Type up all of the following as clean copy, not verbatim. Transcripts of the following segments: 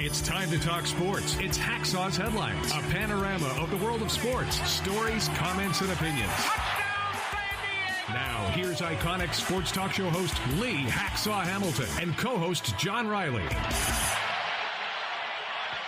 It's time to talk sports. It's Hacksaw's Headlines, a panorama of the world of sports, stories, comments, and opinions. Now, here's iconic sports talk show host Lee Hacksaw Hamilton and co-host John Riley.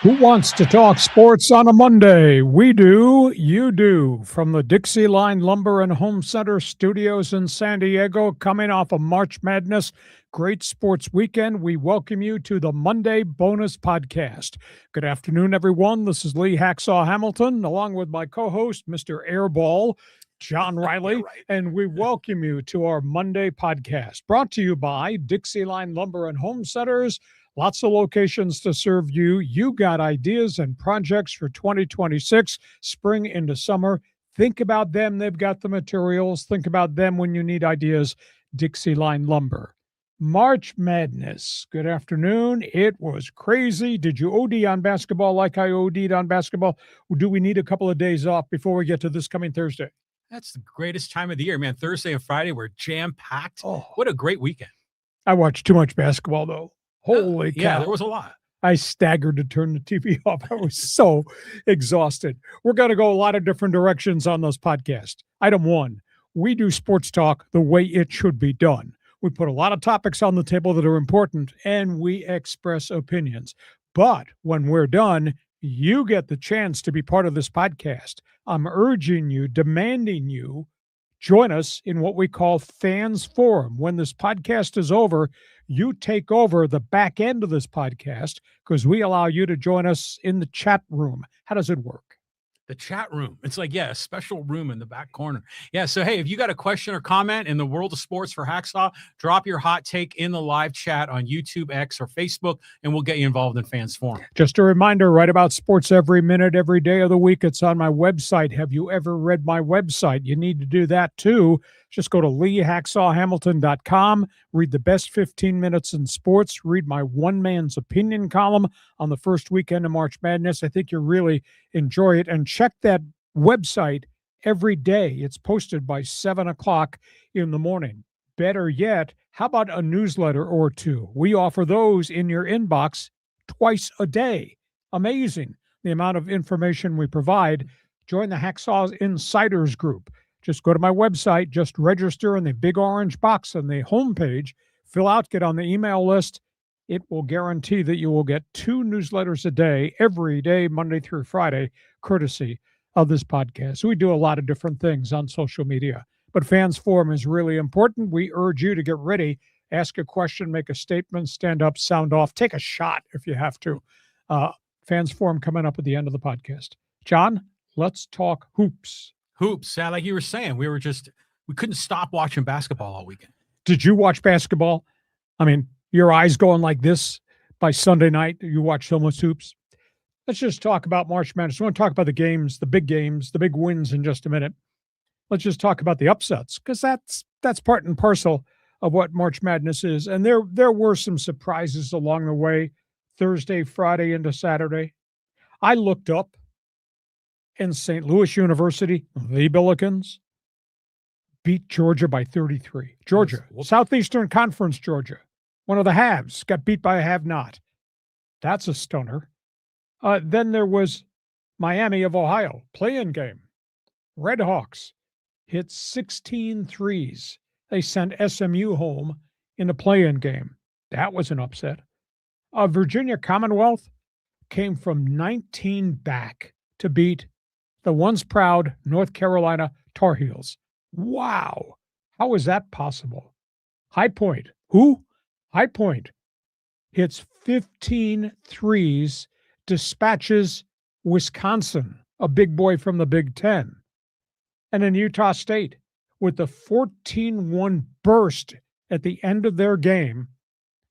Who wants to talk sports on a Monday? We do, you do. From the Dixieline Lumber and Home Center studios in San Diego, coming off of March Madness, great sports weekend, we welcome you to the Monday Bonus Podcast. Good afternoon, everyone. This is Lee Hacksaw Hamilton, along with my co-host, Mr. Airball, John Riley, and we welcome you to our Monday podcast, brought to you by Dixieline Lumber and Home Centers. Lots of locations to serve you. You got ideas and projects for 2026, spring into summer. Think about them. They've got the materials. Think about them when you need ideas. Dixieline Lumber. March Madness. Good afternoon. It was crazy. Did you OD on basketball like I OD'd on basketball? Or do we need a couple of days off before we get to this coming Thursday? That's the greatest time of the year, man. Thursday and Friday were jam-packed. Oh, what a great weekend. I watched too much basketball, though. Holy cow. Yeah, there was a lot. I staggered to turn the TV off. I was so exhausted. We're going to go a lot of different directions on this podcast. Item one, we do sports talk the way it should be done. We put a lot of topics on the table that are important, and we express opinions. But when we're done, you get the chance to be part of this podcast. I'm urging you, demanding you, join us in what we call Fans Forum. When this podcast is over, you take over the back end of this podcast because we allow you to join us in the chat room. How does it work? The chat room. It's like, yeah, a special room in the back corner. Yeah, so hey, if you got a question or comment in the world of sports for Hacksaw, drop your hot take in the live chat on YouTube, X, or Facebook, and we'll get you involved in Fans Forum. Just a reminder, write about sports every minute, every day of the week. It's on my website. Have you ever read my website? You need to do that too. Just go to leehacksawhamilton.com, read the best 15 minutes in sports, read my one man's opinion column on the first weekend of March Madness. I think you'll really enjoy it. And check that website every day. It's posted by 7 o'clock in the morning. Better yet, how about a newsletter or two? We offer those in your inbox twice a day. Amazing the amount of information we provide. Join the Hacksaw Insiders group. Just go to my website, just register in the big orange box on the homepage, fill out, get on the email list. It will guarantee that you will get 2 newsletters a day, every day, Monday through Friday, courtesy of this podcast. So we do a lot of different things on social media, but Fans Forum is really important. We urge you to get ready, ask a question, make a statement, stand up, sound off, take a shot if you have to. Fans Forum coming up at the end of the podcast. John, let's talk hoops. Hoops. Yeah, like you were saying, we couldn't stop watching basketball all weekend. Did you watch basketball? I mean, your eyes going like this by Sunday night. You watch so much hoops. Let's just talk about March Madness. We want to talk about the games, the big wins in just a minute. Let's just talk about the upsets because that's part and parcel of what March Madness is. And there were some surprises along the way, Thursday, Friday into Saturday. I looked up, and St. Louis University, the Billikens, beat Georgia by 33. Georgia, Southeastern Conference Georgia, one of the haves, got beat by a have-not. That's a stunner. Then there was Miami of Ohio, play-in game. Red Hawks hit 16 threes. They sent SMU home in the play-in game. That was an upset. Virginia Commonwealth came from 19 back to beat the once proud North Carolina Tar Heels. Wow. How is that possible? High Point. Who? High Point hits 15 threes, dispatches Wisconsin, a big boy from the Big Ten. And in Utah State, with the 14-1 burst at the end of their game,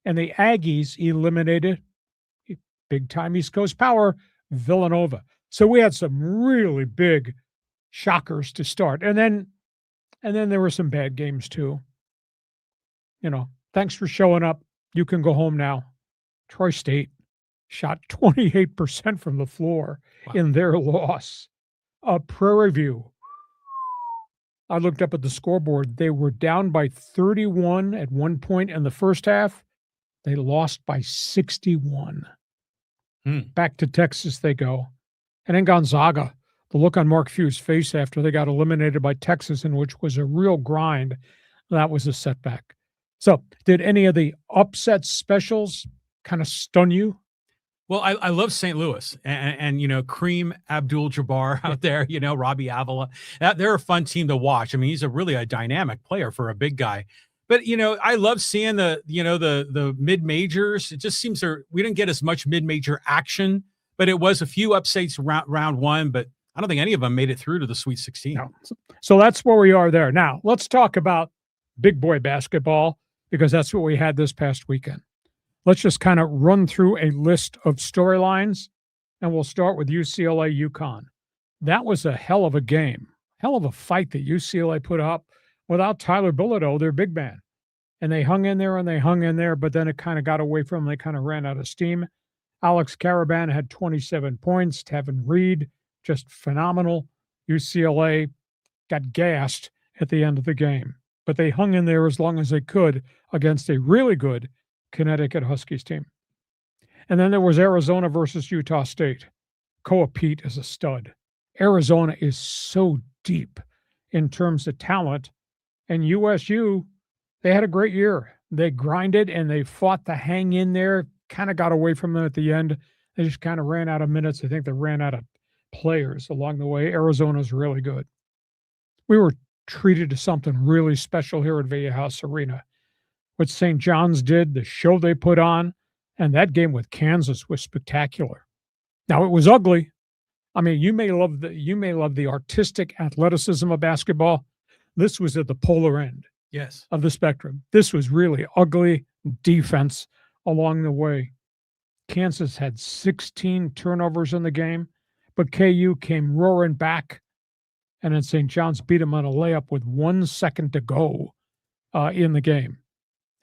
and the Aggies eliminated big-time East Coast power, Villanova. So we had some really big shockers to start. And then there were some bad games too. You know, thanks for showing up. You can go home now. Troy State shot 28% from the floor in their loss. Prairie View. I looked up at the scoreboard. They were down by 31 at one point in the first half. They lost by 61. Back to Texas they go. And then Gonzaga, the look on Mark Few's face after they got eliminated by Texas, in which was a real grind, that was a setback. So did any of the upset specials kind of stun you? Well, I love St. Louis and Kareem Abdul-Jabbar out there, Robbie Avila. They're a fun team to watch. I mean, he's really a dynamic player for a big guy. But, I love seeing the mid-majors. It just seems we didn't get as much mid-major action, but it was a few upsets round one, but I don't think any of them made it through to the Sweet 16. No. So that's where we are there. Now, let's talk about big boy basketball, because that's what we had this past weekend. Let's just kind of run through a list of storylines, and we'll start with UCLA UConn. That was a hell of a game, hell of a fight that UCLA put up without Tyler Bilodeau, their big man. And they hung in there, but then it kind of got away from them. They kind of ran out of steam. Alex Caravan had 27 points. Tevin Reed, just phenomenal. UCLA got gassed at the end of the game, but they hung in there as long as they could against a really good Connecticut Huskies team. And then there was Arizona versus Utah State. Koa Pete is a stud. Arizona is so deep in terms of talent. And USU, they had a great year. They grinded and they fought to hang in there, kind of got away from them at the end. They just kind of ran out of minutes. I think they ran out of players along the way. Arizona's really good. We were treated to something really special here at Viejas Arena. What St. John's did, the show they put on, and that game with Kansas was spectacular. Now, it was ugly. I mean, you may love the artistic athleticism of basketball. This was at the polar end of the spectrum. This was really ugly defense along the way. Kansas had 16 turnovers in the game, but KU came roaring back, and then St. John's beat them on a layup with 1 second to go in the game.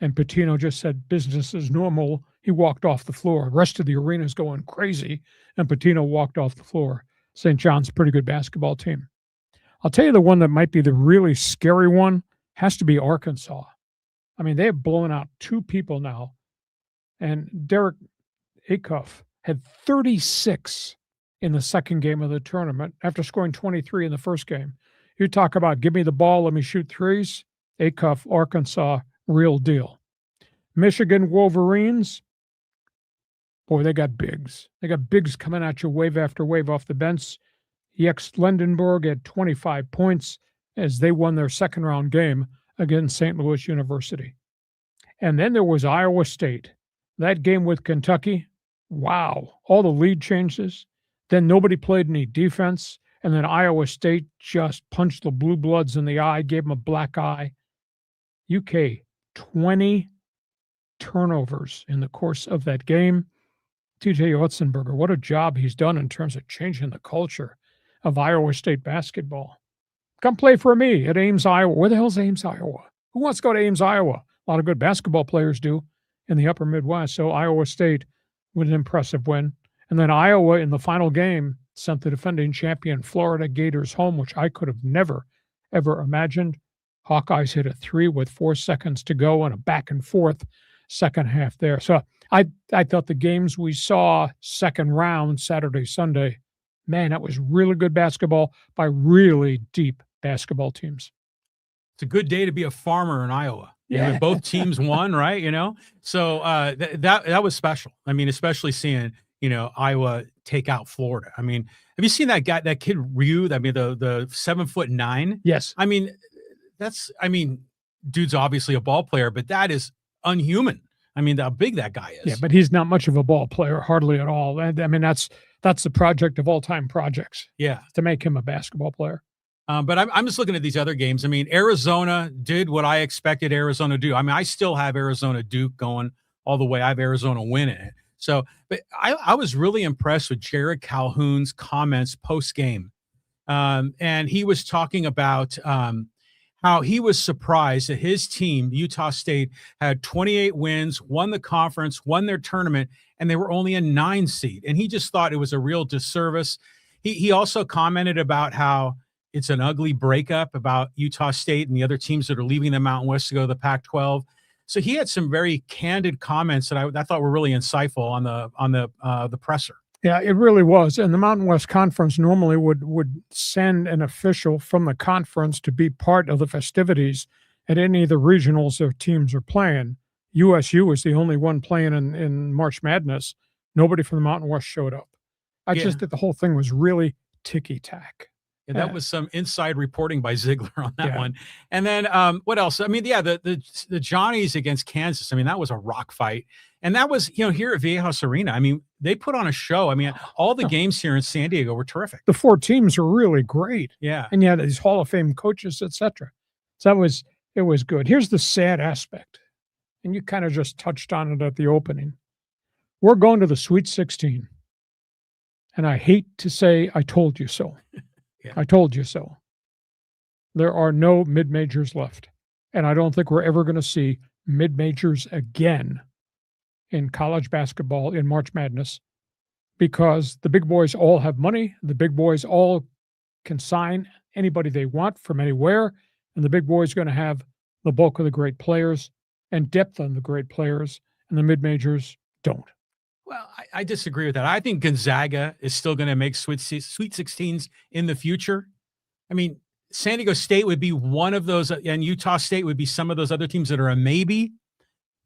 And Pitino just said business as normal. He walked off the floor. The rest of the arena is going crazy, and Pitino walked off the floor. St. John's a pretty good basketball team. I'll tell you the one that might be the really scary one has to be Arkansas. I mean, they have blown out 2 people now, and Derek Acuff had 36 in the second game of the tournament after scoring 23 in the first game. You talk about give me the ball, let me shoot threes. Acuff, Arkansas, real deal. Michigan Wolverines, boy, they got bigs. They got bigs coming at you wave after wave off the bench. Yex Lendenberg had 25 points as they won their second-round game against St. Louis University. And then there was Iowa State. That game with Kentucky, wow, all the lead changes. Then nobody played any defense. And then Iowa State just punched the blue bloods in the eye, gave them a black eye. UK, 20 turnovers in the course of that game. TJ Otzenberger, what a job he's done in terms of changing the culture of Iowa State basketball. Come play for me at Ames, Iowa. Where the hell's Ames, Iowa? Who wants to go to Ames, Iowa? A lot of good basketball players do in the upper Midwest. So Iowa State with an impressive win. And then Iowa in the final game sent the defending champion Florida Gators home, which I could have never, ever imagined. Hawkeyes hit a 3 with 4 seconds to go and a back and forth second half there. So I thought the games we saw second round Saturday, Sunday, man, that was really good basketball by really deep basketball teams. It's a good day to be a farmer in Iowa. Yeah. Both teams won, right? So that was special. I mean, especially seeing, Iowa take out Florida. I mean, have you seen that guy, that kid Ryu? I mean, the 7'9". Yes. I mean, dude's obviously a ball player, but that is unhuman. I mean, how big that guy is. Yeah, but he's not much of a ball player, hardly at all. I mean, that's the project of all-time projects. Yeah, to make him a basketball player. But I'm just looking at these other games. I mean, Arizona did what I expected Arizona to do. I mean, I still have Arizona Duke going all the way. I have Arizona winning it. So, but I was really impressed with Jared Calhoun's comments post-game. And he was talking about how he was surprised that his team, Utah State, had 28 wins, won the conference, won their tournament, and they were only a 9 seed. And he just thought it was a real disservice. He also commented about how it's an ugly breakup about Utah State and the other teams that are leaving the Mountain West to go to the Pac-12. So he had some very candid comments that I thought were really insightful on the presser. Yeah, it really was. And the Mountain West Conference normally would send an official from the conference to be part of the festivities at any of the regionals their teams are playing. USU was the only one playing in March Madness. Nobody from the Mountain West showed up. I just thought the whole thing was really ticky-tack. Yeah, that was some inside reporting by Ziegler on that one. And then what else? I mean, the Johnnies against Kansas. I mean, that was a rock fight. And that was, here at Viejas Arena. I mean, they put on a show. I mean, all the games here in San Diego were terrific. The 4 teams were really great. Yeah. And you had these Hall of Fame coaches, etc. So it was good. Here's the sad aspect. And you kind of just touched on it at the opening. We're going to the Sweet 16. And I hate to say I told you so. I told you so. There are no mid-majors left. And I don't think we're ever going to see mid-majors again in college basketball in March Madness, because the big boys all have money. The big boys all can sign anybody they want from anywhere. And the big boys are going to have the bulk of the great players and depth on the great players. And the mid-majors don't. Well, I disagree with that. I think Gonzaga is still going to make Sweet 16s in the future. I mean, San Diego State would be one of those, and Utah State would be some of those other teams that are a maybe.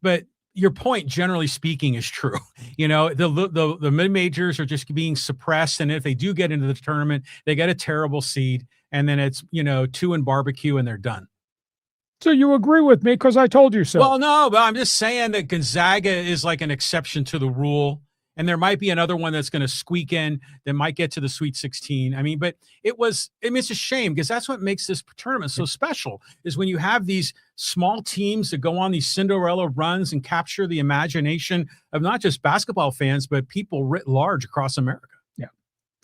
But your point, generally speaking, is true. The mid-majors are just being suppressed, and if they do get into the tournament, they get a terrible seed, and then it's 2 in barbecue, and they're done. So you agree with me because I told you so. Well, no, but I'm just saying that Gonzaga is like an exception to the rule, and there might be another one that's going to squeak in that might get to the Sweet 16. I mean, but it's a shame because that's what makes this tournament so special is when you have these small teams that go on these Cinderella runs and capture the imagination of not just basketball fans, but people writ large across America. Yeah,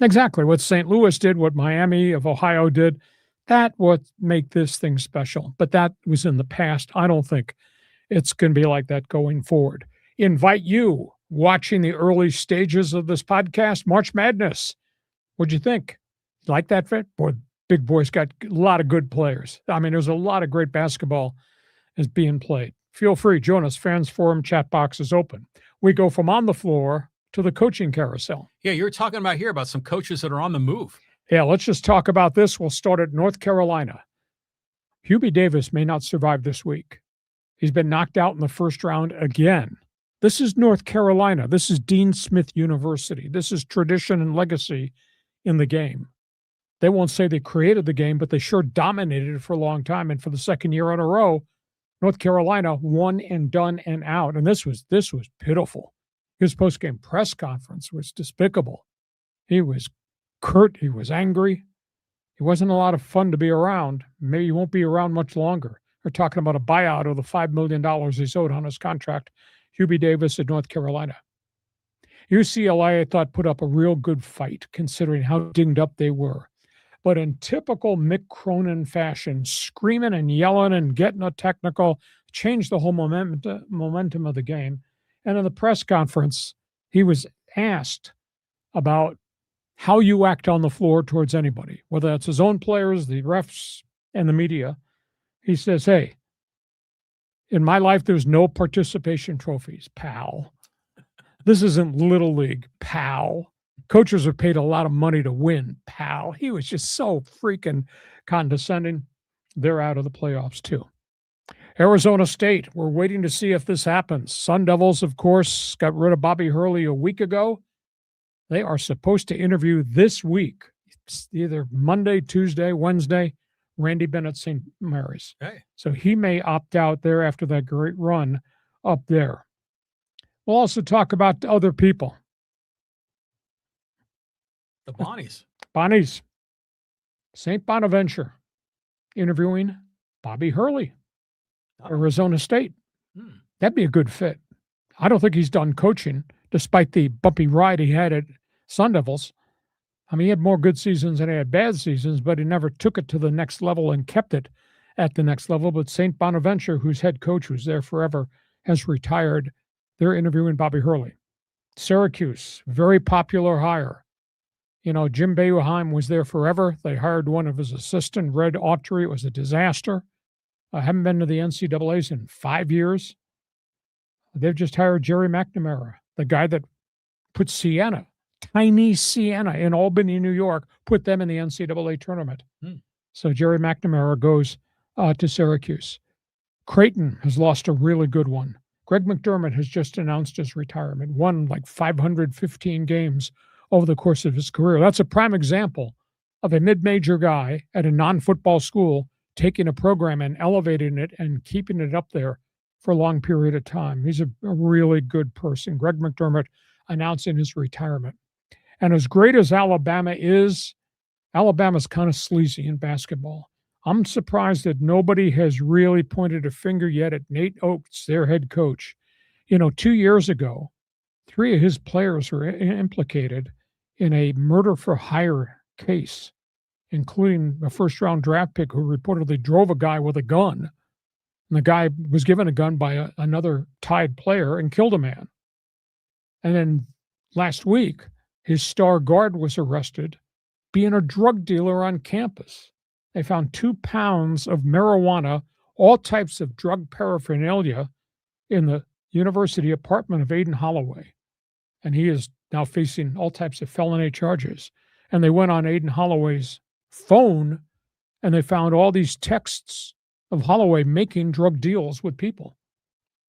exactly. What St. Louis did, what Miami of Ohio did, that would make this thing special. But that was in the past. I don't think it's going to be like that going forward. Invite you watching the early stages of this podcast, March Madness. What'd you think? Like that fit? Boy, big boys got a lot of good players. I mean, there's a lot of great basketball is being played. Feel free, join us. Fans Forum chat box is open. We go from on the floor to the coaching carousel. Yeah, you're talking about some coaches that are on the move. Yeah, let's just talk about this. We'll start at North Carolina. Hubie Davis may not survive this week. He's been knocked out in the first round again. This is North Carolina. This is Dean Smith University. This is tradition and legacy in the game. They won't say they created the game, but they sure dominated it for a long time. And for the second year in a row, North Carolina won and done and out. And this was pitiful. His post-game press conference was despicable. He was curt. He was angry. He wasn't a lot of fun to be around. Maybe he won't be around much longer. They're talking about a buyout of the $5 million he's owed on his contract. Hubie Davis at North Carolina. UCLA, I thought, put up a real good fight considering how dinged up they were. But in typical Mick Cronin fashion, screaming and yelling and getting a technical, changed the whole momentum of the game. And in the press conference, he was asked about how you act on the floor towards anybody, whether that's his own players, the refs, and the media. He says, hey, in my life, there's no participation trophies, pal. This isn't Little League, pal. Coaches are paid a lot of money to win, pal. He was just so freaking condescending. They're out of the playoffs, too. Arizona State, we're waiting to see if this happens. Sun Devils, of course, got rid of Bobby Hurley a week ago. They are supposed to interview this week, either Monday, Tuesday, Wednesday, Randy Bennett St. Mary's. Hey. So he may opt out there after that great run up there. We'll also talk about other people. The Bonnies. Bonnies. St. Bonaventure interviewing Bobby Hurley, Arizona State. That'd be a good fit. I don't think he's done coaching, despite the bumpy ride he had at Sun Devils. I mean, he had more good seasons than he had bad seasons, but he never took it to the next level and kept it at the next level. But St. Bonaventure, whose head coach was there forever, has retired. They're interviewing Bobby Hurley. Syracuse, very popular hire. Jim Boeheim was there forever. They hired one of his assistants, Red Autry. It was a disaster. I haven't been to the NCAAs in 5 years. They've just hired Jerry McNamara, the guy that put Siena, tiny Siena in Albany, New York, put them in the NCAA tournament. So Jerry McNamara goes to Syracuse. Creighton has lost a really good one. Greg McDermott has just announced his retirement, won like 515 games over the course of his career. That's a prime example of a mid-major guy at a non-football school taking a program and elevating it and keeping it up there for a long period of time. He's a really good person. Greg McDermott announcing his retirement. And as great as Alabama is, Alabama's kind of sleazy in basketball. I'm surprised that nobody has really pointed a finger yet at Nate Oates, their head coach. 2 years ago, 3 of his players were implicated in a murder-for-hire case, including a first-round draft pick who reportedly drove a guy with a gun. And the guy was given a gun by another Tide player and killed a man. And then last week, his star guard was arrested being a drug dealer on campus. They found 2 pounds of marijuana, all types of drug paraphernalia in the university apartment of Aiden Holloway. And he is now facing all types of felony charges. And they went on Aiden Holloway's phone and they found all these texts of Holloway making drug deals with people.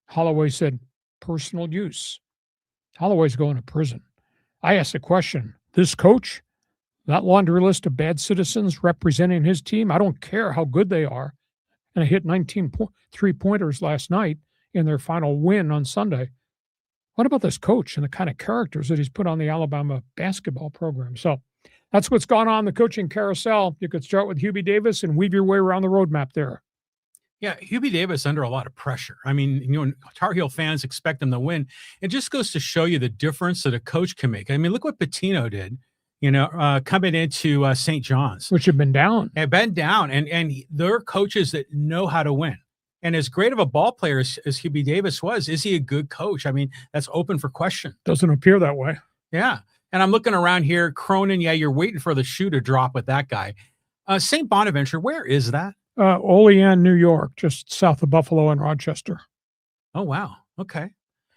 Holloway said, personal use. Holloway's going to prison. I asked the question, this coach, that laundry list of bad citizens representing his team, I don't care how good they are. And they hit 19 three-pointers last night in their final win on Sunday. What about this coach and the kind of characters that he's put on the Alabama basketball program? So that's what's gone on in the coaching carousel. You could start with Hubie Davis and weave your way around the roadmap there. Yeah, Hubie Davis under a lot of pressure. I mean, Tar Heel fans expect him to win. It just goes to show you the difference that a coach can make. I mean, look what Pitino did. Coming into St. John's. Which have been down. Have been down, and they're coaches that know how to win. And as great of a ball player as Hubie Davis was, is he a good coach? I mean, that's open for question. Doesn't appear that way. Yeah. And I'm looking around here. Cronin, yeah, you're waiting for the shoe to drop with that guy. St. Bonaventure, where is that? Olean, New York, just south of Buffalo and Rochester. Oh, wow. Okay.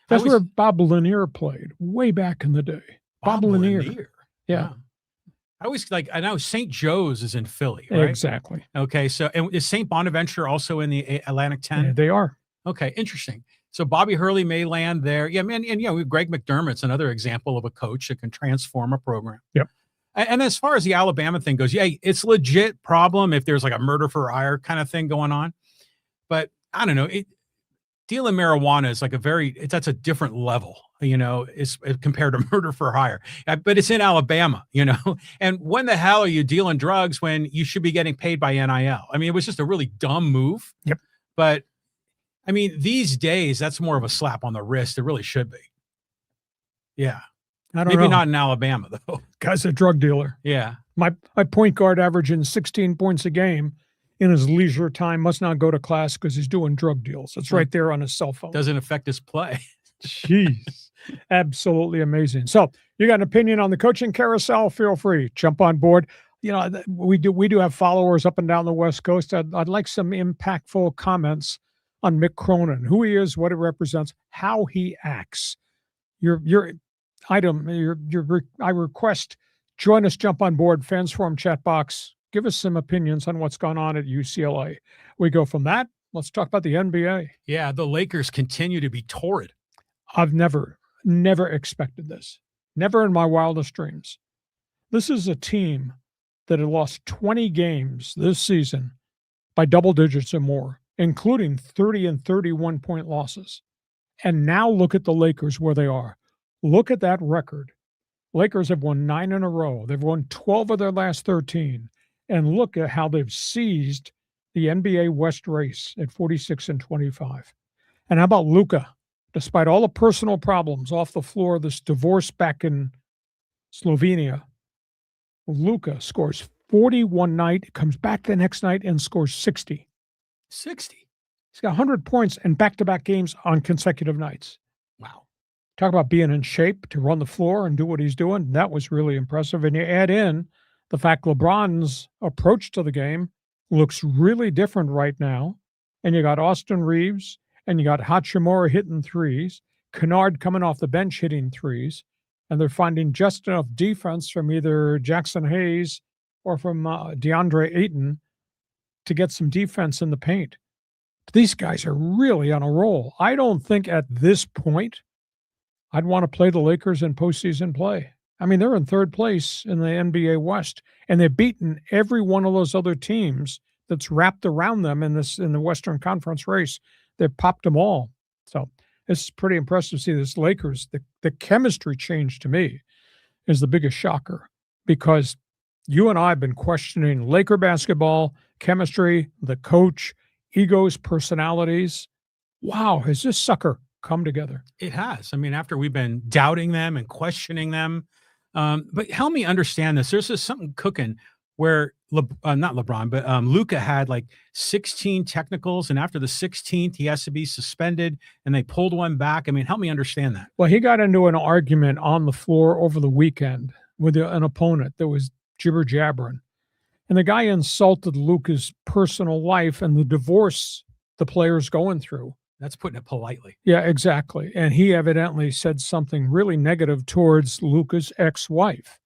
That's where Bob Lanier played way back in the day. Bob Lanier. Yeah. Wow. I know St. Joe's is in Philly, right? Exactly. Okay. So, and is St. Bonaventure also in the Atlantic 10? Yeah, they are. Okay. Interesting. So Bobby Hurley may land there. Yeah, man. And, Greg McDermott's another example of a coach that can transform a program. Yep. And as far as the Alabama thing goes, yeah, it's legit problem if there's like a murder for hire kind of thing going on. But I don't know. Dealing marijuana is like that's a different level, is compared to murder for hire. But it's in Alabama, And when the hell are you dealing drugs when you should be getting paid by NIL? I mean, it was just a really dumb move. Yep. But I mean, these days, that's more of a slap on the wrist. It really should be. Yeah. I don't know. Maybe not in Alabama, though. Guy's a drug dealer. Yeah. My point guard averaging 16 points a game in his leisure time must not go to class because he's doing drug deals. It's right there on his cell phone. Doesn't affect his play. Jeez. Absolutely amazing. So you got an opinion on the coaching carousel? Feel free. Jump on board. We do have followers up and down the West Coast. I'd like some impactful comments on Mick Cronin, who he is, what it represents, how he acts. I request join us, jump on board, Fans Forum chat box. Give us some opinions on what's gone on at UCLA. We go from that. Let's talk about the NBA. Yeah, the Lakers continue to be torrid. I've never expected this. Never in my wildest dreams. This is a team that had lost 20 games this season by double digits or more, including 30 and 31-point losses. And now look at the Lakers where they are. Look at that record. Lakers have won 9 in a row. They've won 12 of their last 13. And look at how they've seized the NBA West race at 46-25. And how about Luka? Despite all the personal problems off the floor, this divorce back in Slovenia, Luka scores 40 one night, comes back the next night and scores 60. 60? He's got 100 points in back-to-back games on consecutive nights. Wow. Talk about being in shape to run the floor and do what he's doing. That was really impressive. And you add in the fact LeBron's approach to the game looks really different right now. And you got Austin Reeves and you got Hachimura hitting threes, Kennard coming off the bench hitting threes, and they're finding just enough defense from either Jackson Hayes or from DeAndre Ayton to get some defense in the paint. These guys are really on a roll. I don't think at this point I'd want to play the Lakers in postseason play. I mean, they're in third place in the NBA West, and they've beaten every one of those other teams that's wrapped around them in the Western Conference race. They've popped them all. So it's pretty impressive to see this Lakers. The chemistry change to me is the biggest shocker, because you and I have been questioning Laker basketball, chemistry, the coach, egos, personalities. Wow, has this sucker come together? It has. I mean, after we've been doubting them and questioning them. But help me understand this. There's just something cooking where not LeBron, but Luka had like 16 technicals, and after the 16th, he has to be suspended, and they pulled one back. I mean, help me understand that. Well, he got into an argument on the floor over the weekend with an opponent that was jibber-jabbering. And the guy insulted Luka's personal life and the divorce the player's going through. That's putting it politely. Yeah, exactly. And he evidently said something really negative towards Luka's ex-wife.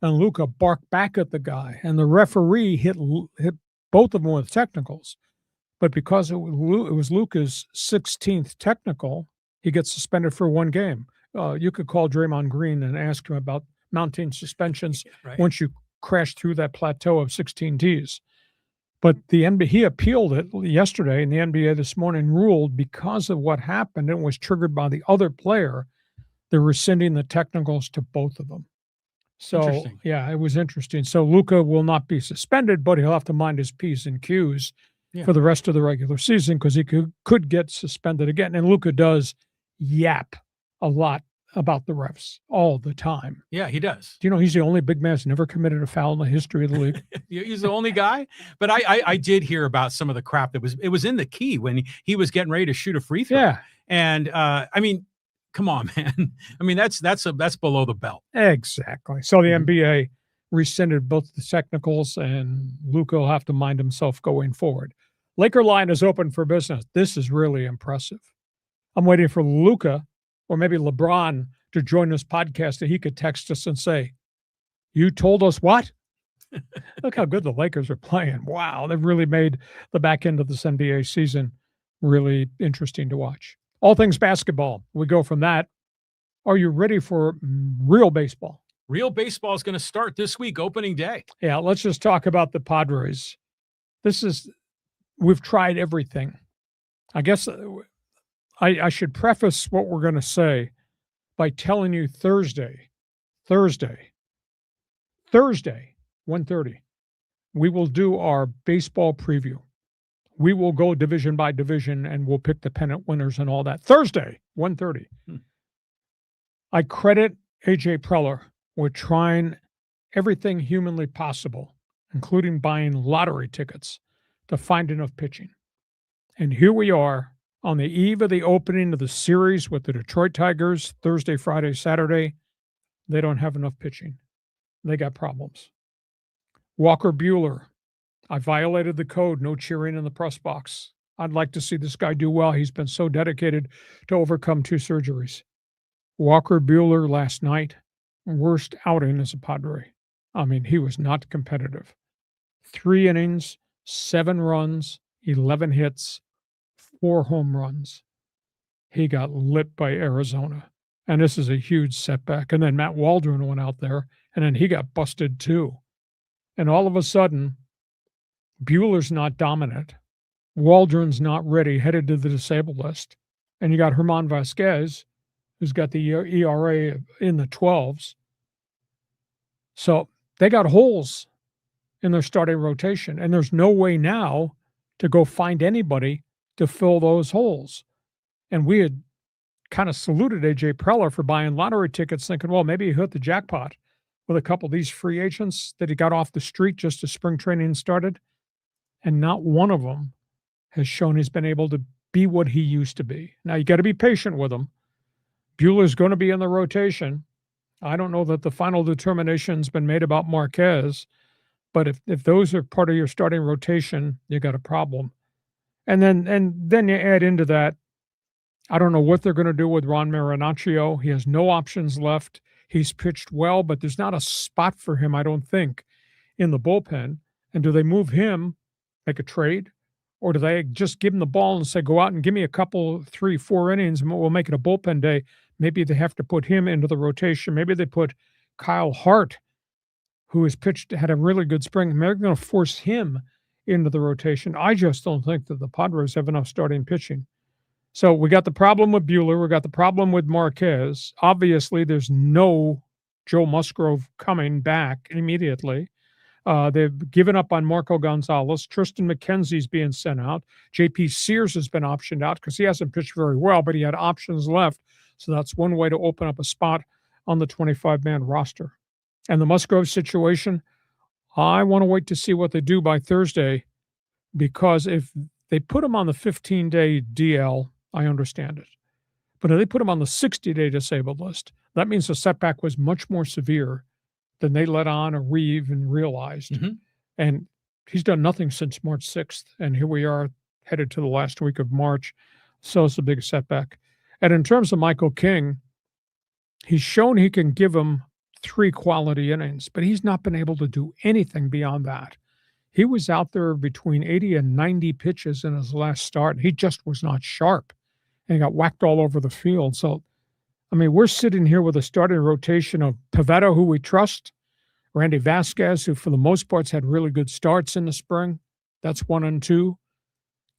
And Luka barked back at the guy, and the referee hit both of them with technicals. But because it was Luka's 16th technical, he gets suspended for one game. You could call Draymond Green and ask him about mounting suspensions once you crash through that plateau of 16 Ds. But the NBA, he appealed it yesterday, and the NBA this morning ruled because of what happened, and was triggered by the other player, they're rescinding the technicals to both of them. So, yeah, it was interesting. So Luka will not be suspended, but he'll have to mind his P's and Q's for the rest of the regular season, because he could get suspended again. And Luka does yap a lot about the refs all the time. Yeah, he does. Do you know he's the only big man who's never committed a foul in the history of the league? He's the only guy. But I did hear about some of the crap that was in the key when he was getting ready to shoot a free throw. Yeah. And I mean, come on, man. I mean, that's below the belt. Exactly. So the NBA rescinded both the technicals, and Luka will have to mind himself going forward. Laker line is open for business. This is really impressive. I'm waiting for Luka or maybe LeBron to join this podcast, and he could text us and say, "You told us what?" Look how good the Lakers are playing. Wow, they've really made the back end of this NBA season really interesting to watch. All things basketball. We go from that. Are you ready for real baseball? Real baseball is going to start this week, opening day. Yeah, let's just talk about the Padres. We've tried everything. I guess I should preface what we're going to say by telling you Thursday, 1:30, we will do our baseball preview. We will go division by division, and we'll pick the pennant winners and all that. Thursday, 1:30. I credit A.J. Preller with trying everything humanly possible, including buying lottery tickets, to find enough pitching. And here we are on the eve of the opening of the series with the Detroit Tigers, Thursday, Friday, Saturday. They don't have enough pitching. They got problems. Walker Buehler. I violated the code, no cheering in the press box. I'd like to see this guy do well. He's been so dedicated to overcome 2 surgeries. Walker Buehler last night, worst outing as a Padre. I mean, he was not competitive. 3 innings, 7 runs, 11 hits, 4 home runs. He got lit by Arizona, and this is a huge setback. And then Matt Waldron went out there, and then he got busted too. And all of a sudden, Buehler's not dominant. Waldron's not ready, headed to the disabled list. And you got Herman Vasquez, who's got the ERA in the 12s. So they got holes in their starting rotation, and there's no way now to go find anybody to fill those holes. And we had kind of saluted A.J. Preller for buying lottery tickets, thinking, well, maybe he hit the jackpot with a couple of these free agents that he got off the street just as spring training started. And not one of them has shown he's been able to be what he used to be. Now, you got to be patient with him. Buehler's going to be in the rotation. I don't know that the final determination's been made about Marquez, but if those are part of your starting rotation, you got a problem. And then you add into that, I don't know what they're going to do with Ron Marinaccio. He has no options left. He's pitched well, but there's not a spot for him, I don't think, in the bullpen. And do they move him, make a trade? Or do they just give him the ball and say, go out and give me a couple, 3, 4 innings, and we'll make it a bullpen day? Maybe they have to put him into the rotation. Maybe they put Kyle Hart, who has had a really good spring. They're going to force him into the rotation. I just don't think that the Padres have enough starting pitching. So we got the problem with Buehler. We got the problem with Marquez. Obviously, there's no Joe Musgrove coming back immediately. They've given up on Marco Gonzalez. Tristan McKenzie's being sent out. J.P. Sears has been optioned out because he hasn't pitched very well, but he had options left. So that's one way to open up a spot on the 25-man roster. And the Musgrove situation, I want to wait to see what they do by Thursday, because if they put him on the 15-day DL, I understand it. But if they put him on the 60-day disabled list, that means the setback was much more severe than they let on or we even realized. Mm-hmm. And he's done nothing since March 6th. And here we are headed to the last week of March. So it's a big setback. And in terms of Michael King, he's shown he can give him 3 quality innings, but he's not been able to do anything beyond that. He was out there between 80 and 90 pitches in his last start. He just was not sharp, and he got whacked all over the field. So, I mean, we're sitting here with a starting rotation of Pivetta, who we trust, Randy Vasquez, who for the most part had really good starts in the spring. That's 1 and 2.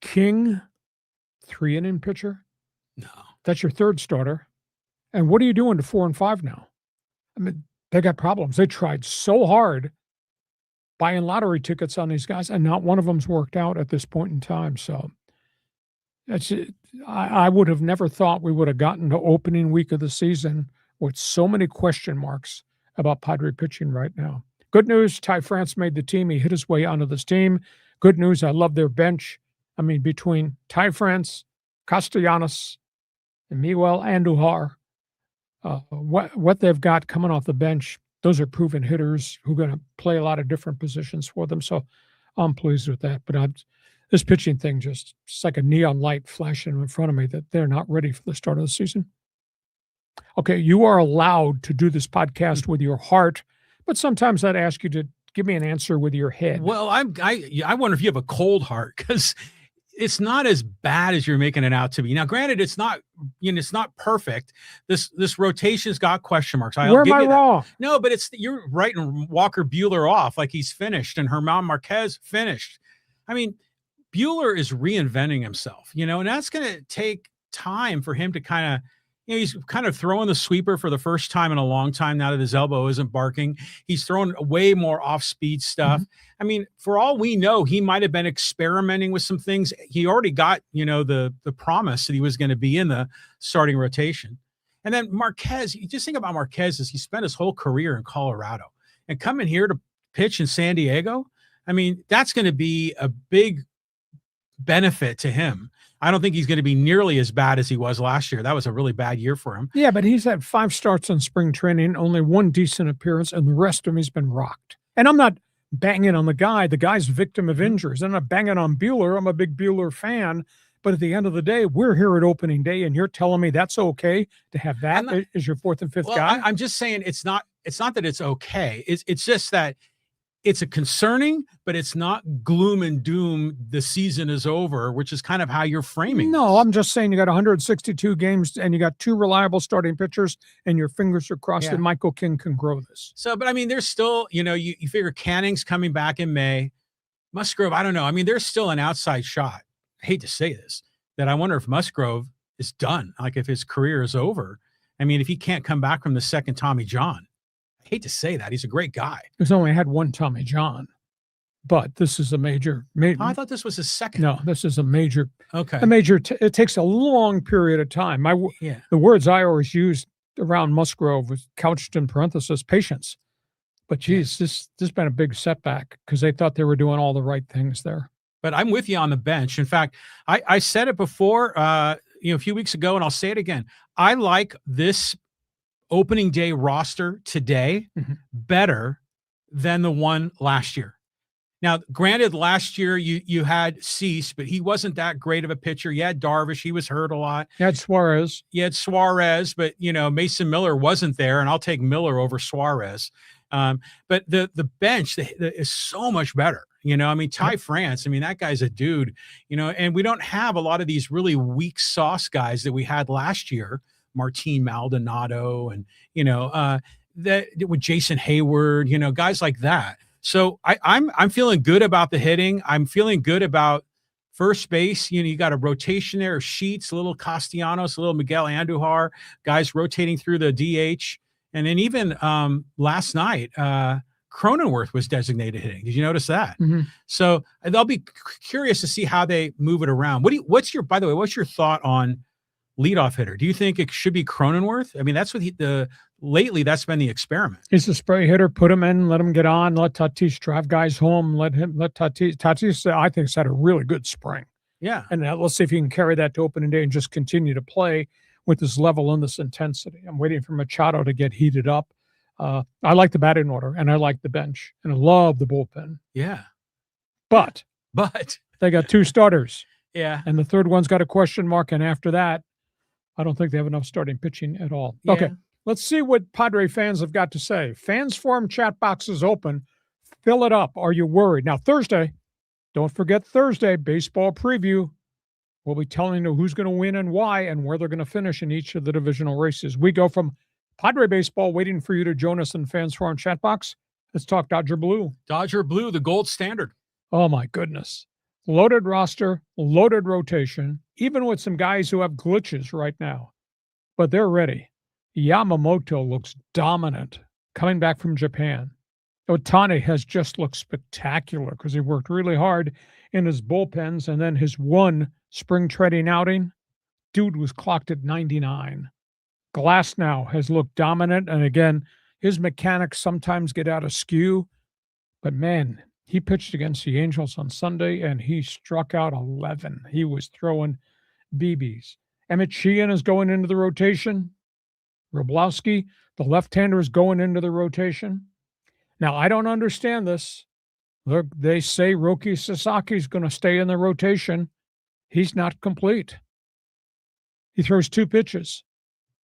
King, 3-inning pitcher. No. That's your third starter. And what are you doing to 4 and 5 now? I mean, they got problems. They tried so hard buying lottery tickets on these guys, and not one of them's worked out at this point in time. So I would have never thought we would have gotten to opening week of the season with so many question marks about Padre pitching right now. Good news, Ty France made the team. He hit his way onto this team. Good news, I love their bench. I mean, between Ty France, Castellanos, and Miguel Andujar, what they've got coming off the bench, those are proven hitters who are going to play a lot of different positions for them. So I'm pleased with that. But this pitching thing it's like a neon light flashing in front of me that they're not ready for the start of the season. Okay, you are allowed to do this podcast with your heart, but sometimes I'd ask you to give me an answer with your head. Well, I wonder if you have a cold heart, because it's not as bad as you're making it out to be. Now, granted, it's not perfect. This rotation's got question marks. Where am I wrong? No, but you're writing Walker Buehler off like he's finished, and Germán Marquez finished. I mean, Buehler is reinventing himself, and that's going to take time for him to kind of, he's kind of throwing the sweeper for the first time in a long time now that his elbow isn't barking. He's throwing way more off-speed stuff. Mm-hmm. I mean, for all we know, he might have been experimenting with some things. He already got, the promise that he was going to be in the starting rotation. And then Marquez, you just think about Marquez, is he spent his whole career in Colorado. And coming here to pitch in San Diego, I mean, that's going to be a big benefit to him. I don't think he's going to be nearly as bad as he was last year. That was a really bad year for him. Yeah, but he's had 5 starts on spring training, only 1 decent appearance, and the rest of him he's been rocked. And I'm not banging on the guy. The guy's a victim of injuries. I'm not banging on Buehler. I'm a big Buehler fan. But at the end of the day, we're here at opening day, and you're telling me that's okay to have that as your 4th and 5th guy? I'm just saying it's not that it's okay. It's just that it's a concerning, but it's not gloom and doom. The season is over, which is kind of how you're framing. No, this. I'm just saying you got 162 games and you got 2 reliable starting pitchers, and your fingers are crossed that Michael King can grow this. So, but I mean, there's still, you figure Canning's coming back in May. Musgrove, I don't know. I mean, there's still an outside shot. I hate to say this, that I wonder if Musgrove is done. Like if his career is over. I mean, if he can't come back from the second Tommy John. I hate to say that. He's a great guy. He's only had 1 Tommy John, but this is a major. I thought this was his second. No, this is a major. Okay. It takes a long period of time. The words I always used around Musgrove was couched in parenthesis, patience. But geez, this has been a big setback because they thought they were doing all the right things there. But I'm with you on the bench. In fact, I said it before, a few weeks ago, and I'll say it again. I like this opening day roster today better than the one last year. Now, granted, last year you had Cease, but he wasn't that great of a pitcher. You had Darvish. He was hurt a lot. You had Suarez. You had Suarez, but, Mason Miller wasn't there, and I'll take Miller over Suarez. But the bench is so much better. Ty France, that guy's a dude, and we don't have a lot of these really weak sauce guys that we had last year, Martin Maldonado and, that with Jason Hayward, guys like that. So I'm feeling good about the hitting. I'm feeling good about first base. You got a rotation there of Sheets, a little Castellanos, a little Miguel Andujar, guys rotating through the DH. And then even last night, Cronenworth was designated hitting. Did you notice that? Mm-hmm. So I'll be curious to see how they move it around. What's your thought on leadoff hitter? Do you think it should be Cronenworth? That's what lately that's been the experiment. He's a spray hitter. Put him in, let him get on, let Tatis drive guys home. Let Tatis, I think, has had a really good spring. Yeah. And let's see if he can carry that to opening day and just continue to play with this level and this intensity. I'm waiting for Machado to get heated up. I like the batting order, and I like the bench, and I love the bullpen. Yeah. But they got 2 starters. Yeah. And the third one's got a question mark, and after that, I don't think they have enough starting pitching at all. Yeah. Okay, let's see what Padre fans have got to say. Fans Forum chat box is open. Fill it up. Are you worried? Now, Thursday, don't forget Thursday, baseball preview. We'll be telling you who's going to win and why and where they're going to finish in each of the divisional races. We go from Padre baseball, waiting for you to join us in Fans Forum chat box. Let's talk Dodger Blue. Dodger Blue, the gold standard. Oh, my goodness. Loaded roster, loaded rotation, even with some guys who have glitches right now. But they're ready. Yamamoto looks dominant coming back from Japan. Ohtani has just looked spectacular because he worked really hard in his bullpens, and then his one spring training outing, dude was clocked at 99. Glasnow has looked dominant, and again, his mechanics sometimes get out of skew, but man, he pitched against the Angels on Sunday, and he struck out 11. He was throwing BBs. Emmett Sheehan is going into the rotation. Wroblewski, the left-hander, is going into the rotation. Now, I don't understand this. Look, they say Roki Sasaki is going to stay in the rotation. He's not complete. He throws 2 pitches.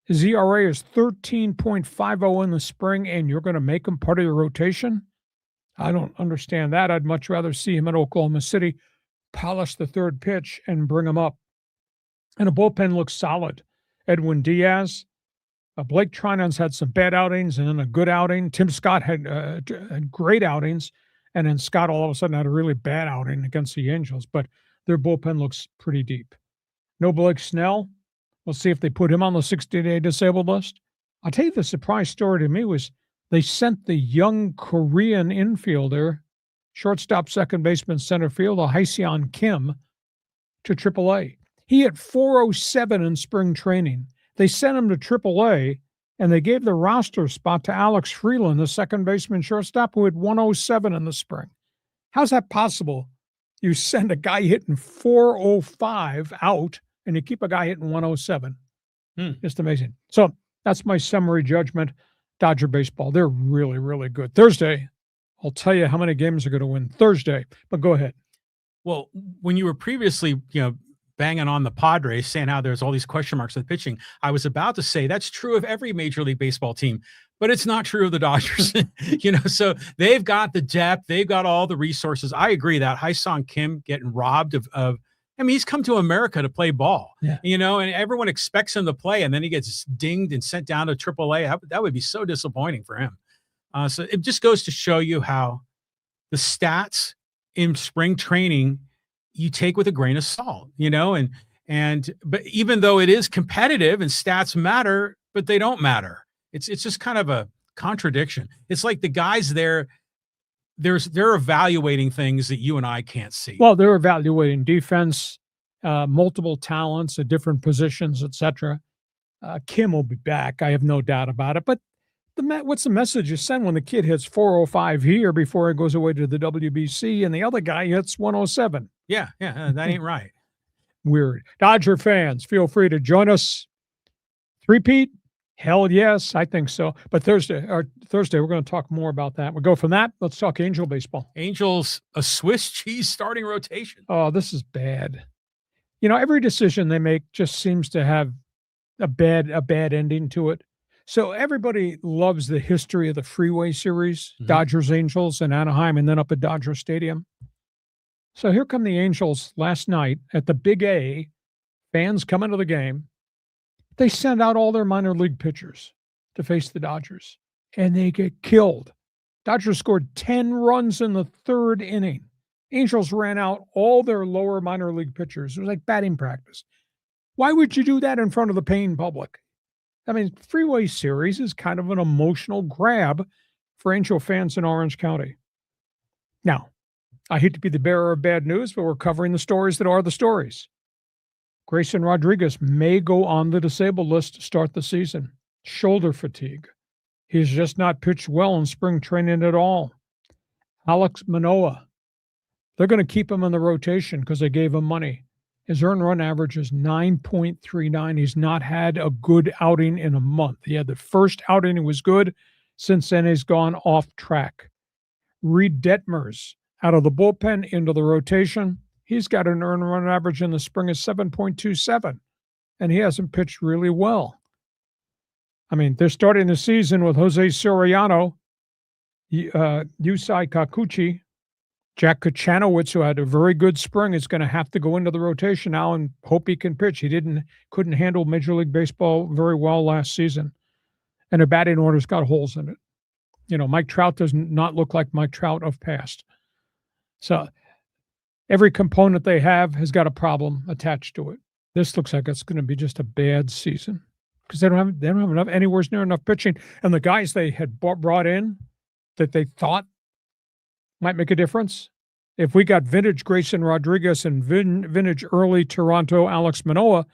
His ERA is 13.50 in the spring, and you're going to make him part of your rotation? I don't understand that. I'd much rather see him at Oklahoma City, polish the 3rd pitch, and bring him up. And the bullpen looks solid. Edwin Diaz, Blake Treinen's had some bad outings and then a good outing. Tim Scott had great outings, and then Scott all of a sudden had a really bad outing against the Angels. But their bullpen looks pretty deep. No Blake Snell. We'll see if they put him on the 60-day disabled list. I'll tell you, the surprise story to me was they sent the young Korean infielder, shortstop, second baseman, center field, Hyseon Kim, to AAA. He hit 407 in spring training. They sent him to AAA, and they gave the roster spot to Alex Freeland, the second baseman shortstop, who had 107 in the spring. How's that possible? You send a guy hitting 405 out, and you keep a guy hitting 107. Just amazing. So that's my summary judgment. Dodger baseball, they're really, really good. Thursday, I'll tell you how many games are going to win Thursday, but go ahead. Well, when you were previously, banging on the Padres, saying how there's all these question marks with pitching, I was about to say that's true of every Major League Baseball team, but it's not true of the Dodgers. So they've got the depth, they've got all the resources. I agree that Hyseon Kim getting robbed of he's come to America to play ball, and everyone expects him to play, and then he gets dinged and sent down to AAA. That would be so disappointing for him. So it just goes to show you how the stats in spring training you take with a grain of salt, but even though it is competitive and stats matter, but they don't matter. It's just kind of a contradiction. It's like the guys they're evaluating things that you and I can't see. Well, they're evaluating defense, multiple talents at different positions, etc. Kim will be back. I have no doubt about it. But what's the message you send when the kid hits 405 here before he goes away to the WBC and the other guy hits 107? Yeah, that ain't right. Weird. Dodger fans, feel free to join us. Three-peat, Hell yes, I think so. But Thursday, we're going to talk more about that. We'll go from that. Let's talk Angel baseball. Angels, a Swiss cheese starting rotation. Oh, this is bad. You know, every decision they make just seems to have a bad ending to it. So everybody loves the history of the Freeway Series, Dodgers, Angels, and Anaheim, and then up at Dodger Stadium. So here come the Angels last night at the Big A. Fans come into the game. They send out all their minor league pitchers to face the Dodgers, and they get killed. Dodgers scored 10 runs in the third inning. Angels ran out all their lower minor league pitchers. It was like batting practice. Why would you do that in front of the paying public? I mean, Freeway Series is kind of an emotional grab for Angel fans in Orange County. Now, I hate to be the bearer of bad news, but we're covering the stories that are the stories. Grayson Rodriguez may go on the disabled list to start the season. Shoulder fatigue. He's just not pitched well in spring training at all. Alex Manoah. They're going to keep him in the rotation because they gave him money. His earned run average is 9.39. He's not had a good outing in a month. He had the first outing, it was good. Since then, he's gone off track. Reed Detmers out of the bullpen into the rotation. He's got an earned run average in the spring of 7.27, and he hasn't pitched really well. I mean, they're starting the season with Jose Soriano, Yusei Kikuchi, Jack Kachanowicz, who had a very good spring, is going to have to go into the rotation now and hope he can pitch. He couldn't handle Major League Baseball very well last season, and their batting order's got holes in it. You know, Mike Trout does not look like Mike Trout of past. So every component they have has got a problem attached to it. This looks like it's going to be just a bad season because they don't have enough, anywhere near enough pitching. And the guys they had brought in that they thought might make a difference. If we got vintage Grayson Rodriguez and vintage early Toronto Alex Manoah,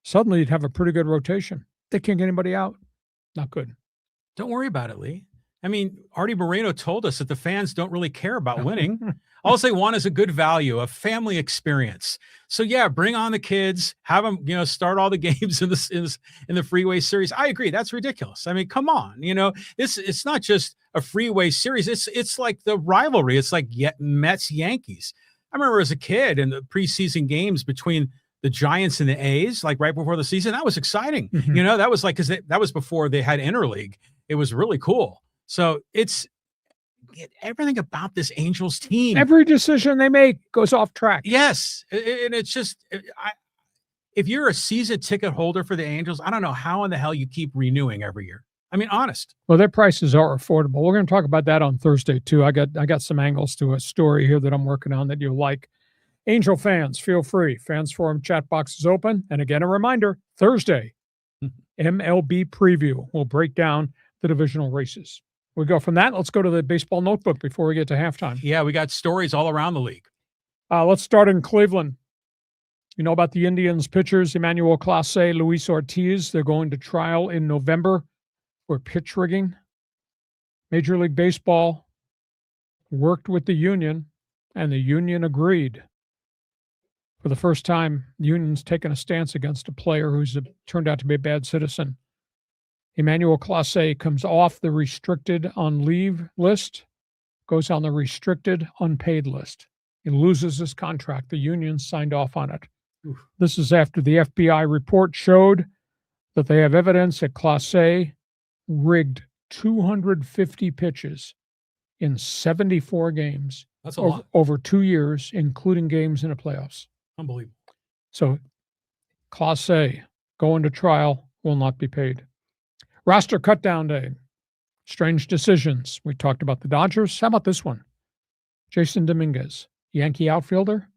suddenly you'd have a pretty good rotation. They can't get anybody out. Not good. Don't worry about it, Lee. I mean, Artie Moreno told us that the fans don't really care about winning. All they want is a good value, a family experience. So yeah, bring on the kids, have them, start all the games in the Freeway Series. I agree. That's ridiculous. I mean, come on, it's not just a Freeway Series. It's like the rivalry. It's like Mets Yankees. I remember as a kid in the preseason games between the Giants and the A's, like right before the season, that was exciting. Mm-hmm. That was like, because that was before they had interleague. It was really cool. So everything about this Angels team. Every decision they make goes off track. Yes. And it's just, if you're a season ticket holder for the Angels, I don't know how in the hell you keep renewing every year. I mean, honest. Well, their prices are affordable. We're going to talk about that on Thursday too. I got some angles to a story here that I'm working on that you'll like. Angel fans, feel free. Fans Forum chat box is open. And again, a reminder, Thursday, MLB preview. We'll break down the divisional races. We go from that. Let's go to the baseball notebook before we get to halftime. Yeah, we got stories all around the league. Let's start in Cleveland. You know about the Indians pitchers, Emmanuel Clase, Luis Ortiz. They're going to trial in November for pitch rigging. Major League Baseball worked with the union, and the union agreed. For the first time, the union's taken a stance against a player who's turned out to be a bad citizen. Emmanuel Clase comes off the restricted on leave list, goes on the restricted unpaid list. He loses his contract. The union signed off on it. Oof. This is after the FBI report showed that they have evidence that Clase rigged 250 pitches in 74 games. That's a lot. Over 2 years, including games in the playoffs. Unbelievable. So Clase going to trial, will not be paid. Roster cutdown day. Strange decisions. We talked about the Dodgers. How about this one? Jason Dominguez, Yankee outfielder,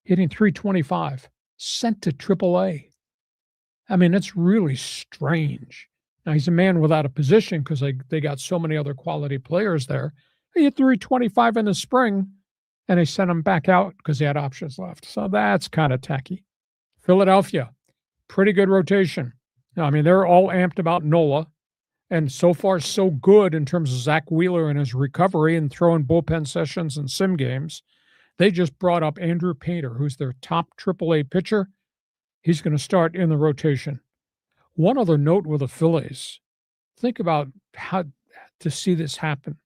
hitting .325, sent to AAA. I mean, it's really strange. Now, he's a man without a position because they got so many other quality players there. He hit .325 in the spring, and they sent him back out because he had options left. So that's kind of tacky. Philadelphia, pretty good rotation. Now, I mean, they're all amped about Nola, and so far so good in terms of Zach Wheeler and his recovery and throwing bullpen sessions and sim games. They just brought up Andrew Painter, who's their top AAA pitcher. He's going to start in the rotation. One other note with the Phillies. Think about how to see this happen.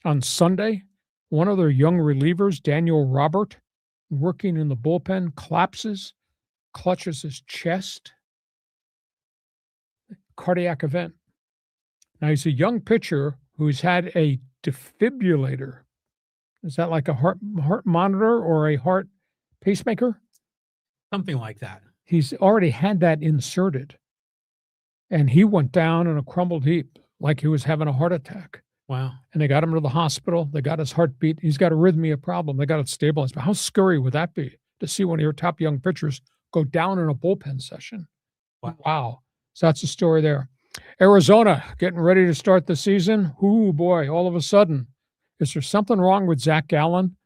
On Sunday, one of their young relievers, Daniel Robert, working in the bullpen, collapses, clutches his chest. Cardiac event. Now, he's a young pitcher who's had a defibrillator. Is that like a heart monitor or a heart pacemaker? Something like that. He's already had that inserted. And he went down in a crumbled heap like he was having a heart attack. Wow. And they got him to the hospital. They got his heartbeat. He's got a arrhythmia problem. They got it stabilized. But how scary would that be to see one of your top young pitchers go down in a bullpen session? Wow. So that's the story there. Arizona getting ready to start the season. Ooh, boy, all of a sudden. Is there something wrong with Zach Gallen?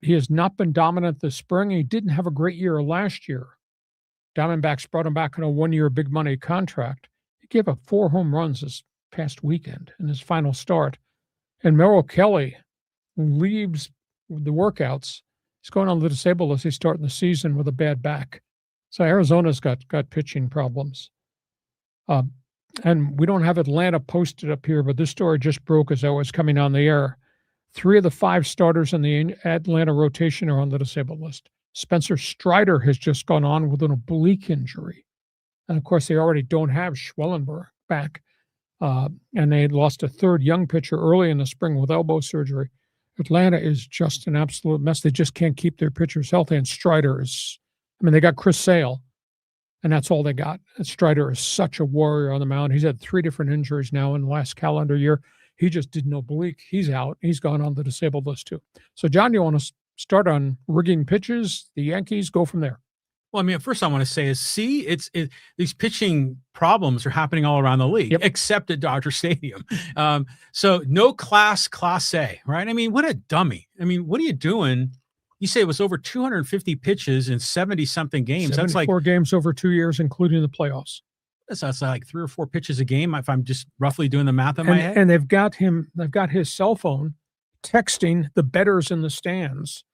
He has not been dominant this spring. He didn't have a great year last year. Diamondbacks brought him back on a one-year big money contract. He gave up 4 home runs this past weekend in his final start. And Merrill Kelly leaves the workouts. He's going on the disabled list. He's starting the season with a bad back. So Arizona's got pitching problems. And we don't have Atlanta posted up here, but this story just broke as I was coming on the air. 3 of the 5 starters in the Atlanta rotation are on the disabled list. Spencer Strider has just gone on with an oblique injury. And of course, they already don't have Schwellenberg back. And they had lost a 3rd young pitcher early in the spring with elbow surgery. Atlanta is just an absolute mess. They just can't keep their pitchers healthy. And Strider is, they got Chris Sale, and that's all they got. And Strider is such a warrior on the mound. He's had 3 different injuries now in the last calendar year. He just did no oblique. He's out. He's gone on the disabled list too. So, John, you want to start on rigging pitches? The Yankees, go from there. Well, first I want to say is, these pitching problems are happening all around the league, except at Dodger Stadium. So no class A, right? What a dummy. What are you doing? You say it was over 250 pitches in 70-something games. That's like 4 games over 2 years, including the playoffs. That's like 3 or 4 pitches a game, if I'm just roughly doing the math in my head. And they've got his cell phone texting the bettors in the stands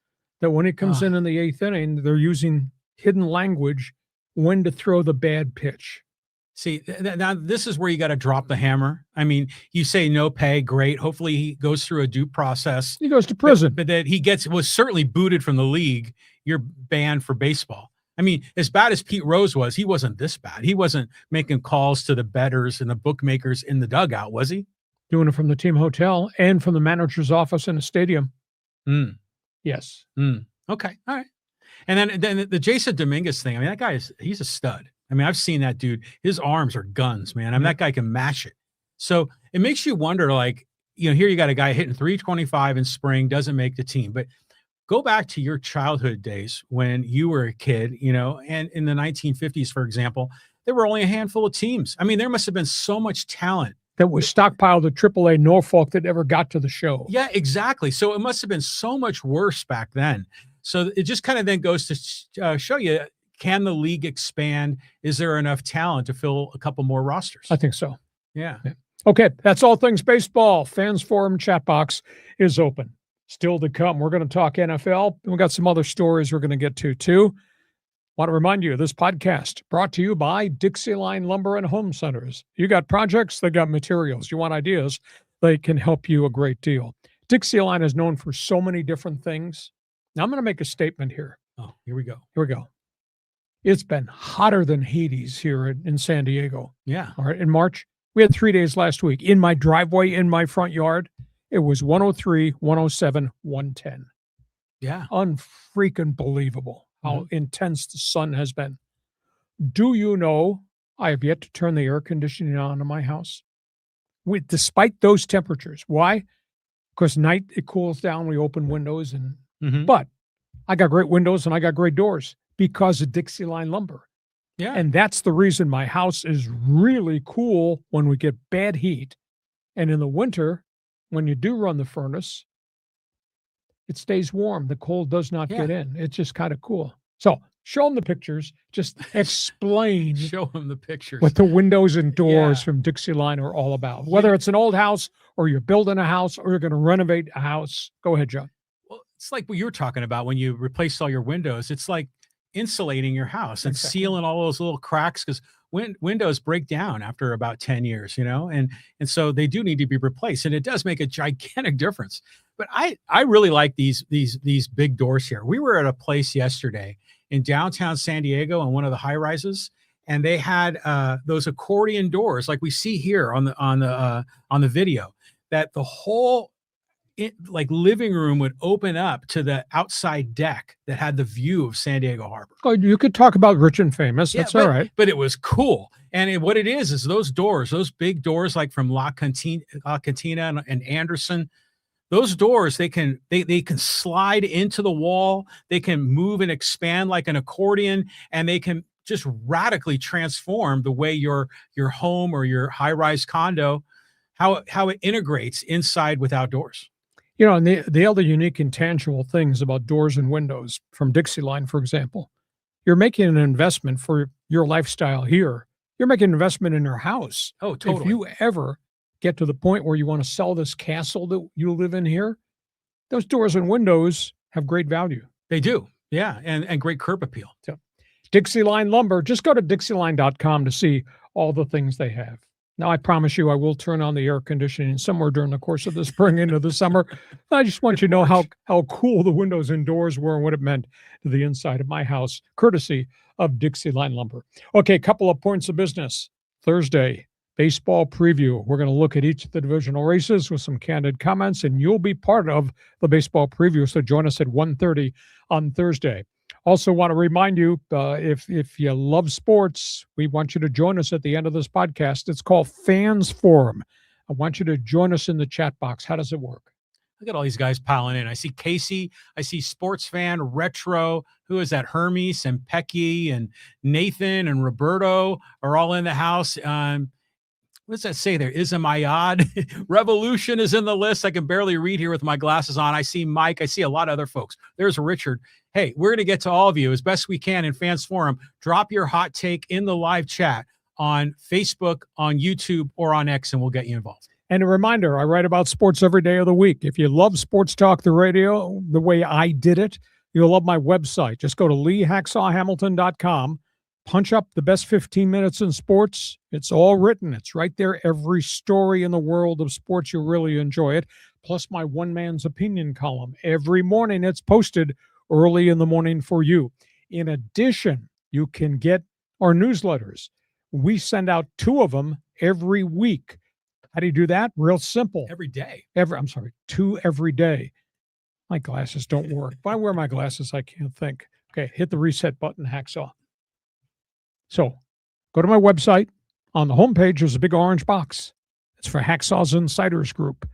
that when he comes in the 8th inning, they're using hidden language when to throw the bad pitch. See, now this is where you got to drop the hammer. You say no pay, great. Hopefully he goes through a due process. He goes to prison. But that he was certainly booted from the league. You're banned for baseball. As bad as Pete Rose was, he wasn't this bad. He wasn't making calls to the bettors and the bookmakers in the dugout, was he? Doing it from the team hotel and from the manager's office in the stadium. Yes. Okay. All right. And then the Jason Dominguez thing, that guy he's a stud. I've seen that dude. His arms are guns, man. That guy can mash it. So it makes you wonder, here you got a guy hitting 325 in spring, doesn't make the team. But go back to your childhood days when you were a kid, and in the 1950s, for example, there were only a handful of teams. There must have been so much talent that was stockpiled at AAA Norfolk that ever got to the show. Yeah, exactly. So it must have been so much worse back then. So it just kind of then goes to show you, can the league expand? Is there enough talent to fill a couple more rosters? I think so. Yeah. Okay, that's all things baseball. Fans Forum chat box is open. Still to come, we're going to talk NFL. We've got some other stories we're going to get to, too. Want to remind you, this podcast brought to you by Dixieline Lumber and Home Centers. You got projects, they got materials. You want ideas, they can help you a great deal. Dixieline is known for so many different things. Now, I'm going to make a statement here. Oh, here we go. Here we go. It's been hotter than Hades here in San Diego. Yeah. All right, in March. We had 3 days last week. In my driveway, in my front yard, it was 103, 107, 110. Yeah. Unfreaking believable how intense the sun has been. Do you know I have yet to turn the air conditioning on in my house? Despite those temperatures. Why? Because night it cools down, we open windows, but I got great windows and I got great doors because of Dixieline lumber. Yeah. And that's the reason my house is really cool when we get bad heat. And in the winter, when you do run the furnace, it stays warm. The cold does not get in. It's just kind of cool. So show them the pictures. Just explain. Show them the pictures. What the windows and doors from Dixieline are all about. Whether it's an old house or you're building a house or you're going to renovate a house. Go ahead, John. Well, it's like what you were talking about when you replaced all your windows. It's like insulating your house and sealing all those little cracks, because windows break down after about 10 years, and so they do need to be replaced, and it does make a gigantic difference. But I really like these big doors here. We were at a place yesterday in downtown San Diego on one of the high rises, and they had those accordion doors like we see here on the video, that the whole living room would open up to the outside deck that had the view of San Diego Harbor. Oh, you could talk about rich and famous. That's all right. But it was cool. And what it is those doors, those big doors, like from La Cantina and Anderson, those doors, they can slide into the wall. They can move and expand like an accordion, and they can just radically transform the way your home or your high-rise condo, how it integrates inside with outdoors. And the other unique intangible things about doors and windows from Dixieline, for example, you're making an investment for your lifestyle here. You're making an investment in your house. Oh, totally. If you ever get to the point where you want to sell this castle that you live in here, those doors and windows have great value. They do. Yeah. And great curb appeal. So, Dixieline Lumber, just go to dixieline.com to see all the things they have. Now, I promise you, I will turn on the air conditioning somewhere during the course of the spring into the summer. I just want you to know how cool the windows and doors were and what it meant to the inside of my house, courtesy of Dixieline Lumber. Okay, couple of points of business. Thursday, baseball preview. We're going to look at each of the divisional races with some candid comments, and you'll be part of the baseball preview, so join us at 1:30 on Thursday. Also want to remind you, if you love sports, we want you to join us at the end of this podcast. It's called Fans Forum. I want you to join us in the chat box. How does it work? Look at all these guys piling in. I see Casey. I see Sports Fan, Retro. Who is that? Hermes and Pecky and Nathan and Roberto are all in the house. What does that say there? Isamayad. Revolution is in the list. I can barely read here with my glasses on. I see Mike. I see a lot of other folks. There's Richard. Hey, we're going to get to all of you as best we can in Fans Forum. Drop your hot take in the live chat on Facebook, on YouTube, or on X, and we'll get you involved. And a reminder, I write about sports every day of the week. If you love Sports Talk, the radio, the way I did it, you'll love my website. Just go to leehacksawhamilton.com. Punch up the best 15 minutes in sports. It's all written. It's right there. Every story in the world of sports, you'll really enjoy it. Plus my one man's opinion column. Every morning it's posted early in the morning for you. In addition, you can get our newsletters. We send out 2 of them every week. How do you do that? Real simple. Every day. 2 every day. My glasses don't work. If I wear my glasses, I can't think. Okay, hit the reset button, Hacksaw. So go to my website. On the homepage, there's a big orange box. It's for Hacksaw's Insiders Group.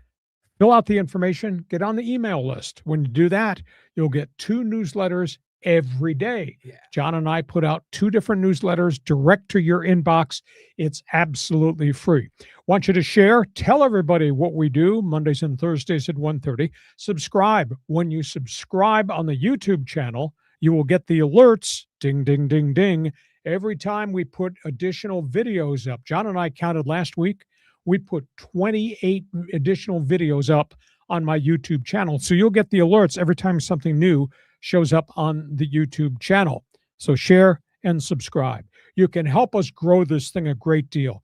Fill out the information. Get on the email list. When you do that, you'll get 2 newsletters every day. Yeah. John and I put out 2 different newsletters direct to your inbox. It's absolutely free. Want you to share. Tell everybody what we do Mondays and Thursdays at 1:30. Subscribe. When you subscribe on the YouTube channel, you will get the alerts. Ding, ding, ding, ding. Every time we put additional videos up. John and I counted last week. We put 28 additional videos up on my YouTube channel. So you'll get the alerts every time something new shows up on the YouTube channel. So share and subscribe. You can help us grow this thing a great deal.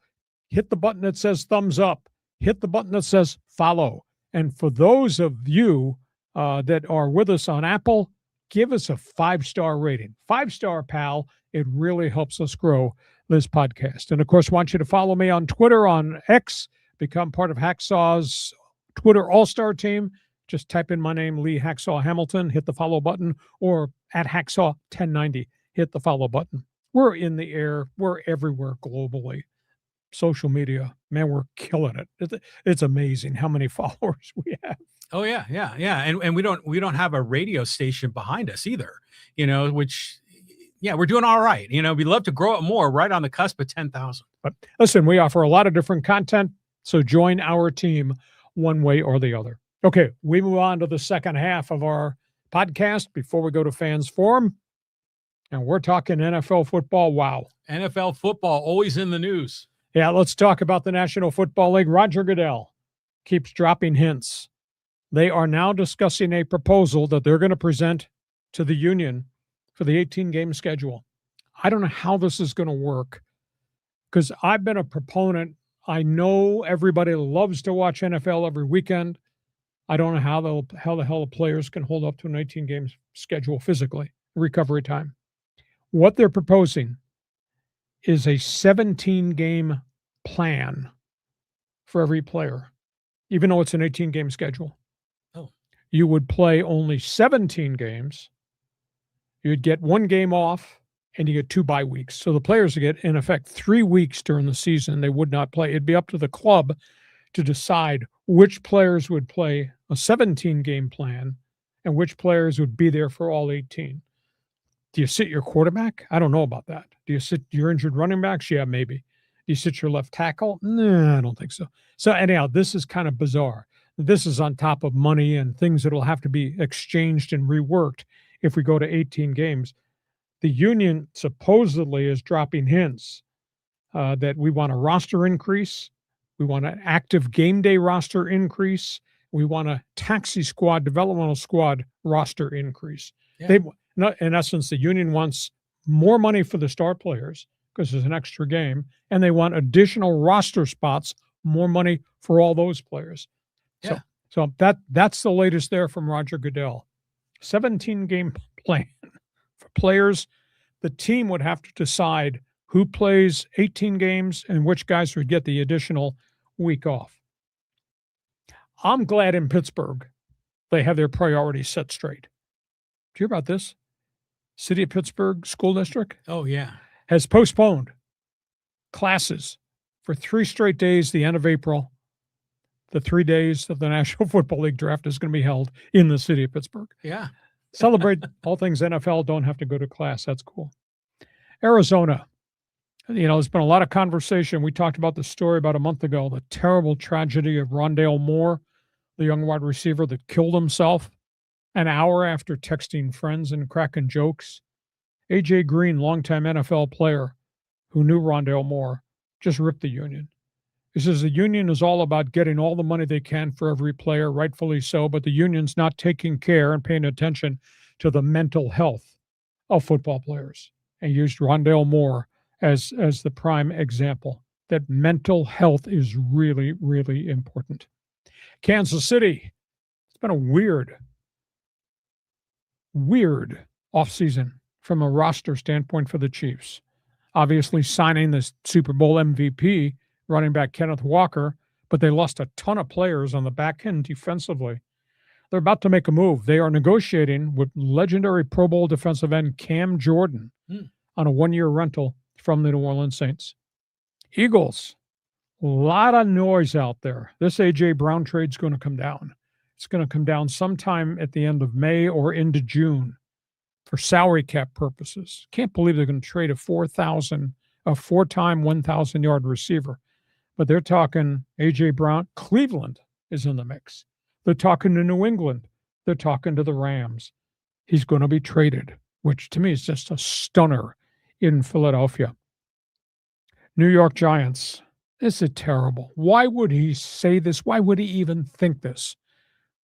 Hit the button that says thumbs up. Hit the button that says follow. And for those of you that are with us on Apple, give us a 5-star rating. 5-star, pal. It really helps us grow this podcast. And, of course, want you to follow me on Twitter, on X, become part of Hacksaw's Twitter all-star team. Just type in my name, Lee Hacksaw Hamilton, hit the follow button, or at Hacksaw 1090, hit the follow button. We're in the air. We're everywhere globally. Social media, man, we're killing it. It's amazing how many followers we have. Oh, yeah. And we don't have a radio station behind us either, which... Yeah, we're doing all right. We'd love to grow it more, right on the cusp of 10,000. But listen, we offer a lot of different content, so join our team one way or the other. Okay, we move on to the second half of our podcast before we go to Fans Forum, and we're talking NFL football. Wow. NFL football, always in the news. Yeah, let's talk about the National Football League. Roger Goodell keeps dropping hints. They are now discussing a proposal that they're going to present to the union for the 18-game schedule. I don't know how this is going to work. because I've been a proponent. I know everybody loves to watch NFL every weekend. I don't know how the hell the players can hold up to an 18 games schedule physically, recovery time. What they're proposing is a 17 game plan for every player, even though it's an 18 game schedule. Oh. You would play only 17 games. You'd get 1 game off, and you get 2 bye weeks. So the players would get, in effect, 3 weeks during the season they would not play. It'd be up to the club to decide which players would play a 17-game plan and which players would be there for all 18. Do you sit your quarterback? I don't know about that. Do you sit your injured running backs? Yeah, maybe. Do you sit your left tackle? No, I don't think so. So anyhow, this is kind of bizarre. This is on top of money and things that will have to be exchanged and reworked if we go to 18 games. The union supposedly is dropping hints that we want a roster increase. We want an active game day roster increase. We want a taxi squad, developmental squad roster increase. Yeah. In essence, the union wants more money for the star players because there's an extra game, and they want additional roster spots, more money for all those players. Yeah. So that's the latest there from Roger Goodell. 17-game plan for players. The team would have to decide who plays 18 games and which guys would get the additional week off. I'm glad in Pittsburgh they have their priorities set straight. Do you hear about this? City of Pittsburgh School District Oh, yeah. has postponed classes for 3 straight days, the end of April. The 3 days of the National Football League draft is going to be held in the city of Pittsburgh. Yeah. Celebrate all things NFL, don't have to go to class. That's cool. Arizona. There's been a lot of conversation. We talked about the story about a month ago, the terrible tragedy of Rondale Moore, the young wide receiver that killed himself an hour after texting friends and cracking jokes. A.J. Green, longtime NFL player who knew Rondale Moore, just ripped the union. He says the union is all about getting all the money they can for every player, rightfully so, but the union's not taking care and paying attention to the mental health of football players. And used Rondale Moore as the prime example, that mental health is really, really important. Kansas City, it's been a weird offseason from a roster standpoint for the Chiefs. Obviously signing the Super Bowl MVP, running back Kenneth Walker, but they lost a ton of players on the back end defensively. They're about to make a move. They are negotiating with legendary Pro Bowl defensive end Cam Jordan on a 1-year rental from the New Orleans Saints. Eagles, a lot of noise out there. This A.J. Brown trade's going to come down. It's going to come down sometime at the end of May or into June for salary cap purposes. Can't believe they're going to trade a 4-time 1,000-yard receiver. But they're talking A.J. Brown. Cleveland is in the mix. They're talking to New England. They're talking to the Rams. He's going to be traded, which to me is just a stunner in Philadelphia. New York Giants. This is terrible. Why would he say this? Why would he even think this?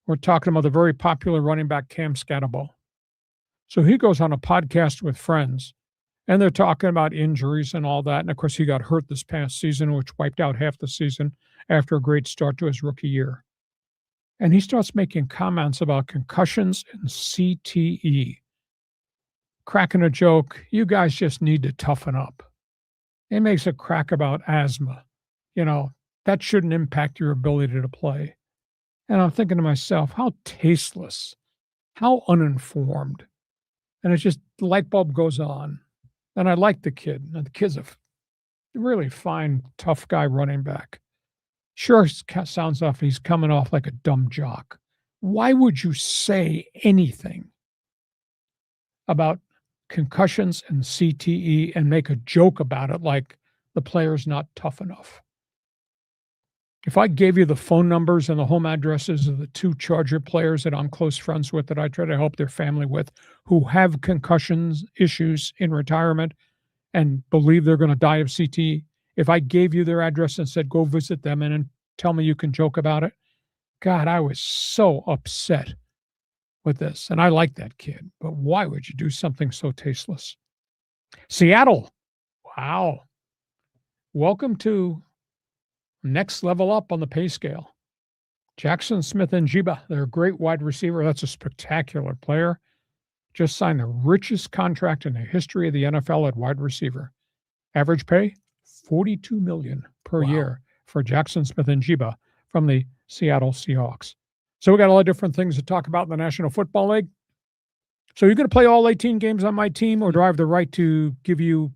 We're talking about the very popular running back Cam Scatterbo. So he goes on a podcast with friends, and they're talking about injuries and all that. And, of course, he got hurt this past season, which wiped out half the season after a great start to his rookie year. And he starts making comments about concussions and CTE. Cracking a joke, you guys just need to toughen up. He makes a crack about asthma. That shouldn't impact your ability to play. And I'm thinking to myself, how tasteless, how uninformed. And it's just, the light bulb goes on. And I like the kid. And the kid's a really fine, tough guy running back. Sure, sounds off, he's coming off like a dumb jock. Why would you say anything about concussions and CTE and make a joke about it like the player's not tough enough? If I gave you the phone numbers and the home addresses of the 2 Charger players that I'm close friends with, that I try to help their family with, who have concussions issues in retirement and believe they're going to die of CTE, if I gave you their address and said, go visit them and tell me you can joke about it, God, I was so upset with this. And I like that kid, but why would you do something so tasteless? Seattle. Wow. welcome to next level up on the pay scale. Jackson Smith-NJIGBA, they're a great wide receiver. That's a spectacular player. Just signed the richest contract in the history of the NFL at wide receiver. Average pay, $42 million per year for Jackson Smith-NJIGBA from the Seattle Seahawks. So we got a lot of different things to talk about in the National Football League. So you're going to play all 18 games on my team, or do I have the right to give you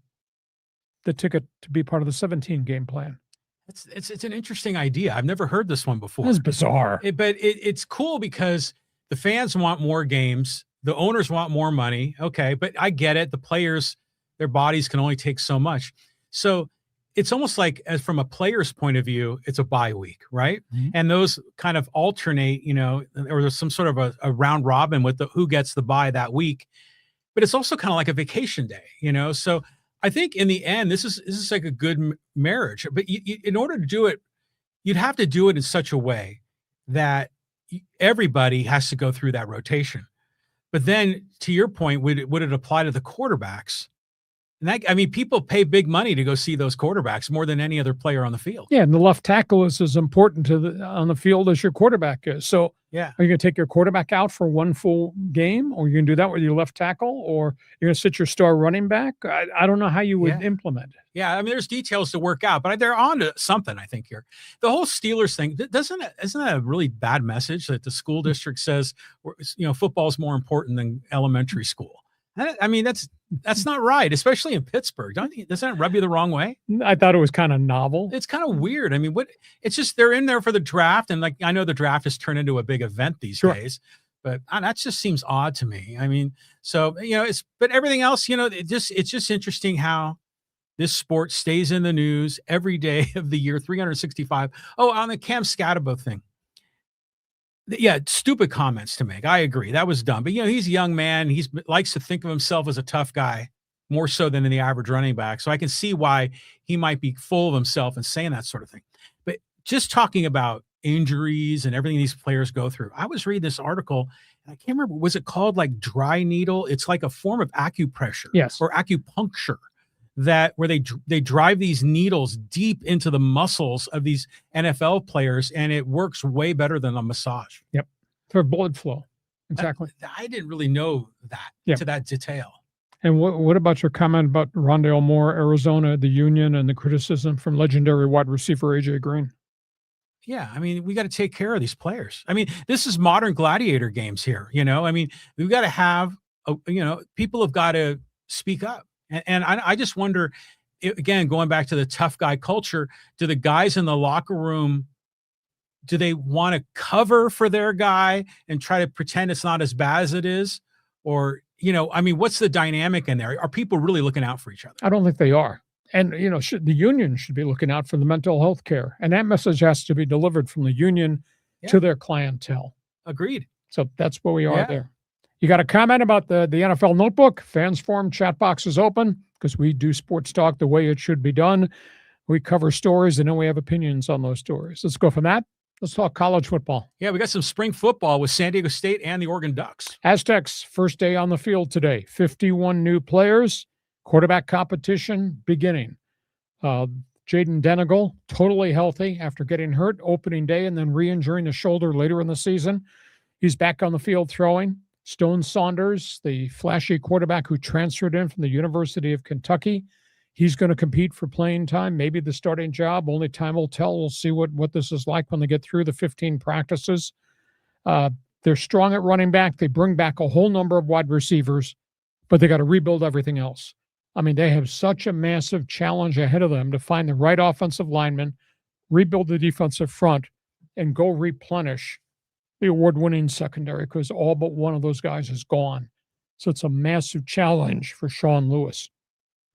the ticket to be part of the 17-game plan? It's an interesting idea. I've never heard this one before. It's bizarre. But it's cool because the fans want more games. The owners want more money. Okay, but I get it. The players, their bodies can only take so much. So it's almost like, as from a player's point of view, it's a bye week, right? Mm-hmm. And those kind of alternate, or there's some sort of a round robin with who gets the bye that week. But it's also kind of like a vacation day, So I think in the end, this is like a good marriage. But in order to do it, you'd have to do it in such a way that everybody has to go through that rotation. But then, to your point, would it apply to the quarterbacks? And people pay big money to go see those quarterbacks more than any other player on the field. Yeah, and the left tackle is as important on the field as your quarterback is. So, yeah, are you going to take your quarterback out for one full game, or you're going to do that with your left tackle, or you're going to sit your star running back? I don't know how you would implement it. Yeah, there's details to work out, but they're on to something, I think, here. The whole Steelers thing, isn't that a really bad message that the school district says, football is more important than elementary school? That's not right, especially in Pittsburgh. Doesn't it rub you the wrong way? I thought it was kind of novel. It's kind of weird. It's just they're in there for the draft, and I know the draft has turned into a big event these days, but that just seems odd to me. But everything else, it's just interesting how this sport stays in the news every day of the year, 365. Oh, on the Cam Scatterbo thing. Yeah, stupid comments to make. I agree. That was dumb. But, he's a young man. He likes to think of himself as a tough guy, more so than the average running back. So I can see why he might be full of himself and saying that sort of thing. But just talking about injuries and everything these players go through, I was reading this article, and I can't remember, was it called like dry needle? It's like a form of acupressure or acupuncture. Where they drive these needles deep into the muscles of these NFL players, and it works way better than a massage. Yep, for blood flow. Exactly. I didn't really know that to that detail. And what about your comment about Rondale Moore, Arizona, the union, and the criticism from legendary wide receiver A.J. Green? Yeah, we got to take care of these players. This is modern gladiator games here. We've got to have, people have got to speak up. And I just wonder, again, going back to the tough guy culture, do the guys in the locker room, do they want to cover for their guy and try to pretend it's not as bad as it is? Or, what's the dynamic in there? Are people really looking out for each other? I don't think they are. And, the union should be looking out for the mental health care. And that message has to be delivered from the union to their clientele. Agreed. So that's where we are there. You got a comment about the NFL Notebook? Fans Forum chat box is open because we do sports talk the way it should be done. We cover stories, and then we have opinions on those stories. Let's go from that. Let's talk college football. Yeah, we got some spring football with San Diego State and the Oregon Ducks. Aztecs, first day on the field today. 51 new players. Quarterback competition beginning. Jaden Denegal, totally healthy after getting hurt opening day and then re-injuring the shoulder later in the season. He's back on the field throwing. Stone Saunders, the flashy quarterback who transferred in from the University of Kentucky, he's going to compete for playing time, maybe the starting job. Only time will tell. We'll see what this is like when they get through the 15 practices. They're strong at running back. They bring back a whole number of wide receivers, but they got to rebuild everything else. They have such a massive challenge ahead of them to find the right offensive lineman, rebuild the defensive front, and go replenish the award-winning secondary, because all but one of those guys is gone. So it's a massive challenge for Sean Lewis.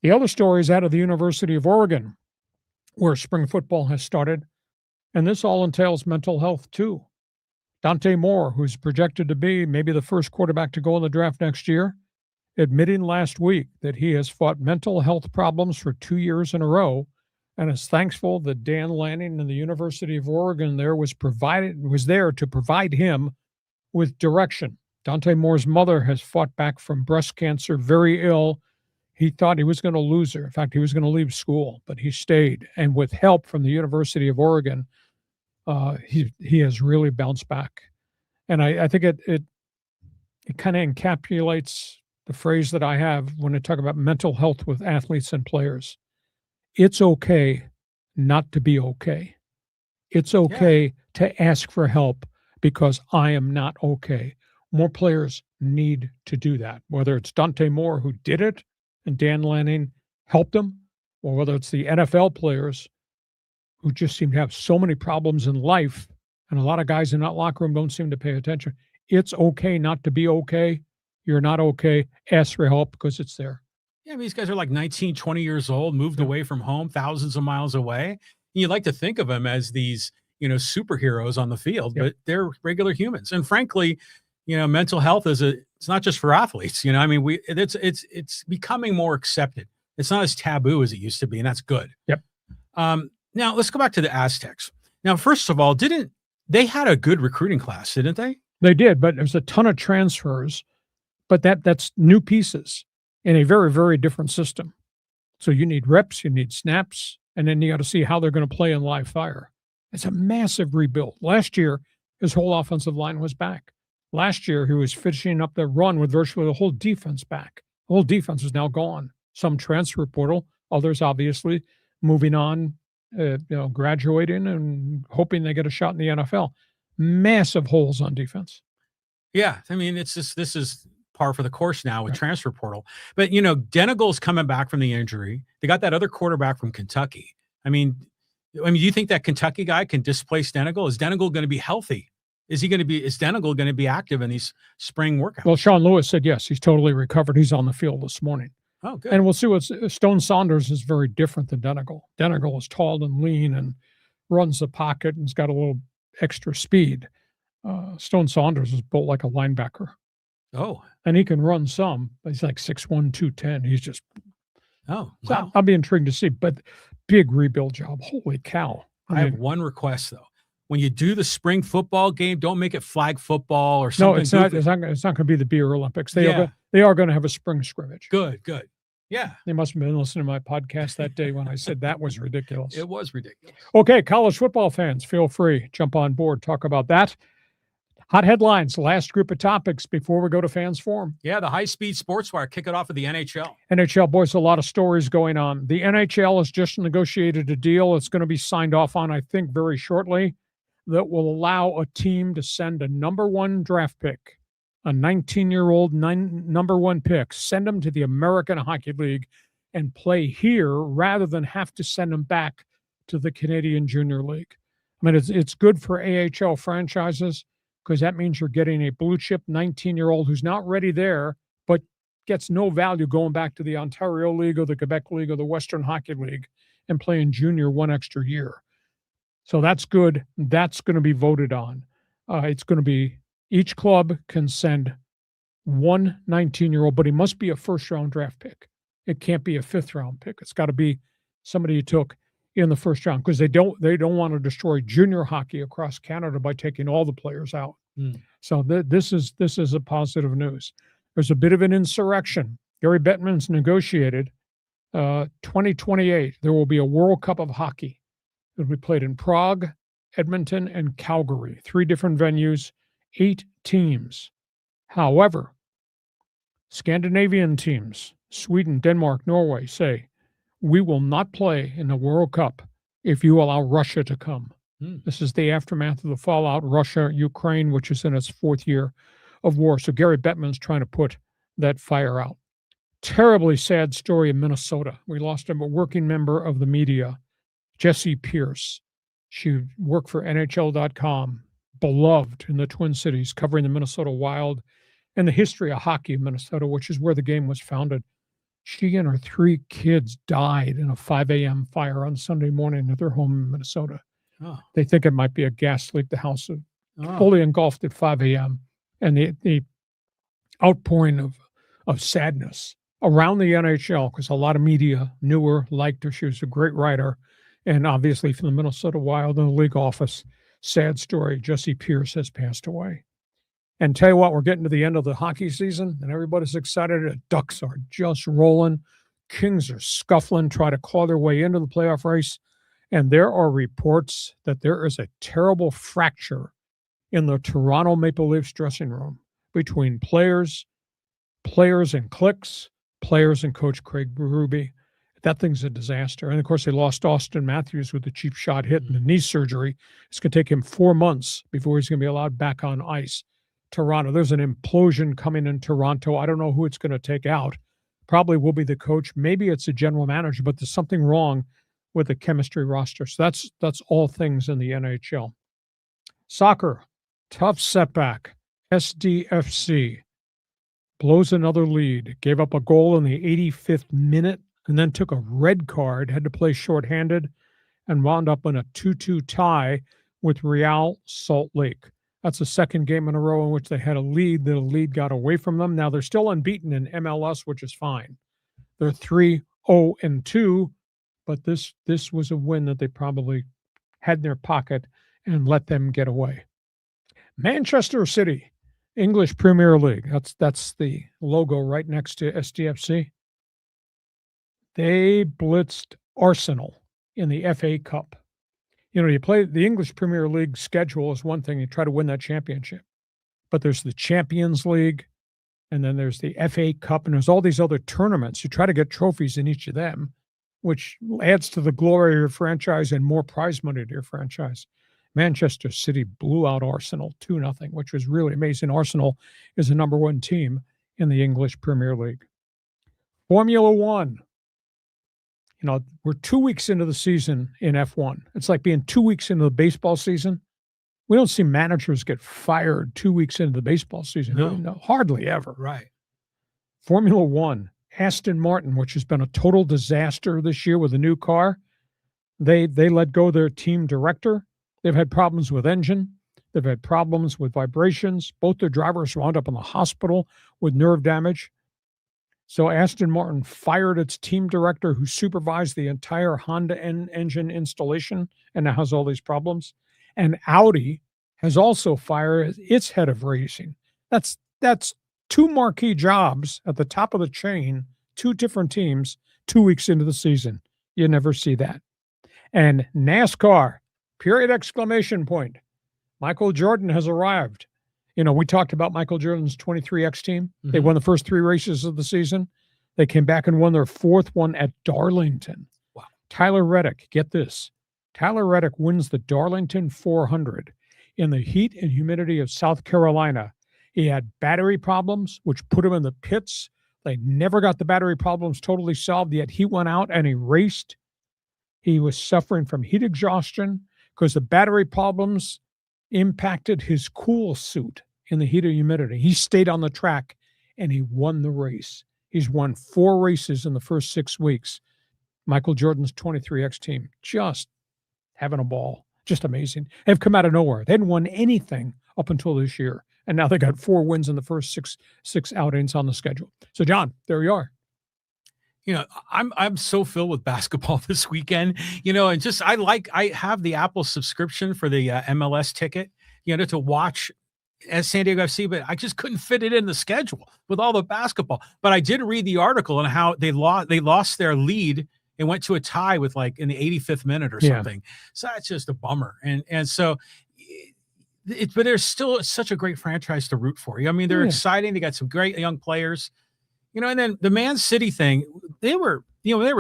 The other story is out of the University of Oregon, where spring football has started, and this all entails mental health too. Dante Moore, who's projected to be maybe the first quarterback to go in the draft next year, admitting last week that he has fought mental health problems for 2 years in a row, and is thankful that Dan Lanning and the University of Oregon was there to provide him with direction. Dante Moore's mother has fought back from breast cancer, very ill. He thought he was going to lose her. In fact, he was going to leave school, but he stayed. And with help from the University of Oregon, he has really bounced back. And I think it kind of encapsulates the phrase that I have when I talk about mental health with athletes and players. It's okay not to be okay. It's okay to ask for help because I am not okay. More players need to do that, whether it's Dante Moore who did it and Dan Lanning helped him, or whether it's the NFL players who just seem to have so many problems in life, and a lot of guys in that locker room don't seem to pay attention. It's okay not to be okay. You're not okay. Ask for help because it's there. Yeah, I mean, these guys are like 19, 20 years old, moved away from home, thousands of miles away. You like to think of them as these, superheroes on the field, but they're regular humans. And frankly, mental health it's not just for athletes. I mean, it's becoming more accepted. It's not as taboo as it used to be, and that's good. Yep. Now let's go back to the Aztecs. Now, first of all, they had a good recruiting class, didn't they? They did, but there's a ton of transfers, but that's new pieces in a very, very different system. So you need reps, you need snaps, and then you got to see how they're going to play in live fire. It's a massive rebuild. Last year, his whole offensive line was back. Last year, he was finishing up the run with virtually the whole defense back. The whole defense is now gone. Some transfer portal, others obviously moving on, graduating and hoping they get a shot in the NFL. Massive holes on defense. Yeah, I mean, this is par for the course now with transfer portal. But, Denigle's coming back from the injury. They got that other quarterback from Kentucky. I mean, do you think that Kentucky guy can displace Denigle? Is Denigle going to be healthy? Is Denigle going to be active in these spring workouts? Well, Sean Lewis said yes. He's totally recovered. He's on the field this morning. Oh, good. And we'll see Stone Saunders is very different than Denigle. Denigle is tall and lean and runs the pocket and has got a little extra speed. Stone Saunders is built like a linebacker. Oh. And he can run some, but he's like 6'1", 210. He's just... Oh, so wow. I'll be intrigued to see, but big rebuild job. Holy cow. I have one request, though. When you do the spring football game, don't make it flag football or something. No, it's not going to be the Beer Olympics. They are going to have a spring scrimmage. Good. Yeah. They must have been listening to my podcast that day when I said that was ridiculous. It was ridiculous. Okay, college football fans, feel free. Jump on board. Talk about that. Hot headlines, last group of topics before we go to Fans Forum. Yeah, the high-speed sports wire. Kick it off with the NHL. NHL, boys, a lot of stories going on. The NHL has just negotiated a deal. It's going to be signed off on, I think, very shortly, that will allow a team to send a number one draft pick, a 19-year-old number one pick, send them to the American Hockey League and play here rather than have to send them back to the Canadian Junior League. I mean, it's good for AHL franchises, because that means you're getting a blue chip 19-year-old who's not ready there, but gets no value going back to the Ontario League or the Quebec League or the Western Hockey League and playing junior one extra year. So that's good. That's going to be voted on. It's going to be each club can send one 19-year-old, but he must be a first-round draft pick. It can't be a fifth-round pick. It's got to be somebody you took in the first round, because they don't want to destroy junior hockey across Canada by taking all the players out. So this is a positive news. There's a bit of an insurrection. Gary Bettman's negotiated 2028. There will be a World Cup of hockey. It'll be played in Prague, Edmonton, and Calgary. 3 different venues, 8 teams. However, Scandinavian teams, Sweden, Denmark, Norway, say, we will not play in the World Cup if you allow Russia to come. This is the aftermath of the fallout, Russia, Ukraine, which is in its 4th year of war. So Gary Bettman's trying to put that fire out. Terribly sad story in Minnesota. We lost a working member of the media, Jessie Pierce. She worked for NHL.com, beloved in the Twin Cities, covering the Minnesota Wild and the history of hockey in Minnesota, which is where the game was founded. She and her 3 kids died in a 5 a.m. fire on Sunday morning at their home in Minnesota. Oh. They think it might be a gas leak. The house is fully engulfed at 5 a.m. And the outpouring of sadness around the NHL, because a lot of media knew her, liked her. She was a great writer. And obviously from the Minnesota Wild and the league office, sad story. Jessie Pierce has passed away. And tell you what, we're getting to the end of the hockey season, and everybody's excited. The Ducks are just rolling. Kings are scuffling, try to claw their way into the playoff race. And there are reports that there is a terrible fracture in the Toronto Maple Leafs dressing room between players and cliques, players and Coach Craig Berube. That thing's a disaster. And, of course, they lost Austin Matthews with the cheap shot hit and the knee surgery. It's going to take him 4 months before he's going to be allowed back on ice. Toronto, there's an implosion coming in Toronto. I don't know who it's going to take out. Probably will be the coach. Maybe it's a general manager, but there's something wrong with the chemistry roster. So that's all things in the NHL. Soccer, tough setback. SDFC blows another lead, gave up a goal in the 85th minute, and then took a red card, had to play shorthanded, and wound up in a 2-2 tie with Real Salt Lake. That's the second game in a row in which they had a lead. The lead got away from them. Now they're still unbeaten in MLS, which is fine. They're 3-0-2, but this was a win that they probably had in their pocket and let them get away. Manchester City, English Premier League. That's the logo right next to SDFC. They blitzed Arsenal in the FA Cup. You know, you play the English Premier League schedule is one thing. You try to win that championship. But there's the Champions League, and then there's the FA Cup, and there's all these other tournaments. You try to get trophies in each of them, which adds to the glory of your franchise and more prize money to your franchise. Manchester City blew out Arsenal 2-0, which was really amazing. Arsenal is the number one team in the English Premier League. Formula One. You know, we're 2 weeks into the season in F1. It's like being 2 weeks into the baseball season. We don't see managers get fired 2 weeks into the baseball season. No, hardly ever. Right. Formula One, Aston Martin, which has been a total disaster this year with a new car. They let go their team director. They've had problems with engine. They've had problems with vibrations. Both their drivers wound up in the hospital with nerve damage. So Aston Martin fired its team director who supervised the entire Honda engine installation and now has all these problems. And Audi has also fired its head of racing. That's two marquee jobs at the top of the chain, two different teams, 2 weeks into the season. You never see that. And NASCAR, period, exclamation point. Michael Jordan has arrived. You know, we talked about Michael Jordan's 23X team. Mm-hmm. They won the first 3 races of the season. They came back and won their 4th one at Darlington. Wow. Tyler Reddick, get this. Tyler Reddick wins the Darlington 400 in the heat and humidity of South Carolina. He had battery problems, which put him in the pits. They never got the battery problems totally solved, yet he went out and he raced. He was suffering from heat exhaustion because the battery problems impacted his cool suit in the heat and humidity. He stayed on the track and he won the race. He's won 4 races in the first 6 weeks. Michael Jordan's 23X team, just having a ball. Just amazing. They've come out of nowhere. They hadn't won anything up until this year. And now they got 4 wins in the first six outings on the schedule. So, John, there you are. You know, I'm so filled with basketball this weekend, you know, and just I have the Apple subscription for the MLS ticket, you know, to watch as San Diego FC, but I just couldn't fit it in the schedule with all the basketball. But I did read the article on how they lost their lead and went to a tie with like in the 85th minute or something. So that's just a bummer. And so but there's still such a great franchise to root for. I mean, they're exciting. They got some great young players. You know, and then the Man City thing, they were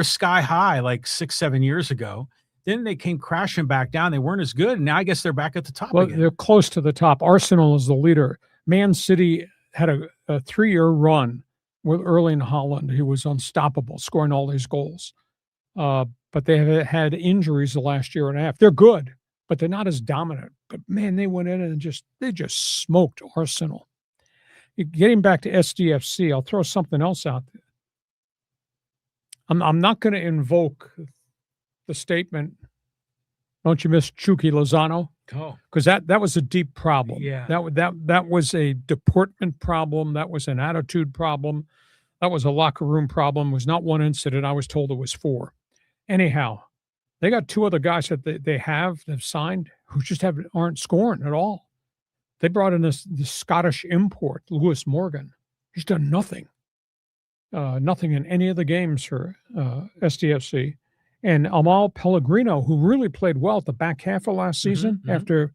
sky high like 6-7 years ago. Then they came crashing back down. They weren't as good. And now I guess they're back at the top again. They're close to the top. Arsenal is the leader. Man City had a 3-year run with Erling Haaland. He was unstoppable, scoring all these goals. But they have had injuries the last year and a half. They're good, but they're not as dominant. But, man, they went in and they just smoked Arsenal. Getting back to SDFC, I'll throw something else out there. I'm not going to invoke the statement, "Don't you miss Chucky Lozano?" Oh, because that was a deep problem. Yeah, that was a deportment problem. That was an attitude problem. That was a locker room problem. It was not one incident. I was told it was 4. Anyhow, they got 2 other guys that they've signed who just aren't scoring at all. They brought in this Scottish import, Lewis Morgan. He's done nothing. nothing in any of the games for SDFC. And Amal Pellegrino, who really played well at the back half of last season after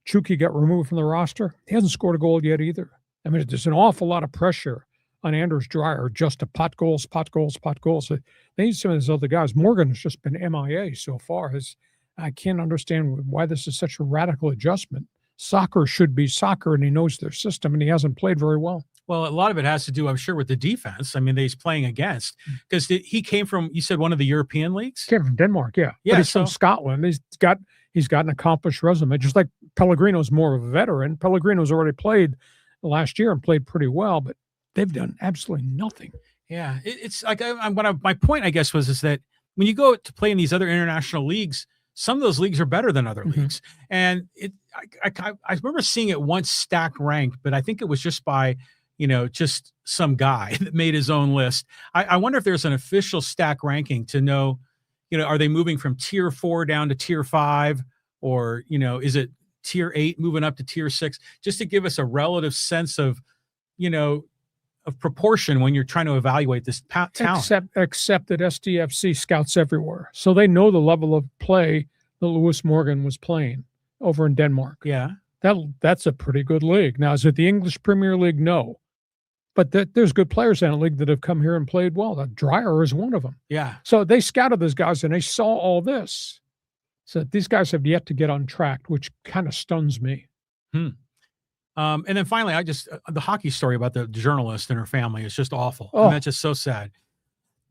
Chucky got removed from the roster, he hasn't scored a goal yet either. I mean, there's an awful lot of pressure on Anders Dreyer just to pot goals. So they need some of these other guys. Morgan has just been MIA so far. I can't understand why this is such a radical adjustment. Soccer should be soccer, and he knows their system, and he hasn't played very well. Well, a lot of it has to do, I'm sure, with the defense. I mean, that he's playing against, because he came from, you said, one of the European leagues? Came from Denmark, yeah. Yeah, but he's from Scotland. He's got an accomplished resume, just like Pellegrino's more of a veteran. Pellegrino's already played last year and played pretty well, but they've done absolutely nothing. Yeah, it's like my point, I guess, is that when you go to play in these other international leagues, some of those leagues are better than other leagues. And I remember seeing it once stacked ranked, but I think it was just by, just some guy that made his own list. I wonder if there's an official stack ranking to know, are they moving from tier 4 down to tier 5, or, is it tier 8 moving up to tier 6, just to give us a relative sense of, of proportion when you're trying to evaluate this talent. Except that SDFC scouts everywhere. So they know the level of play that Lewis Morgan was playing over in Denmark. Yeah. That's a pretty good league. Now, is it the English Premier League? No. But there's good players in the league that have come here and played well. Dreyer is one of them. Yeah. So they scouted those guys and they saw all this. So these guys have yet to get on track, which kind of stuns me. And then finally, the hockey story about the journalist and her family is just awful. Oh. And that's just so sad.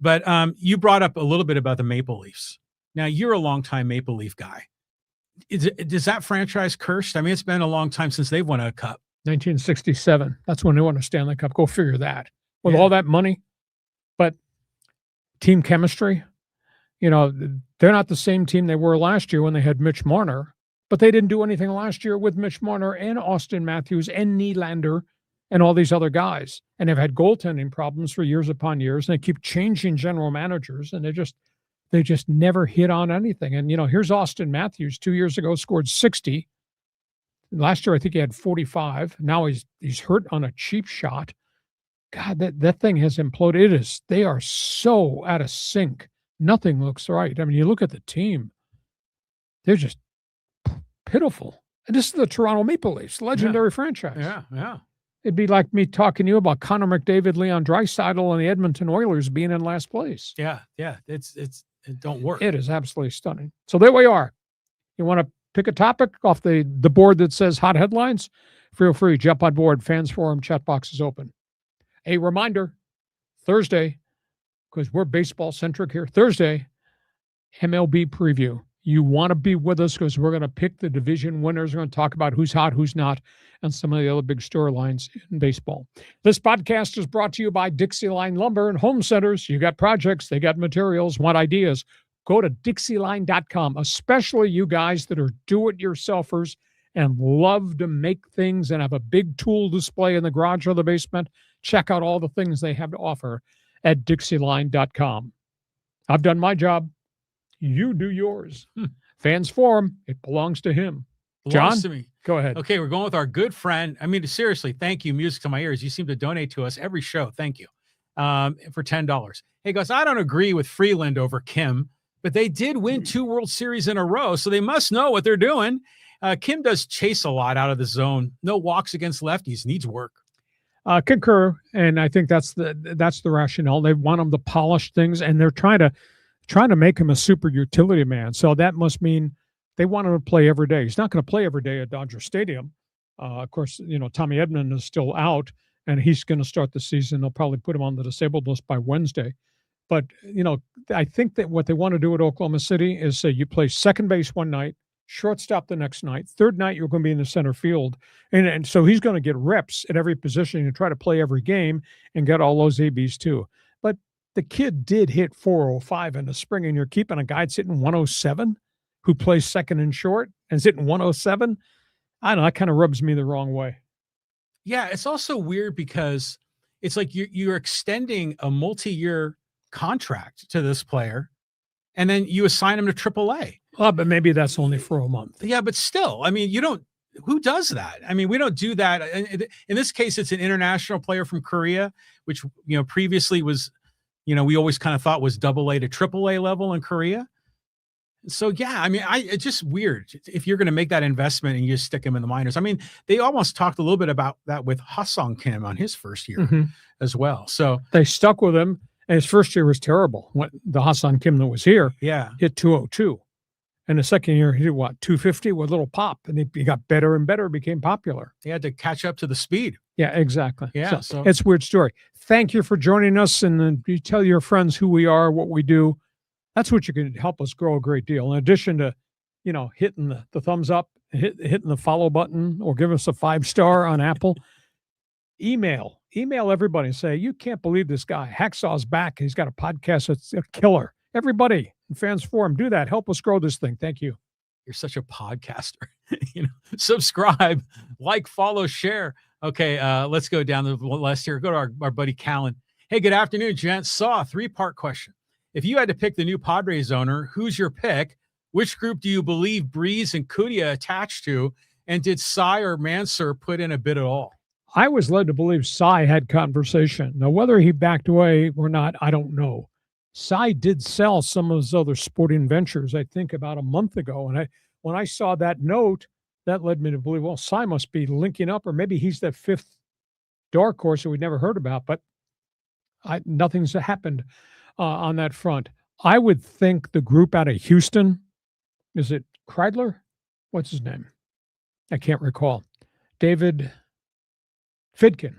But you brought up a little bit about the Maple Leafs. Now, you're a longtime Maple Leaf guy. Is that franchise cursed? I mean, it's been a long time since they've won a cup. 1967. That's when they won a Stanley Cup. Go figure that. With all that money. But team chemistry, they're not the same team they were last year when they had Mitch Marner. But they didn't do anything last year with Mitch Marner and Austin Matthews and Nylander and all these other guys. And they've had goaltending problems for years upon years. And they keep changing general managers. And they just never hit on anything. And, here's Austin Matthews 2 years ago, scored 60. Last year, I think he had 45. Now he's hurt on a cheap shot. God, that thing has imploded. They are so out of sync. Nothing looks right. I mean, you look at the team, they're just pitiful. And this is the Toronto Maple Leafs, legendary franchise. Yeah. It'd be like me talking to you about Connor McDavid, Leon Draisaitl, and the Edmonton Oilers being in last place. Yeah. It don't work. It is absolutely stunning. So there we are. You want to pick a topic off the board that says hot headlines? Feel free, jump on board. Fans Forum chat box is open. A reminder, Thursday, because we're baseball centric here, Thursday, MLB preview. You want to be with us because we're going to pick the division winners. We're going to talk about who's hot, who's not, and some of the other big storylines in baseball. This podcast is brought to you by Dixieline Lumber and Home Centers. You got projects, they got materials, want ideas. Go to Dixieline.com, especially you guys that are do-it-yourselfers and love to make things and have a big tool display in the garage or the basement. Check out all the things they have to offer at Dixieline.com. I've done my job. You do yours. Fans Forum, it belongs to him. Belongs John, to me. Go ahead. Okay, we're going with our good friend. I mean, seriously, thank you, Music to My Ears. You seem to donate to us every show. Thank you. For $10. Hey, guys, I don't agree with Freeland over Kim, but they did win 2 World Series in a row, so they must know what they're doing. Kim does chase a lot out of the zone. No walks against lefties. Needs work. Concur, and I think that's the rationale. They want him to polish things, and they're trying to make him a super utility man. So that must mean they want him to play every day. He's not going to play every day at Dodger Stadium. Of course, Tommy Edman is still out, and he's going to start the season. They'll probably put him on the disabled list by Wednesday. But, I think that what they want to do at Oklahoma City is say you play second base one night, shortstop the next night, third night you're going to be in the center field. And so he's going to get reps at every position and try to play every game and get all those ABs too. But the kid did hit 405 in the spring, and you're keeping a guy that's hitting 107 who plays second and short and is hitting 107. I don't know. That kind of rubs me the wrong way. Yeah, it's also weird because it's like you're extending a multi-year contract to this player, and then you assign him to AAA. Well, but maybe that's only for a month. Yeah, but still, I mean, you don't. who does that? I mean, we don't do that. In this case, it's an international player from Korea, which, previously was, we always kind of thought was AA to AAA level in Korea. So, yeah, I mean, it's just weird if you're going to make that investment and you just stick him in the minors. I mean, they almost talked a little bit about that with Ha-Sung Kim on his first year as well. So they stuck with him, and his first year was terrible. When the Ha-Sung Kim that was here hit 202. And the second year, he did what, 250 with a little pop, and he got better and better, became popular. He had to catch up to the speed. Yeah, exactly. Yeah, so it's a weird story. Thank you for joining us, and then you tell your friends who we are, what we do. That's what you can help us grow a great deal. In addition to, hitting the thumbs up, hitting the follow button, or give us a 5-star on Apple. Email everybody and say, you can't believe this guy. Hacksaw's back. He's got a podcast that's a killer. Everybody in Fans Forum, do that. Help us grow this thing. Thank you. You're such a podcaster. Subscribe, like, follow, share. Okay, let's go down the list here. Go to our buddy Callan. Hey, good afternoon, gents. Saw a 3-part question. If you had to pick the new Padres owner, who's your pick? Which group do you believe Breeze and Cunha attached to? And did Sy or Mansour put in a bid at all? I was led to believe Sy had conversation. Now, whether he backed away or not, I don't know. Sy did sell some of his other sporting ventures, I think, about a month ago. And when I saw that note, that led me to believe, well, Sy must be linking up, or maybe he's the 5th dark horse that we'd never heard about. But nothing's happened on that front. I would think the group out of Houston, is it Kreidler? What's his name? I can't recall. David Fidkin.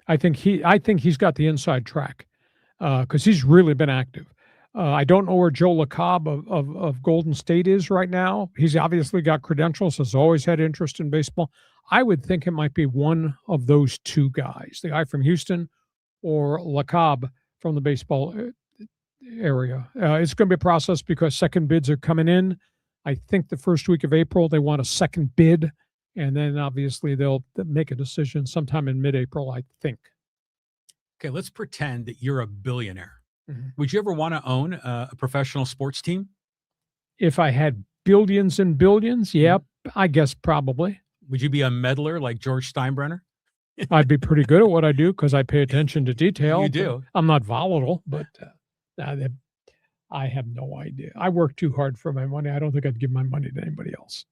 I think he's got the inside track because he's really been active. I don't know where Joe LaCobb of Golden State is right now. He's obviously got credentials, has always had interest in baseball. I would think it might be one of those two guys, the guy from Houston or LaCobb from the baseball area. It's going to be a process because second bids are coming in. I think the first week of April, they want a second bid. And then obviously they'll make a decision sometime in mid-April, I think. Okay, let's pretend that you're a billionaire. Would you ever want to own a professional sports team? If I had billions and billions, yep, I guess probably. Would you be a meddler like George Steinbrenner? I'd be pretty good at what I do because I pay attention to detail. You do. I'm not volatile, but I have no idea. I work too hard for my money. I don't think I'd give my money to anybody else.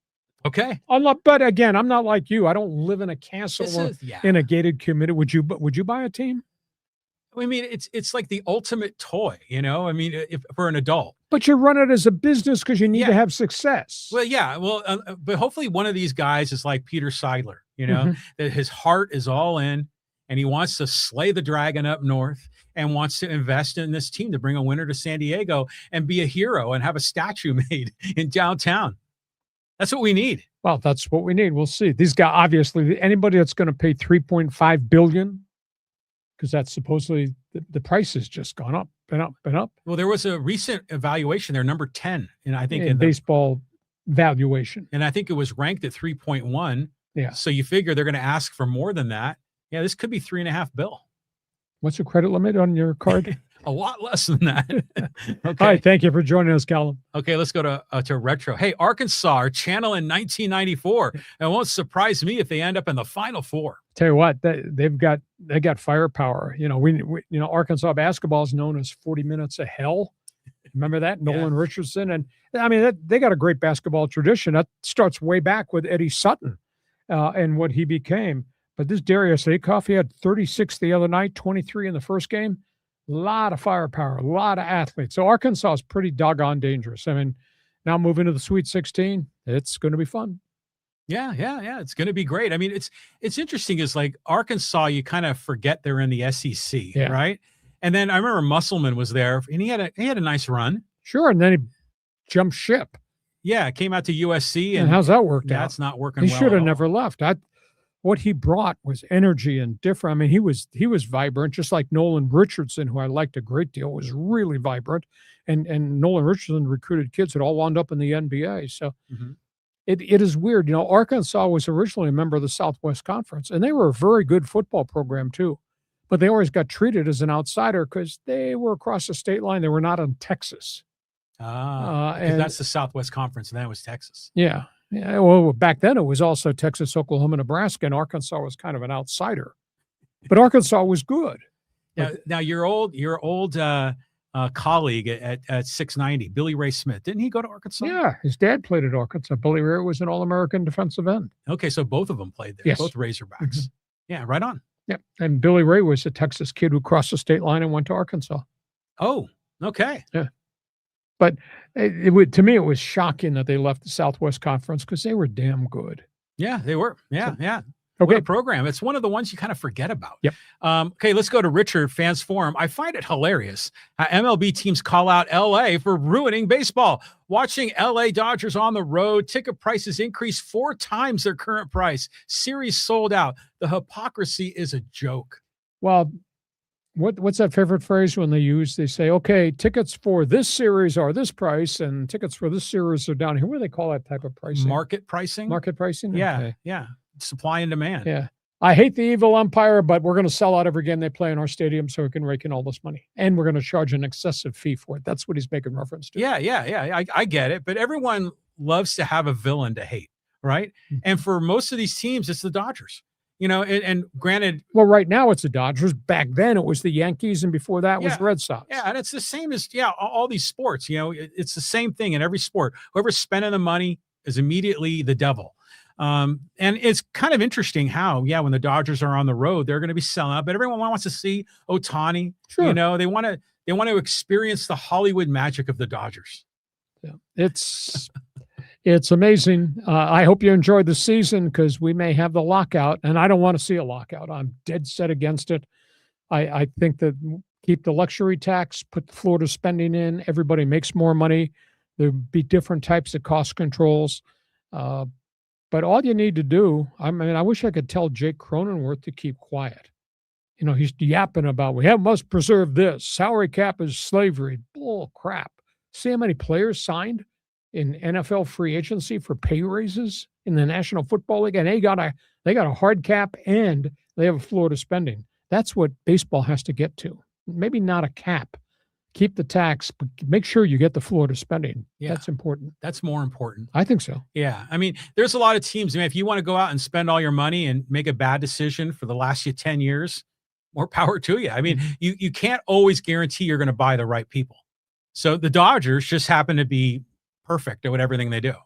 Okay. But again, I'm not like you. I don't live in a castle in a gated community. Would you buy a team? I mean, it's like the ultimate toy, I mean, if for an adult. But you run it as a business because you need to have success. Well, yeah. Well, but hopefully one of these guys is like Peter Seidler, that his heart is all in and he wants to slay the dragon up north and wants to invest in this team to bring a winner to San Diego and be a hero and have a statue made in downtown. That's what we need. Well, that's what we need. We'll see. These guys, obviously, anybody that's going to pay $3.5 billion, because that's supposedly the price has just gone up and up and up. Well, there was a recent evaluation. They're number 10, and I think in baseball valuation, and I think it was ranked at 3.1. Yeah. So you figure they're going to ask for more than that. Yeah, this could be $3.5 billion. What's the credit limit on your card? A lot less than that. Okay. All right. Thank you for joining us, Callum. Okay, let's go to retro. Hey, Arkansas, our channel in 1994. It won't surprise me if they end up in the Final Four. Tell you what, they got firepower. We Arkansas basketball is known as 40 minutes of hell. Remember that? Nolan Richardson. And I mean, they got a great basketball tradition. That starts way back with Eddie Sutton and what he became. But this Darius Akoff, he had 36 the other night, 23 in the first game. A lot of firepower, a lot of athletes. So Arkansas is pretty doggone dangerous. I mean, now moving to the Sweet 16, it's going to be fun. Yeah. It's going to be great. I mean, it's interesting is like Arkansas, you kind of forget they're in the SEC, right? And then I remember Musselman was there and he had a nice run. Sure. And then he jumped ship. Yeah. Came out to USC. And how's that worked out? That's not working well. He should have never left. What he brought was energy and different. I mean, he was vibrant, just like Nolan Richardson, who I liked a great deal, was really vibrant. And Nolan Richardson recruited kids that all wound up in the NBA. So it is weird. Arkansas was originally a member of the Southwest Conference, and they were a very good football program too. But they always got treated as an outsider because they were across the state line. They were not in Texas. And that's the Southwest Conference, and that was Texas. Yeah. Yeah, well, back then it was also Texas, Oklahoma, Nebraska, and Arkansas was kind of an outsider. But Arkansas was good. Now your old colleague at 690, Billy Ray Smith, didn't he go to Arkansas? Yeah, his dad played at Arkansas. Billy Ray was an All-American defensive end. Okay, so both of them played there. Yes. Both Razorbacks. Yeah, right on. Yep. And Billy Ray was a Texas kid who crossed the state line and went to Arkansas. Oh, okay. Yeah. But to me, it was shocking that they left the Southwest Conference because they were damn good. Yeah, they were. Yeah, yeah. Okay. What a program. It's one of the ones you kind of forget about. Yep. Okay, let's go to Richard, Fans Forum. I find it hilarious how MLB teams call out LA for ruining baseball. Watching LA Dodgers on the road, ticket prices increase 4 times their current price. Series sold out. The hypocrisy is a joke. Well, what's that favorite phrase when they say, okay, tickets for this series are this price and tickets for this series are down here. What do they call that type of pricing? Market pricing? Market pricing? Yeah, Okay. yeah. Supply and demand. Yeah. I hate the evil umpire, but we're going to sell out every game they play in our stadium so we can rake in all this money. And we're going to charge an excessive fee for it. That's what he's making reference to. Yeah. I get it. But everyone loves to have a villain to hate, right? And for most of these teams, it's the Dodgers. And granted. Well, right now it's the Dodgers. Back then it was the Yankees. And before that was the Red Sox. Yeah. And it's the same as, all these sports. It's the same thing in every sport. Whoever's spending the money is immediately the devil. And it's kind of interesting how, when the Dodgers are on the road, they're going to be selling out, but everyone wants to see Ohtani. Sure. They want to experience the Hollywood magic of the Dodgers. Yeah. It's amazing. I hope you enjoyed the season because we may have the lockout, and I don't want to see a lockout. I'm dead set against it. I think that keep the luxury tax, put the Florida spending in, everybody makes more money. There'll be different types of cost controls. But all you need to do, I wish I could tell Jake Cronenworth to keep quiet. He's yapping about, must preserve this. Salary cap is slavery. Bull crap. See how many players signed in NFL free agency for pay raises in the National Football League? And they got a hard cap and they have a floor to spending. That's what baseball has to get to. Maybe not a cap. Keep the tax, but make sure you get the floor to spending. Yeah. That's important. That's more important. I think so. Yeah. There's a lot of teams. If you want to go out and spend all your money and make a bad decision for the last 10 years, more power to you. You can't always guarantee you're going to buy the right people. So the Dodgers just happen to be perfect at everything they do. Right?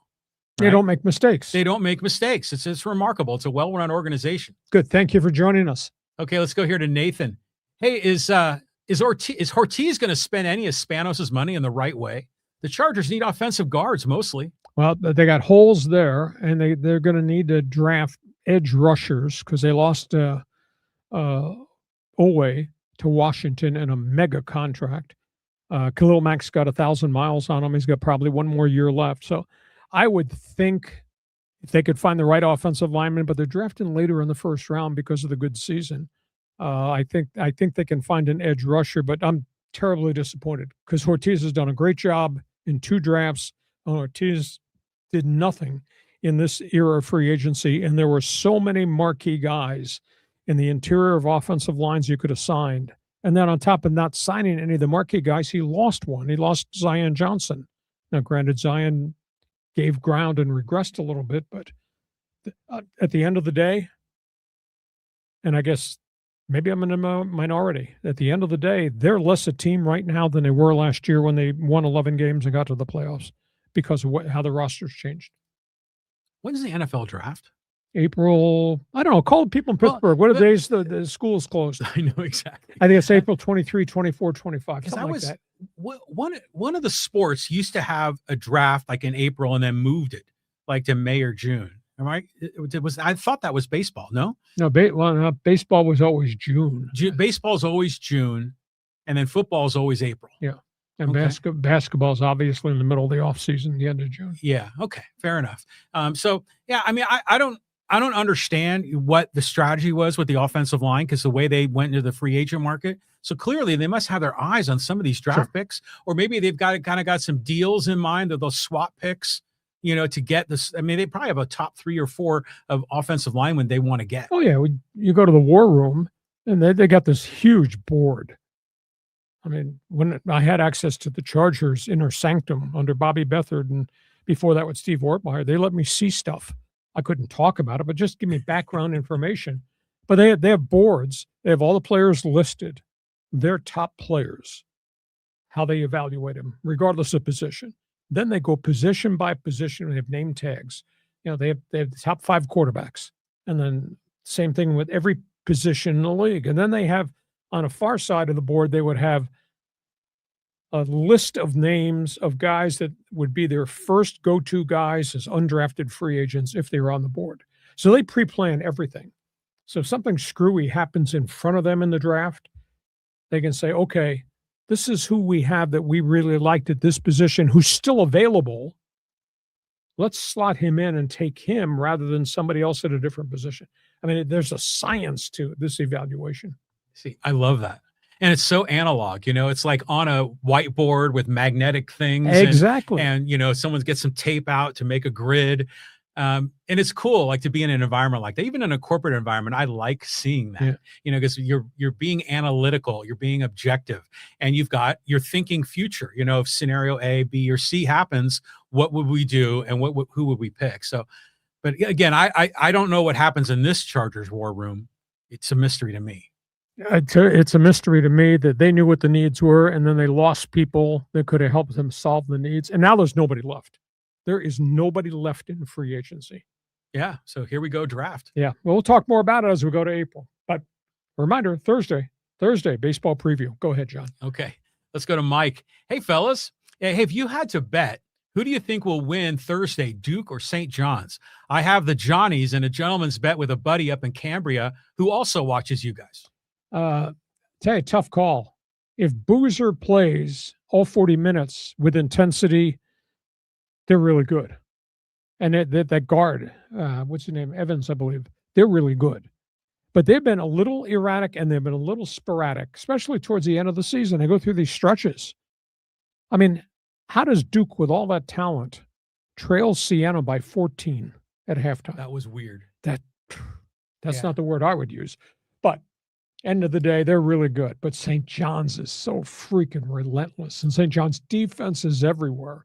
They don't make mistakes. They don't make mistakes. It's remarkable. It's a well-run organization. Good. Thank you for joining us. Okay, let's go here to Nathan. Hey, is Ortiz going to spend any of Spanos' money in the right way? The Chargers need offensive guards mostly. Well, they got holes there, and they're going to need to draft edge rushers because they lost Owe to Washington in a mega contract. Khalil Mack's got 1,000 miles on him. He's got probably one more year left. So I would think if they could find the right offensive lineman, but they're drafting later in the first round because of the good season. I think they can find an edge rusher, but I'm terribly disappointed because Ortiz has done a great job in 2 drafts. Ortiz did nothing in this era of free agency, and there were so many marquee guys in the interior of offensive lines you could have signed. And then on top of not signing any of the marquee guys, he lost one. He lost Zion Johnson. Now, granted, Zion gave ground and regressed a little bit, but at the end of the day, and I guess maybe I'm in a minority, at the end of the day, they're less a team right now than they were last year when they won 11 games and got to the playoffs because of how the rosters changed. When's the NFL draft? April, I don't know, call people in Pittsburgh. What are the days the school's closed? I know exactly. I think it's April 23, 24, 25, something like that. One of the sports used to have a draft like in April and then moved it like to May or June. Am I? I thought that was baseball. No, baseball was always June. Baseball is always June, and then football is always April. Yeah, and basketball is obviously in the middle of the off season, the end of June. Yeah. Okay. Fair enough. I don't understand what the strategy was with the offensive line because the way they went into the free agent market. So clearly they must have their eyes on some of these draft picks, or maybe they've got some deals in mind that they'll swap picks, to get this. They probably have a top 3 or 4 of offensive linemen they want to get. Oh yeah. You go to the war room and they got this huge board. When I had access to the Chargers inner sanctum under Bobby Beathard, and before that with Steve Ortmeyer. They let me see stuff. I couldn't talk about it, but just give me background information. But they have boards. They have all the players listed, their top players, how they evaluate them, regardless of position. Then they go position by position. They have name tags. They have the top 5 quarterbacks. And then same thing with every position in the league. And then they have, on a far side of the board, they would have a list of names of guys that would be their first go-to guys as undrafted free agents if they were on the board. So they pre-plan everything. So if something screwy happens in front of them in the draft, they can say, okay, this is who we have that we really liked at this position, who's still available. Let's slot him in and take him rather than somebody else at a different position. I mean, there's a science to this evaluation. See, I love that. And it's so analog, it's like on a whiteboard with magnetic things. Exactly. And someone gets some tape out to make a grid. And it's cool, like, to be in an environment like that. Even in a corporate environment, I like seeing that, because you're being analytical, you're being objective, and you're thinking future, if scenario A, B, or C happens, what would we do? And who would we pick? So, but again, I don't know what happens in this Chargers war room. It's a mystery to me. It's a mystery to me that they knew what the needs were, and then they lost people that could have helped them solve the needs. And now there's nobody left. There is nobody left in free agency. Yeah. So here we go, draft. Yeah. Well, we'll talk more about it as we go to April. But reminder, Thursday, baseball preview. Go ahead, John. Okay. Let's go to Mike. Hey, fellas. Hey, if you had to bet, who do you think will win Thursday, Duke or St. John's? I have the Johnnies and a gentleman's bet with a buddy up in Cambria who also watches you guys. Tell you, tough call. If Boozer plays all 40 minutes with intensity, they're really good. And that guard, what's his name? Evans, I believe. They're really good. But they've been a little erratic and they've been a little sporadic, especially towards the end of the season. They go through these stretches. I mean, how does Duke, with all that talent, trail Siena by 14 at halftime? That was weird. That's not the word I would use. But end of the day, they're really good. But St. John's is so freaking relentless. And St. John's defense is everywhere.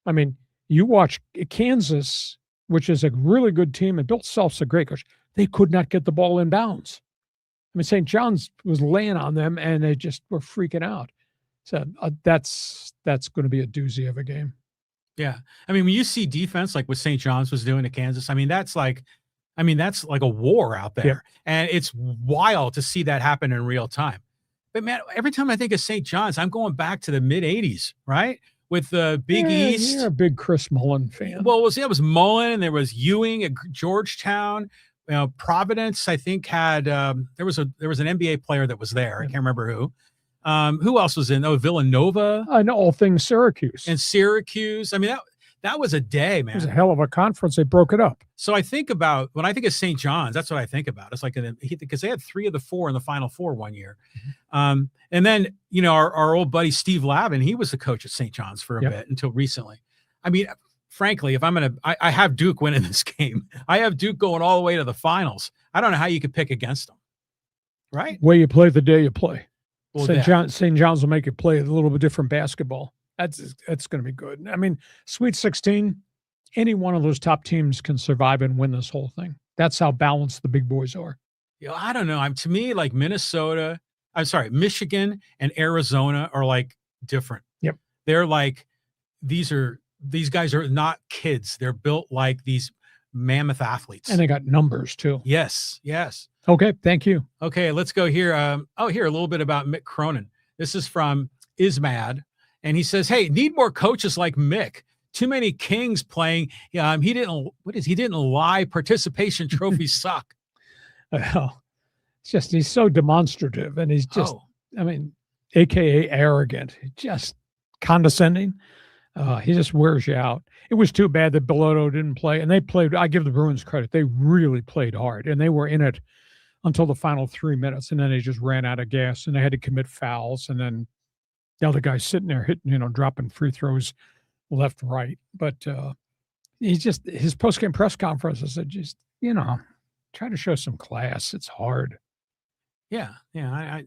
I mean, you watch Kansas, which is a really good team, and Bill Self's a great coach. They could not get the ball in bounds. I mean, St. John's was laying on them, and they just were freaking out. So that's going to be a doozy of a game. Yeah. I mean, when you see defense like what St. John's was doing to Kansas, I mean, that's like a war out there. Yeah. And it's wild to see that happen in real time. But, man, every time I think of St. John's, I'm going back to the mid-'80s, right? With the Big East. You're a big Chris Mullen fan. Well, it was Mullen. There was Ewing at Georgetown. Providence, I think, had there was an NBA player that was there. I can't remember who. Who else was in? Oh, Villanova. And all things Syracuse. And Syracuse. I mean, that was a day, man. It was a hell of a conference. They broke it up. So when I think of St. John's, that's what I think about. It's like, because they had 3 of the 4 in the Final Four one year. Mm-hmm. And then, our old buddy Steve Lavin, he was the coach at St. John's for a bit until recently. I mean, frankly, if I have Duke winning this game. I have Duke going all the way to the finals. I don't know how you could pick against them. Right? Way you play the day you play. Well, St. John's will make you play a little bit different basketball. That's going to be good. I mean, Sweet 16, any one of those top teams can survive and win this whole thing. That's how balanced the big boys are. I don't know. To me, like Michigan and Arizona are like different. Yep. They're like, these guys are not kids. They're built like these mammoth athletes. And they got numbers too. Yes. Okay. Thank you. Okay. Let's go here. Here, a little bit about Mick Cronin. This is from Ismad. And he says, hey, need more coaches like Mick. Too many Kings playing. He didn't lie. Participation trophies suck. Well, it's just, he's so demonstrative and he's just, AKA arrogant, just condescending. He just wears you out. It was too bad that Belotto didn't play. And they played, I give the Bruins credit. They really played hard and they were in it until the final 3 minutes. And then they just ran out of gas and they had to commit fouls. And then the other guy's sitting there hitting, dropping free throws left, right. But his post-game press conferences are just, try to show some class. It's hard. Yeah. I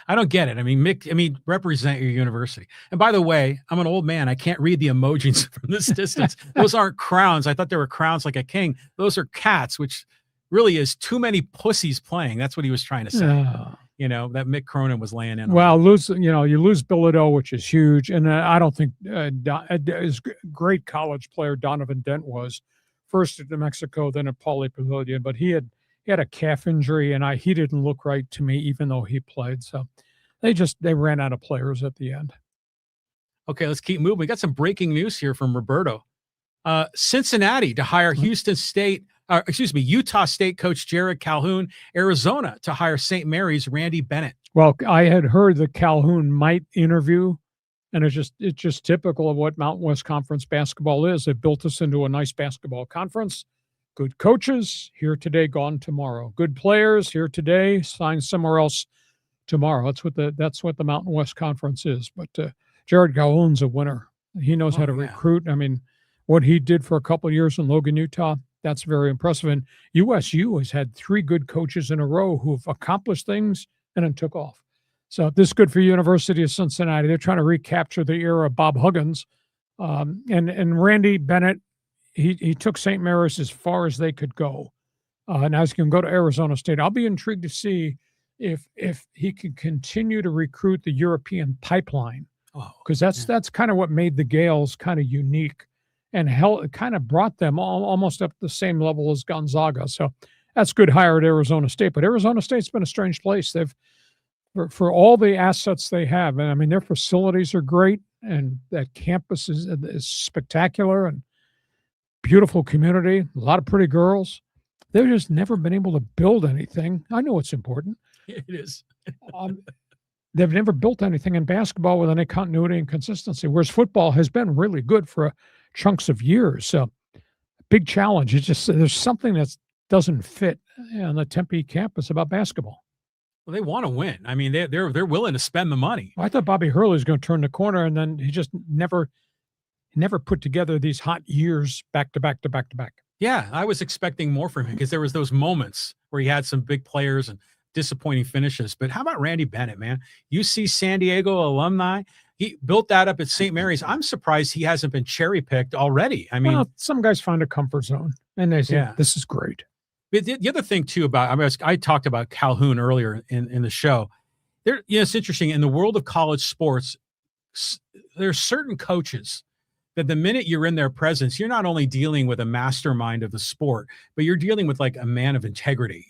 I don't get it. I mean, Mick, represent your university. And by the way, I'm an old man. I can't read the emojis from this distance. Those aren't crowns. I thought they were crowns like a king. Those are cats, which really is too many pussies playing. That's what he was trying to say. That Mick Cronin was laying in. Well, you lose BLOWOUT, which is huge. And I don't think as great college player Donovan Dent was, first at New Mexico, then at Pauley Pavilion, but he had a calf injury, and he didn't look right to me, even though he played. So they ran out of players at the end. Okay, let's keep moving. We got some breaking news here from Roberto. Cincinnati to hire Utah State coach Jared Calhoun, Arizona to hire St. Mary's Randy Bennett. Well, I had heard that Calhoun might interview, and it's just typical of what Mountain West Conference basketball is. They built us into a nice basketball conference. Good coaches here today, gone tomorrow. Good players here today, signed somewhere else tomorrow. That's what the Mountain West Conference is. But Jared Calhoun's a winner. He knows how to recruit. I mean, what he did for a couple of years in Logan, Utah, that's very impressive. And USU has had 3 good coaches in a row who've accomplished things and then took off. So this is good for University of Cincinnati. They're trying to recapture the era of Bob Huggins. And Randy Bennett, he took St. Mary's as far as they could go. Now he's going to go to Arizona State. I'll be intrigued to see if he can continue to recruit the European pipeline, because that's kind of what made the Gales kind of unique, and kind of brought them almost up to the same level as Gonzaga. So that's good hire at Arizona State. But Arizona State's been a strange place. They've for all the assets they have, and I mean their facilities are great, and that campus is spectacular and beautiful community, a lot of pretty girls. They've just never been able to build anything. I know it's important. It is. They've never built anything in basketball with any continuity and consistency, whereas football has been really good for chunks of years. So big challenge. It's just there's something that doesn't fit on the Tempe campus about basketball. Well, they want to win. I mean, they're willing to spend the money. Well, I thought Bobby Hurley was going to turn the corner, and then he just never put together these hot years back to back to back to back. Yeah, I was expecting more from him because there was those moments where he had some big players and disappointing finishes. But how about Randy Bennett, man? UC San Diego alumni. He built that up at St. Mary's. I'm surprised he hasn't been cherry-picked already. I mean, some guys find a comfort zone, and they say, this is great. But the other thing, too, I talked about Calhoun earlier in the show. It's interesting. In the world of college sports, there's certain coaches that the minute you're in their presence, you're not only dealing with a mastermind of the sport, but you're dealing with like a man of integrity,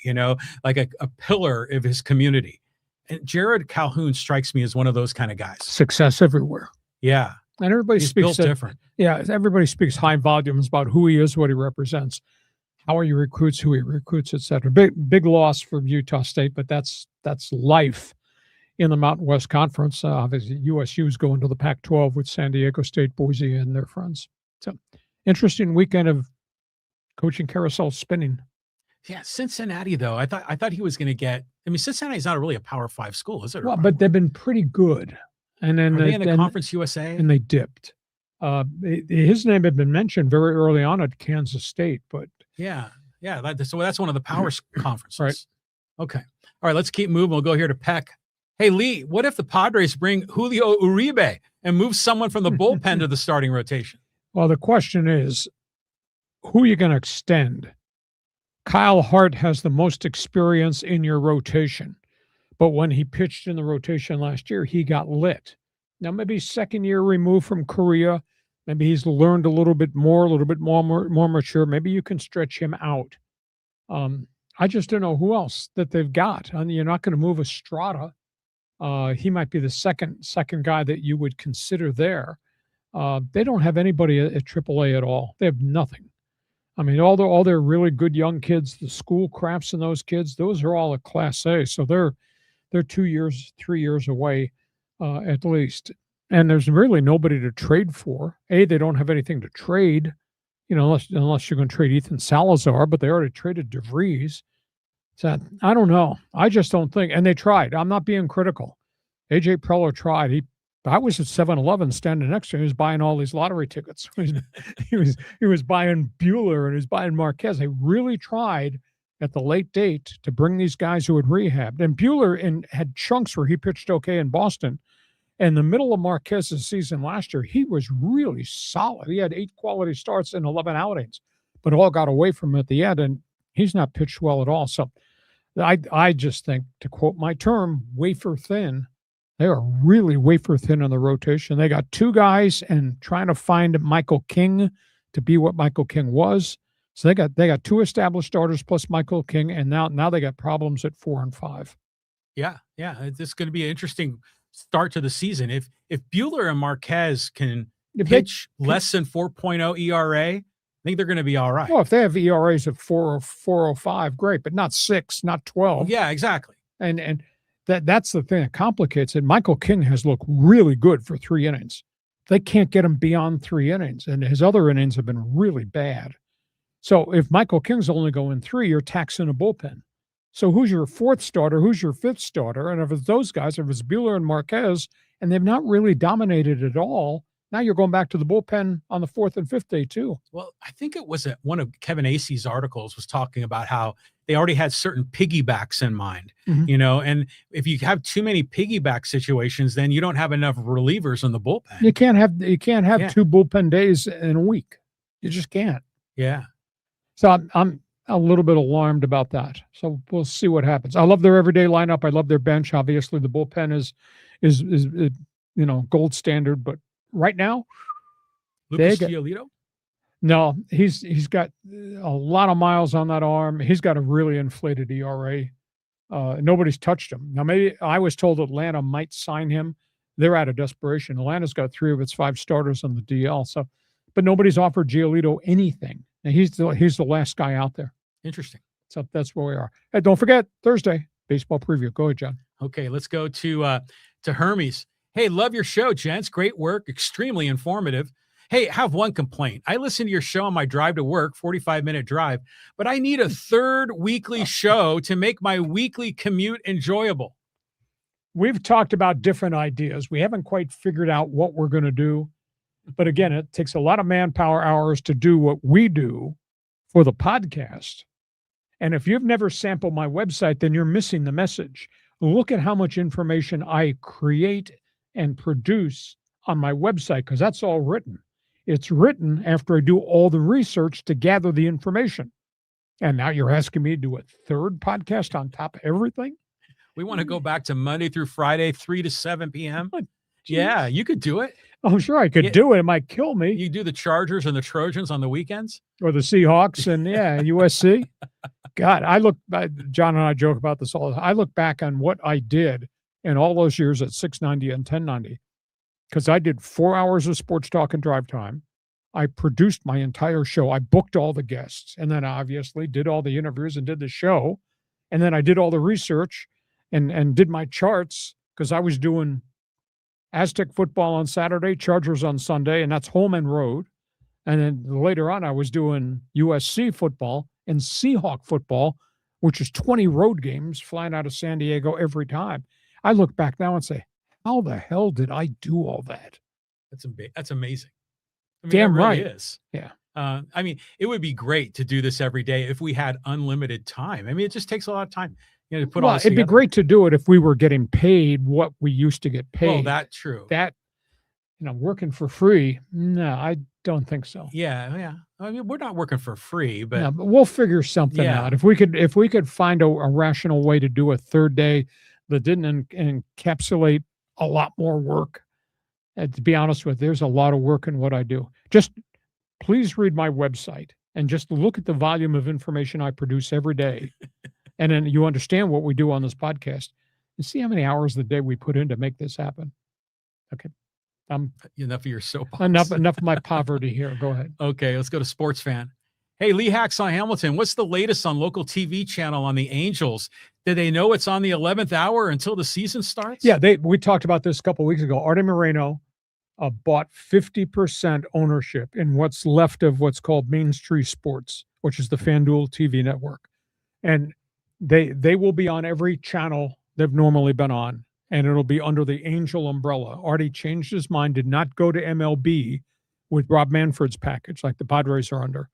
like a pillar of his community. And Jared Calhoun strikes me as one of those kind of guys. Success everywhere. Yeah. And everybody speaks different. Yeah. Everybody speaks high volumes about who he is, what he represents, how he recruits, who he recruits, et cetera. Big loss for Utah State, but that's life in the Mountain West Conference. Obviously, USU is going to the Pac-12 with San Diego State, Boise, and their friends. So interesting weekend of coaching carousel spinning. Yeah, Cincinnati, though, I thought he was going to get. I mean, Cincinnati's not really a Power 5 school, is it? Well, but they've been pretty good. And then are they in the Conference USA? And they dipped. His name had been mentioned very early on at Kansas State, but yeah. So that's one of the power conferences. Right. Okay. All right, let's keep moving. We'll go here to Peck. Hey, Lee, what if the Padres bring Julio Uribe and move someone from the bullpen to the starting rotation? Well, the question is, who are you going to extend? Kyle Hart has the most experience in your rotation, but when he pitched in the rotation last year, he got lit. Now, maybe second year removed from Korea, maybe he's learned a little bit more mature. Maybe you can stretch him out. I just don't know who else that they've got. I mean, you're not going to move Estrada. He might be the second guy that you would consider there. They don't have anybody at AAA at all. They have nothing. I mean, all their really good young kids, the school crafts and those kids, those are all at Class A. So they're 2 years, 3 years away at least. And there's really nobody to trade for. They don't have anything to trade, unless you're going to trade Ethan Salazar, but they already traded DeVries. So I don't know. I just don't think, and they tried. I'm not being critical. AJ Preller tried. I was at 7-Eleven standing next to him. He was buying all these lottery tickets. He was buying Bueller and he was buying Marquez. They really tried at the late date to bring these guys who had rehabbed. And Buehler had chunks where he pitched okay in Boston. In the middle of Marquez's season last year, he was really solid. He had 8 quality starts and 11 outings, but all got away from him at the end, and he's not pitched well at all. So I just think, to quote my term, wafer thin. They are really wafer thin on the rotation. They got 2 guys and trying to find Michael King to be what Michael King was. So they got 2 established starters plus Michael King, and now they got problems at 4 and 5. Yeah. This is going to be an interesting start to the season. If Buehler and Marquez can pitch less than 4.0 ERA, I think they're going to be all right. Well, if they have ERAs of 4.05, great, but not 6, not 12. Yeah, exactly. And that's the thing that complicates it. Michael King has looked really good for 3 innings. They can't get him beyond 3 innings, and his other innings have been really bad. So if Michael King's only going 3, you're taxing a bullpen. So who's your 4th starter? Who's your 5th starter? And if it's those guys, if it's Buehler and Marquez, and they've not really dominated at all, now you're going back to the bullpen on the 4th and 5th day too. Well, I think it was one of Kevin Acey's articles was talking about how they already had certain piggybacks in mind, and if you have too many piggyback situations, then you don't have enough relievers in the bullpen. You can't have 2 bullpen days in a week. You just can't. Yeah. So I'm a little bit alarmed about that. So we'll see what happens. I love their everyday lineup. I love their bench. Obviously, the bullpen is gold standard. But right now, Lucas Giolito? No, he's got a lot of miles on that arm. He's got a really inflated ERA. Nobody's touched him. Now, maybe I was told Atlanta might sign him. They're out of desperation. Atlanta's got 3 of its 5 starters on the DL. So, but nobody's offered Giolito anything. And he's the last guy out there. Interesting. So that's where we are. Hey, don't forget, Thursday, baseball preview. Go ahead, John. Okay, let's go to Hermes. Hey, love your show, gents. Great work. Extremely informative. Hey, I have one complaint. I listen to your show on my drive to work, 45-minute drive, but I need a 3rd weekly show to make my weekly commute enjoyable. We've talked about different ideas. We haven't quite figured out what we're going to do. But again, it takes a lot of manpower hours to do what we do for the podcast. And if you've never sampled my website, then you're missing the message. Look at how much information I create and produce on my website, because that's all written. It's written after I do all the research to gather the information. And now you're asking me to do a 3rd podcast on top of everything? We want to go back to Monday through Friday, 3 to 7 p.m. Yeah, you could do it. Oh, sure, I could do it. It might kill me. You do the Chargers and the Trojans on the weekends? Or the Seahawks and, USC. God, John and I joke about this all the time. I look back on what I did in all those years at 690 and 1090, because I did 4 hours of sports talk and drive time. I produced my entire show. I booked all the guests, and then obviously did all the interviews and did the show. And then I did all the research and did my charts, because I was doing Aztec football on Saturday, Chargers on Sunday, and that's home and road. And then later on, I was doing USC football and Seahawk football, which is 20 road games flying out of San Diego every time. I look back now and say, how the hell did I do all that? That's amazing. I mean, damn it really right. Is. Yeah. I mean, it would be great to do this every day if we had unlimited time. I mean, it just takes a lot of time. To put all this it'd together. be great to do it if we were getting paid what we used to get paid. Well, that's true. That, working for free, no, I don't think so. Yeah. I mean, we're not working for free, but but we'll figure something out. If we could find a rational way to do a 3rd day that didn't encapsulate a lot more work. To be honest with you, there's a lot of work in what I do. Just please read my website and just look at the volume of information I produce every day. And then you understand what we do on this podcast and see how many hours a day we put in to make this happen. Okay. Enough of your soapbox. Enough of my poverty here. Go ahead. Okay, let's go to Sports Fan. Hey, Lee Hacksaw Hamilton, what's the latest on local TV channel on the Angels? Did they know it's on the 11th hour until the season starts? Yeah, we talked about this a couple of weeks ago. Artie Moreno bought 50% ownership in what's left of what's called Main Street Sports, which is the FanDuel TV network. And they will be on every channel they've normally been on, and it'll be under the Angel umbrella. Artie changed his mind, did not go to MLB with Rob Manfred's package like the Padres are under.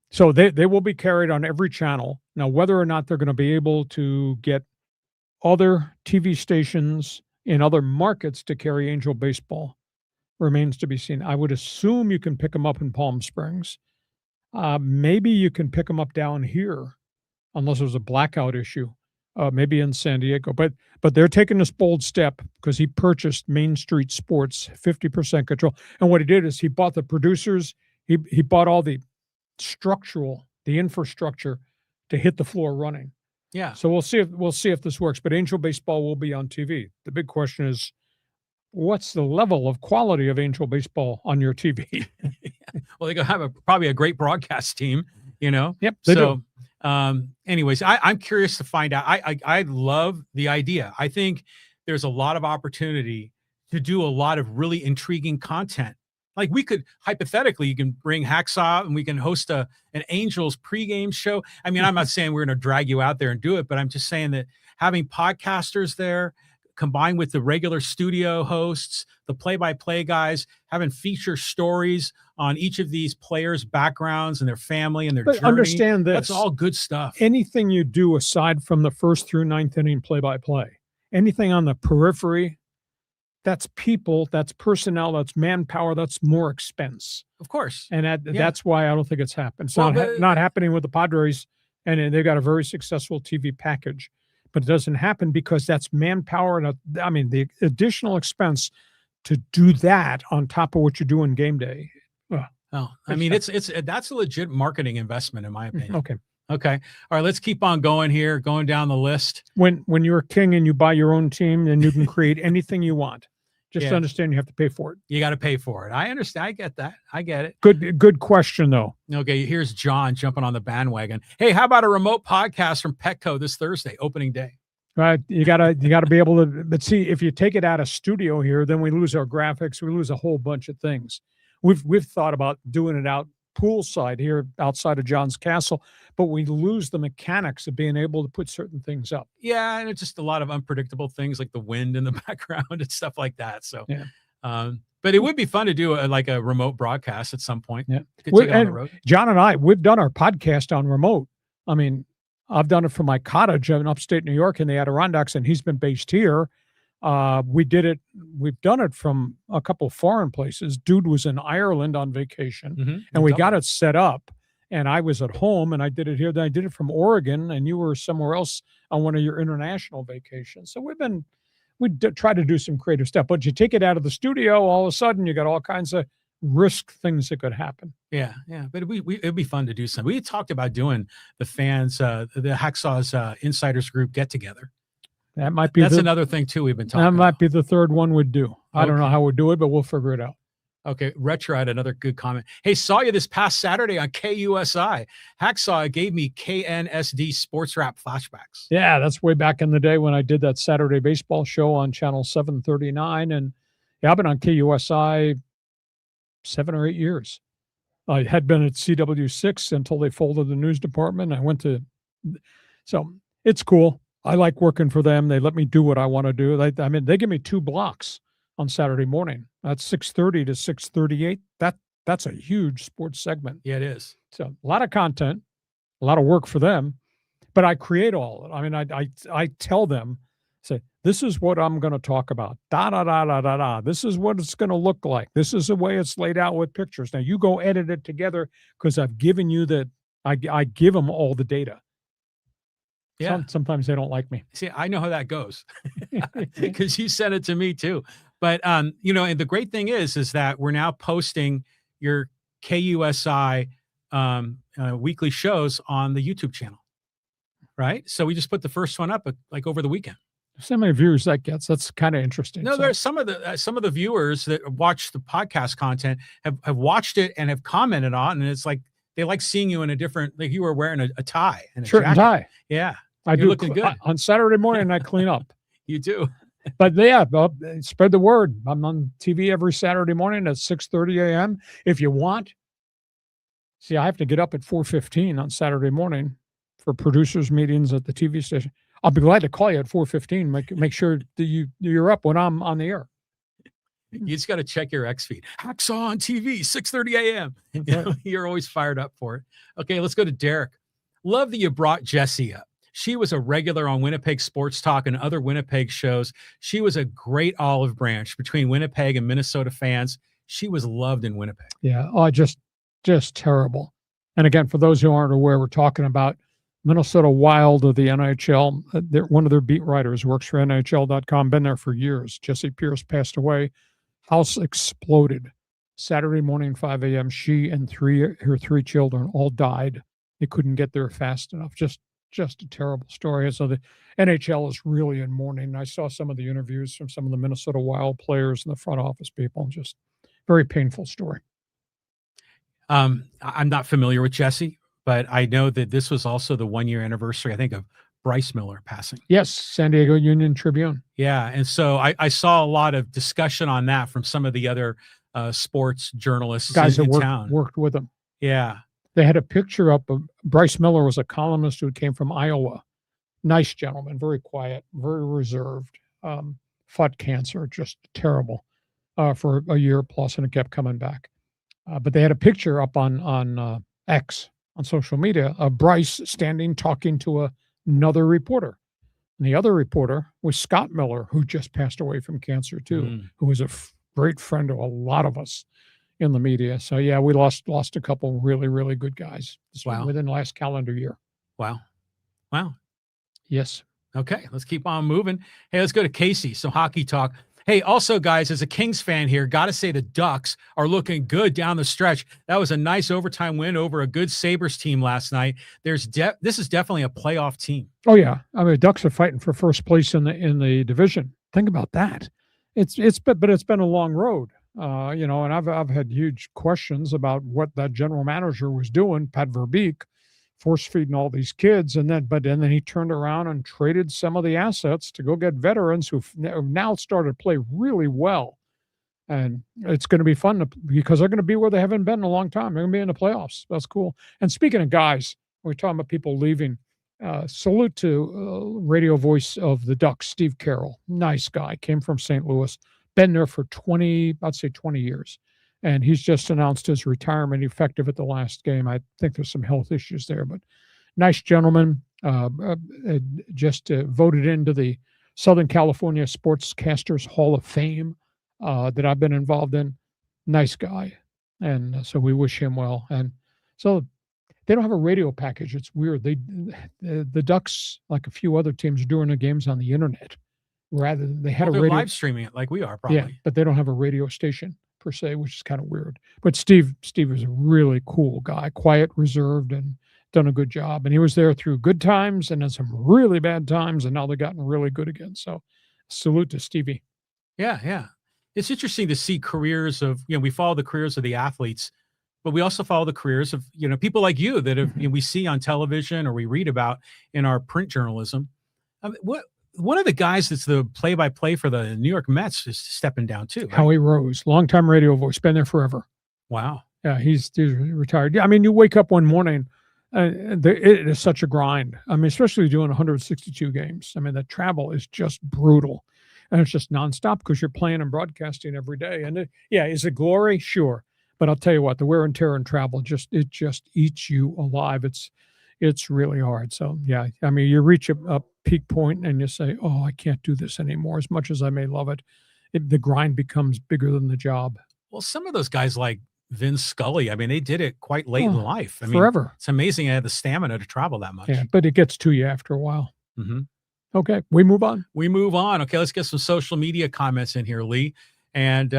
So they will be carried on every channel. Now, whether or not they're going to be able to get other TV stations in other markets to carry Angel Baseball remains to be seen. I would assume you can pick them up in Palm Springs. Maybe you can pick them up down here, unless there's a blackout issue, maybe in San Diego. But they're taking this bold step because he purchased Main Street Sports, 50% control. And what he did is he bought the producers. He bought all the the infrastructure to hit the floor running. Yeah. So we'll see if this works. But Angel Baseball will be on TV. The big question is, what's the level of quality of Angel Baseball on your TV? Well, they're going to have probably a great broadcast team, you know? Yep, they do. Anyways, I'm curious to find out. I love the idea. I think there's a lot of opportunity to do a lot of really intriguing content. Like we could, hypothetically, you can bring Hacksaw and we can host an Angels pregame show. I mean, I'm not saying we're going to drag you out there and do it, but I'm just saying that having podcasters there combined with the regular studio hosts, the play-by-play guys, having feature stories on each of these players' backgrounds and their family and their journey. Understand this. That's all good stuff. Anything you do aside from the first through ninth inning play-by-play, anything on the periphery, that's people, that's personnel, that's manpower, that's more expense. Of course. And that's why I don't think it's happened. It's not happening with the Padres, and they've got a very successful TV package. But it doesn't happen because that's manpower. And the additional expense to do that on top of what you do in game day. That's a legit marketing investment, in my opinion. Okay. All right, let's keep on going here, going down the list. When you're a king and you buy your own team, then you can create anything you want. Just understand you have to pay for it. You got to pay for it. I understand. I get that. I get it. Good question, though. Okay, here's John jumping on the bandwagon. Hey, how about a remote podcast from Petco this Thursday, opening day? Right. You gotta be able to, but see, if you take it out of studio here, then we lose our graphics. We lose a whole bunch of things. We've thought about doing it out poolside here outside of John's Castle, but we lose the mechanics of being able to put certain things up. Yeah, and it's just a lot of unpredictable things like the wind in the background and stuff like that. So, but it would be fun to do a remote broadcast at some point. Yeah, take it on the road. John and I, we've done our podcast on remote. I mean, I've done it from my cottage in upstate New York in the Adirondacks, and he's been based here. We've done it from a couple of foreign places. Dude was in Ireland on vacation, and we got it set up, and I was at home, and I did it here. Then I did it from Oregon, and you were somewhere else on one of your international vacations. So we try to do some creative stuff, but you take it out of the studio, all of a sudden you got all kinds of risk things that could happen. Yeah. But it'd be fun to do something. We talked about doing the fans, the Hacksaw's Insiders Group get together. That's another thing too. We've been talking. That might be the third one we'd do. I don't know how we'd do it, but we'll figure it out. Okay. Retro had another good comment. Hey, saw you this past Saturday on KUSI. Hacksaw gave me KNSD Sports Wrap flashbacks. Yeah, that's way back in the day when I did that Saturday baseball show on channel 739. And I've been on KUSI 7 or 8 years. I had been at CW6 until they folded the news department. So it's cool. I like working for them. They let me do what I want to do. They give me 2 blocks on Saturday morning. That's 6:30 to 6:38. That's a huge sports segment. Yeah, it is. So a lot of content, a lot of work for them, but I create all of it. I mean, I tell them, say, this is what I'm going to talk about. Da, da, da, da, da, da. This is what it's going to look like. This is the way it's laid out with pictures. Now you go edit it together because I've given you I give them all the data. Yeah. Sometimes they don't like me. See, I know how that goes because you sent it to me too. But, and the great thing is that we're now posting your KUSI weekly shows on the YouTube channel, right? So we just put the first one up over the weekend. So many viewers that gets. That's kind of interesting. No, there's some of the viewers that watch the podcast content have watched it and have commented on, and it's like they like seeing you in a different, like you were wearing a tie and a shirt jacket. And tie. Yeah, I do. Looking good on Saturday morning. I clean up. You do. But spread the word. I'm on TV every Saturday morning at 6:30 a.m. If you want. See, I have to get up at 4:15 on Saturday morning for producers meetings at the TV station. I'll be glad to call you at 4:15. Make sure that you're up when I'm on the air. You just got to check your X feed. Hacksaw on TV, 6:30 a.m. You're always fired up for it. Okay, let's go to Derek. Love that you brought Jessie up. She was a regular on Winnipeg Sports Talk and other Winnipeg shows. She was a great olive branch between Winnipeg and Minnesota fans. She was loved in Winnipeg. Yeah, just terrible. And again, for those who aren't aware, we're talking about Minnesota Wild of the NHL. One of their beat writers works for NHL.com, been there for years. Jessie Pierce passed away. House exploded. Saturday morning, 5 a.m., she and her three children all died. They couldn't get there fast enough. Just a terrible story. So the NHL is really in mourning. I saw some of the interviews from some of the Minnesota Wild players and the front office people. Just very painful story. I'm not familiar with Jessie, but I know that this was also the 1-year anniversary, I think, of Bryce Miller passing. Yes, San Diego Union-Tribune. Yeah, and so I saw a lot of discussion on that from some of the other sports journalists guys in that town. Worked with him. Yeah. They had a picture up of Bryce Miller was a columnist who came from Iowa. Nice gentleman, very quiet, very reserved, fought cancer, just terrible for a year plus, and it kept coming back. But they had a picture up on X, on social media, of Bryce standing talking to another reporter. And the other reporter was Scott Miller, who just passed away from cancer too, who was a great friend to a lot of us in the media. So yeah, we lost a couple really, really good guys within the last calendar year. Wow. Yes. Okay, let's keep on moving. Hey, let's go to Casey. Some hockey talk. Hey, also, guys, as a Kings fan here, got to say the Ducks are looking good down the stretch. That was a nice overtime win over a good Sabres team last night. This is definitely a playoff team. Oh yeah, I mean, the Ducks are fighting for first place in the division. Think about that. It's been a long road. And I've had huge questions about what that general manager was doing, Pat Verbeek, force feeding all these kids, and then he turned around and traded some of the assets to go get veterans who've now started to play really well, and it's going to be fun because they're going to be where they haven't been in a long time. They're going to be in the playoffs. That's cool. And speaking of guys, we're talking about people leaving. Salute to radio voice of the Ducks, Steve Carroll. Nice guy, came from St. Louis. Been there for 20 years. And he's just announced his retirement effective at the last game. I think there's some health issues there, but nice gentleman. Just voted into the Southern California Sportscasters Hall of Fame that I've been involved in. Nice guy. And so we wish him well. And so they don't have a radio package. It's weird. The Ducks, like a few other teams, are doing their games on the internet. Rather than they had a radio, live streaming it like we are probably. Yeah, but they don't have a radio station per se, which is kind of weird. But Steve is a really cool guy, quiet, reserved, and done a good job. And he was there through good times and then some really bad times, and now they've gotten really good again. So salute to Stevie. Yeah. It's interesting to see careers of, we follow the careers of the athletes, but we also follow the careers of, people like you that have, we see on television or we read about in our print journalism. I mean, one of the guys that's the play-by-play for the New York Mets is stepping down too. Right? Howie Rose, longtime radio voice, been there forever. Wow. Yeah, he's retired. Yeah, I mean, you wake up one morning, it is such a grind. I mean, especially doing 162 games. I mean, the travel is just brutal, and it's just nonstop because you're playing and broadcasting every day. And is it glory? Sure, but I'll tell you what, the wear and tear and travel just eats you alive. It's really hard. So yeah, I mean, you reach a peak point and you say, oh, I can't do this anymore. As much as I may love it, the grind becomes bigger than the job. Well, some of those guys like Vin Scully, I mean, they did it quite late in life. I mean, forever. It's amazing I had the stamina to travel that much. Yeah, but it gets to you after a while. Mm-hmm. Okay, we move on. Okay, let's get some social media comments in here, Lee. And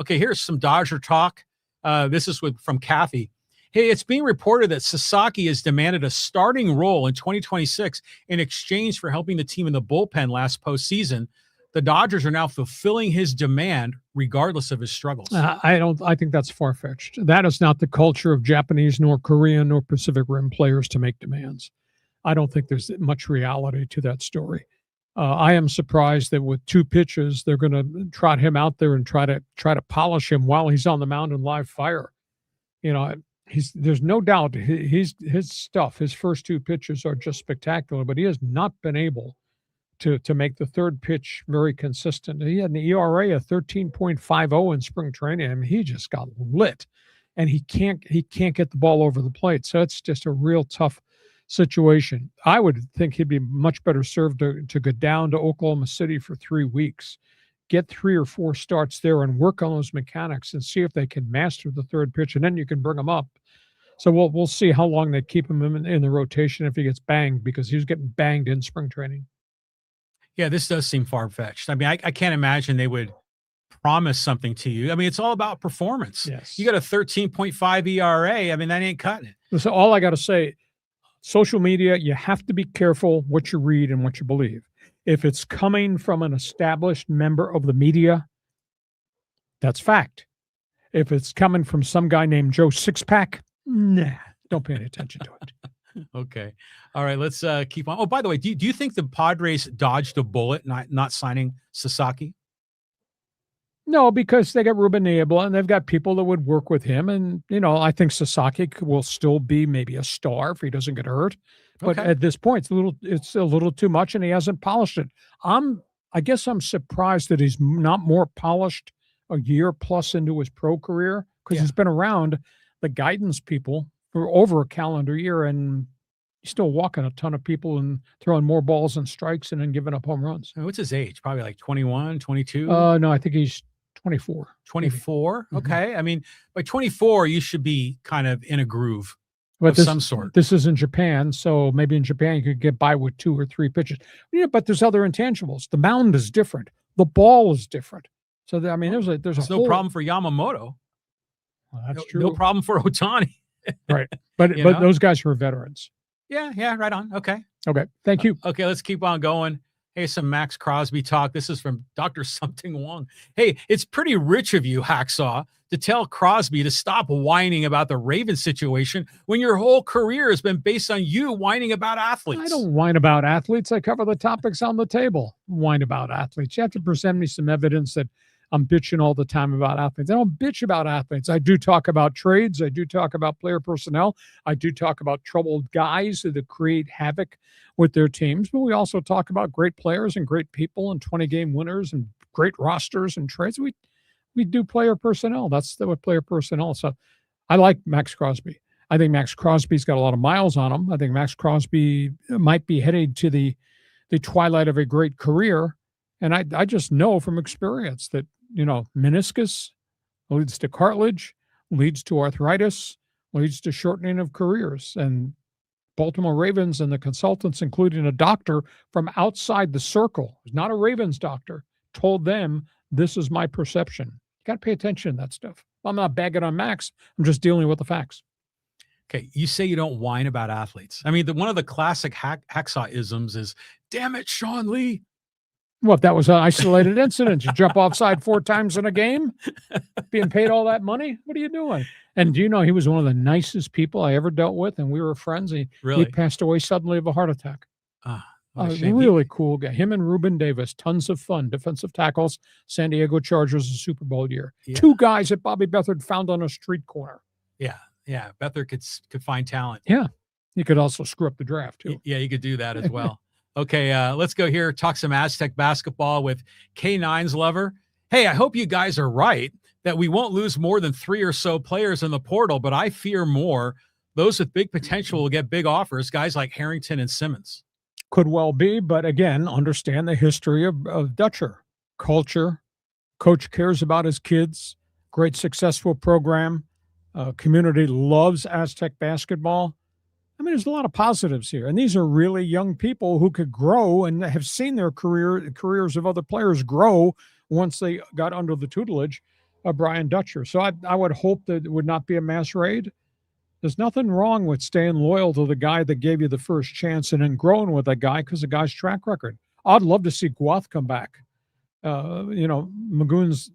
here's some Dodger talk. This is from Kathy. Hey, it's being reported that Sasaki has demanded a starting role in 2026 in exchange for helping the team in the bullpen last postseason. The Dodgers are now fulfilling his demand regardless of his struggles. I think that's far-fetched. That is not the culture of Japanese nor Korean nor Pacific Rim players to make demands. I don't think there's much reality to that story. I am surprised that with 2 pitches, they're going to trot him out there and try to polish him while he's on the mound in live fire. There's no doubt his first 2 pitches are just spectacular, but he has not been able to make the third pitch very consistent. He had an ERA of 13.50 in spring training. I mean, he just got lit, and he can't get the ball over the plate. So it's just a real tough situation. I would think he'd be much better served to go down to Oklahoma City for 3 weeks, get 3 or 4 starts there, and work on those mechanics and see if they can master the third pitch, and then you can bring him up. So we'll see how long they keep him in the rotation if he gets banged, because he was getting banged in spring training. Yeah, this does seem far-fetched. I mean, I can't imagine they would promise something to you. I mean, it's all about performance. Yes. You got a 13.5 ERA. I mean, that ain't cutting it. So all I got to say, social media, you have to be careful what you read and what you believe. If it's coming from an established member of the media, that's fact. If it's coming from some guy named Joe Sixpack, nah, don't pay any attention to it. Okay. All right, let's keep on. Oh, by the way, do you think the Padres dodged a bullet not signing Sasaki? No, because they got Ruben Niebla, and they've got people that would work with him. And, I think Sasaki will still be maybe a star if he doesn't get hurt. But at this point, it's a little too much, and he hasn't polished it. I guess I'm surprised that he's not more polished a year plus into his pro career, because he's been around the guidance people for over a calendar year, and he's still walking a ton of people and throwing more balls and strikes and then giving up home runs. What's his age? Probably like 21, 22? No, I think he's 24. 24? Mm-hmm. Okay. I mean, by 24, you should be kind of in a groove of some sort. This is in Japan, so maybe in Japan you could get by with 2 or 3 pitches. Yeah, but there's other intangibles. The mound is different. The ball is different. So, there's no problem for Yamamoto. Well, that's true. No problem for Ohtani. Right. But those guys are veterans. Yeah, right on. Okay. Thank you. Okay, let's keep on going. Hey, some Max Crosby talk. This is from Dr. Something Wong. Hey, it's pretty rich of you, Hacksaw, to tell Crosby to stop whining about the Ravens situation when your whole career has been based on you whining about athletes. I don't whine about athletes. I cover the topics on the table. Whine about athletes. You have to present me some evidence that I'm bitching all the time about athletes. I don't bitch about athletes. I do talk about trades. I do talk about player personnel. I do talk about troubled guys that create havoc with their teams. But we also talk about great players and great people and 20-game winners and great rosters and trades. We do player personnel. That's what player personnel. So I like Max Crosby. I think Max Crosby's got a lot of miles on him. I think Max Crosby might be headed to the twilight of a great career. And I just know from experience that, meniscus leads to cartilage, leads to arthritis, leads to shortening of careers. And Baltimore Ravens and the consultants, including a doctor from outside the circle, who's not a Ravens doctor, told them, this is my perception. You got to pay attention to that stuff. I'm not bagging on Max. I'm just dealing with the facts. Okay, you say you don't whine about athletes. I mean, one of the classic Hacksaw-isms is, damn it, Sean Lee. Well, if that was an isolated incident, you jump offside 4 times in a game, being paid all that money, what are you doing? And do you know he was one of the nicest people I ever dealt with, and we were friends. He passed away suddenly of a heart attack. Really cool guy. Him and Ruben Davis, tons of fun. Defensive tackles, San Diego Chargers, a Super Bowl year. Yeah. 2 guys that Bobby Beathard found on a street corner. Yeah. Beathard could find talent. Yeah. He could also screw up the draft, too. Yeah, he could do that as well. Okay, let's go here, talk some Aztec basketball with K9's lover. Hey, I hope you guys are right that we won't lose more than 3 or so players in the portal, but I fear more. Those with big potential will get big offers, guys like Harrington and Simmons. Could well be, but again, understand the history of Dutcher. Culture, coach cares about his kids, great successful program, community loves Aztec basketball. I mean, there's a lot of positives here. And these are really young people who could grow and have seen their careers of other players grow once they got under the tutelage of Brian Dutcher. So I would hope that it would not be a mass raid. There's nothing wrong with staying loyal to the guy that gave you the first chance and then growing with that guy because the guy's track record. I'd love to see Guath come back. Magoon's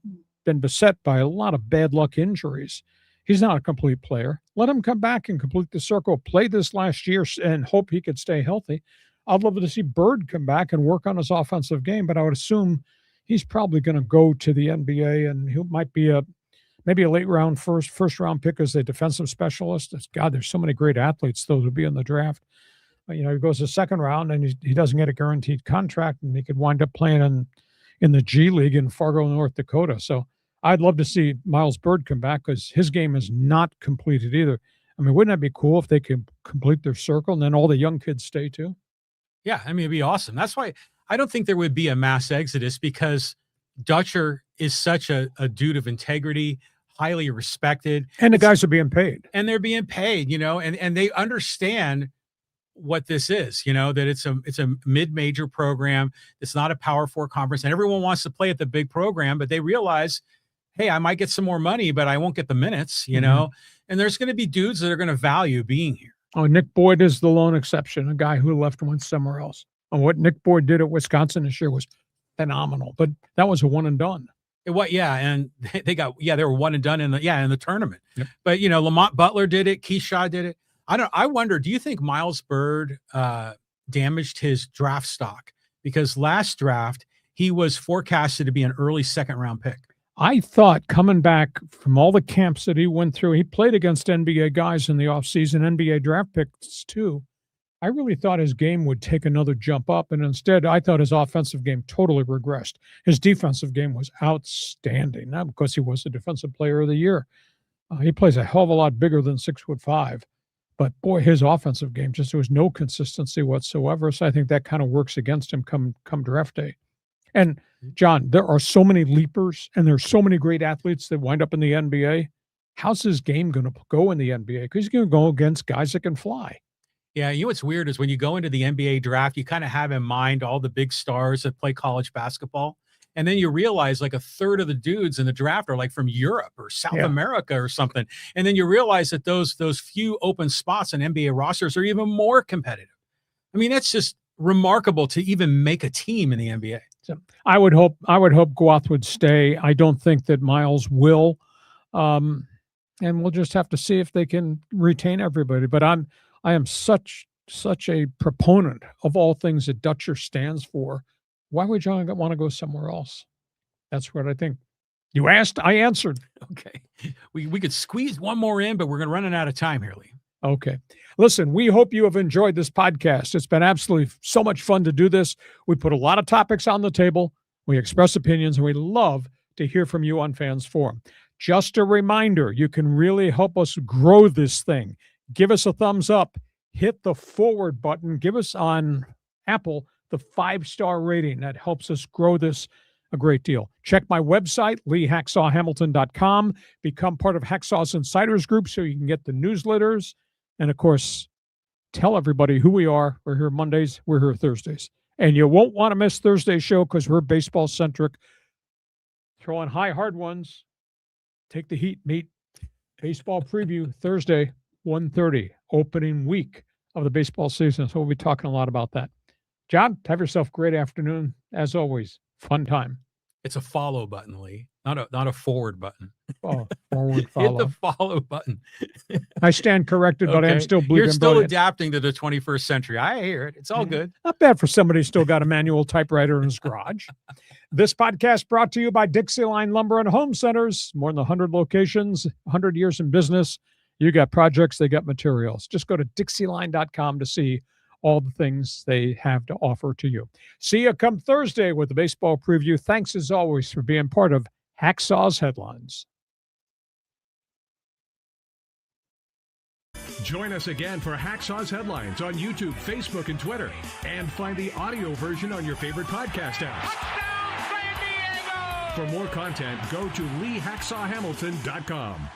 been beset by a lot of bad luck injuries. He's not a complete player. Let him come back and complete the circle. Play this last year and hope he could stay healthy. I'd love to see Bird come back and work on his offensive game, but I would assume he's probably going to go to the NBA, and he might be maybe a late round first round pick as a defensive specialist. God, there's so many great athletes though to be in the draft. He goes to second round and he doesn't get a guaranteed contract, and he could wind up playing in the G League in Fargo, North Dakota. So I'd love to see Miles Byrd come back because his game is not completed either. I mean, wouldn't that be cool if they could complete their circle and then all the young kids stay too? Yeah, I mean, it'd be awesome. That's why I don't think there would be a mass exodus, because Dutcher is such a dude of integrity, highly respected. And the guys are being paid. And they're being paid, and they understand what this is, that it's a mid-major program. It's not a Power 4 conference, and everyone wants to play at the big program, but they realize, hey, I might get some more money, but I won't get the minutes, and there's going to be dudes that are going to value being here. Oh, Nick Boyd is the lone exception, a guy who left and went somewhere else. And what Nick Boyd did at Wisconsin this year was phenomenal, but that was a one and done. And they were one and done in the tournament. Yep. But Lamont Butler did it, Keyshaw did it. I wonder, do you think Miles Byrd damaged his draft stock? Because last draft he was forecasted to be an early second round pick. I thought, coming back from all the camps that he went through, he played against NBA guys in the offseason, NBA draft picks too. I really thought his game would take another jump up, and instead I thought his offensive game totally regressed. His defensive game was outstanding, not because he was the defensive player of the year. He plays a hell of a lot bigger than 6'5", but boy, his offensive game, just there was no consistency whatsoever. So I think that kind of works against him come draft day. And John, there are so many leapers and there's so many great athletes that wind up in the NBA. How's his game going to go in the NBA? Because he's going to go against guys that can fly. Yeah, what's weird is when you go into the NBA draft, you kind of have in mind all the big stars that play college basketball. And then you realize like a third of the dudes in the draft are like from Europe or South America or something. And then you realize that those few open spots in NBA rosters are even more competitive. I mean, that's just remarkable to even make a team in the NBA. So I would hope Goth would stay. I don't think that Miles will. And we'll just have to see if they can retain everybody. But I am such a proponent of all things that Dutcher stands for. Why would John want to go somewhere else? That's what I think. You asked, I answered. Okay. We could squeeze one more in, but we're running out of time here, Lee. Okay. Listen, we hope you have enjoyed this podcast. It's been absolutely so much fun to do this. We put a lot of topics on the table. We express opinions, and we love to hear from you on Fans Forum. Just a reminder, you can really help us grow this thing. Give us a thumbs up. Hit the forward button. Give us on Apple the 5-star rating. That helps us grow this a great deal. Check my website, LeeHacksawHamilton.com. Become part of Hacksaw's Insiders Group so you can get the newsletters. And, of course, tell everybody who we are. We're here Mondays. We're here Thursdays. And you won't want to miss Thursday's show because we're baseball-centric. Throwing high, hard ones. Take the heat, meet. Baseball preview Thursday, 1:30, opening week of the baseball season. So we'll be talking a lot about that. John, have yourself a great afternoon. As always, fun time. It's a follow button, Lee, not a forward button. Oh, forward follow. Hit the follow button. I stand corrected, but I'm still bleeding. You're still adapting to the 21st century. I hear it. It's all good. Not bad for somebody who's still got a manual typewriter in his garage. This podcast brought to you by Dixieline Lumber and Home Centers. More than 100 locations, 100 years in business. You got projects, they got materials. Just go to Dixieline.com to see all the things they have to offer to you. See you come Thursday with the baseball preview. Thanks as always for being part of Hacksaw's Headlines. Join us again for Hacksaw's Headlines on YouTube, Facebook, and Twitter. And find the audio version on your favorite podcast apps. For more content, go to LeeHacksawHamilton.com.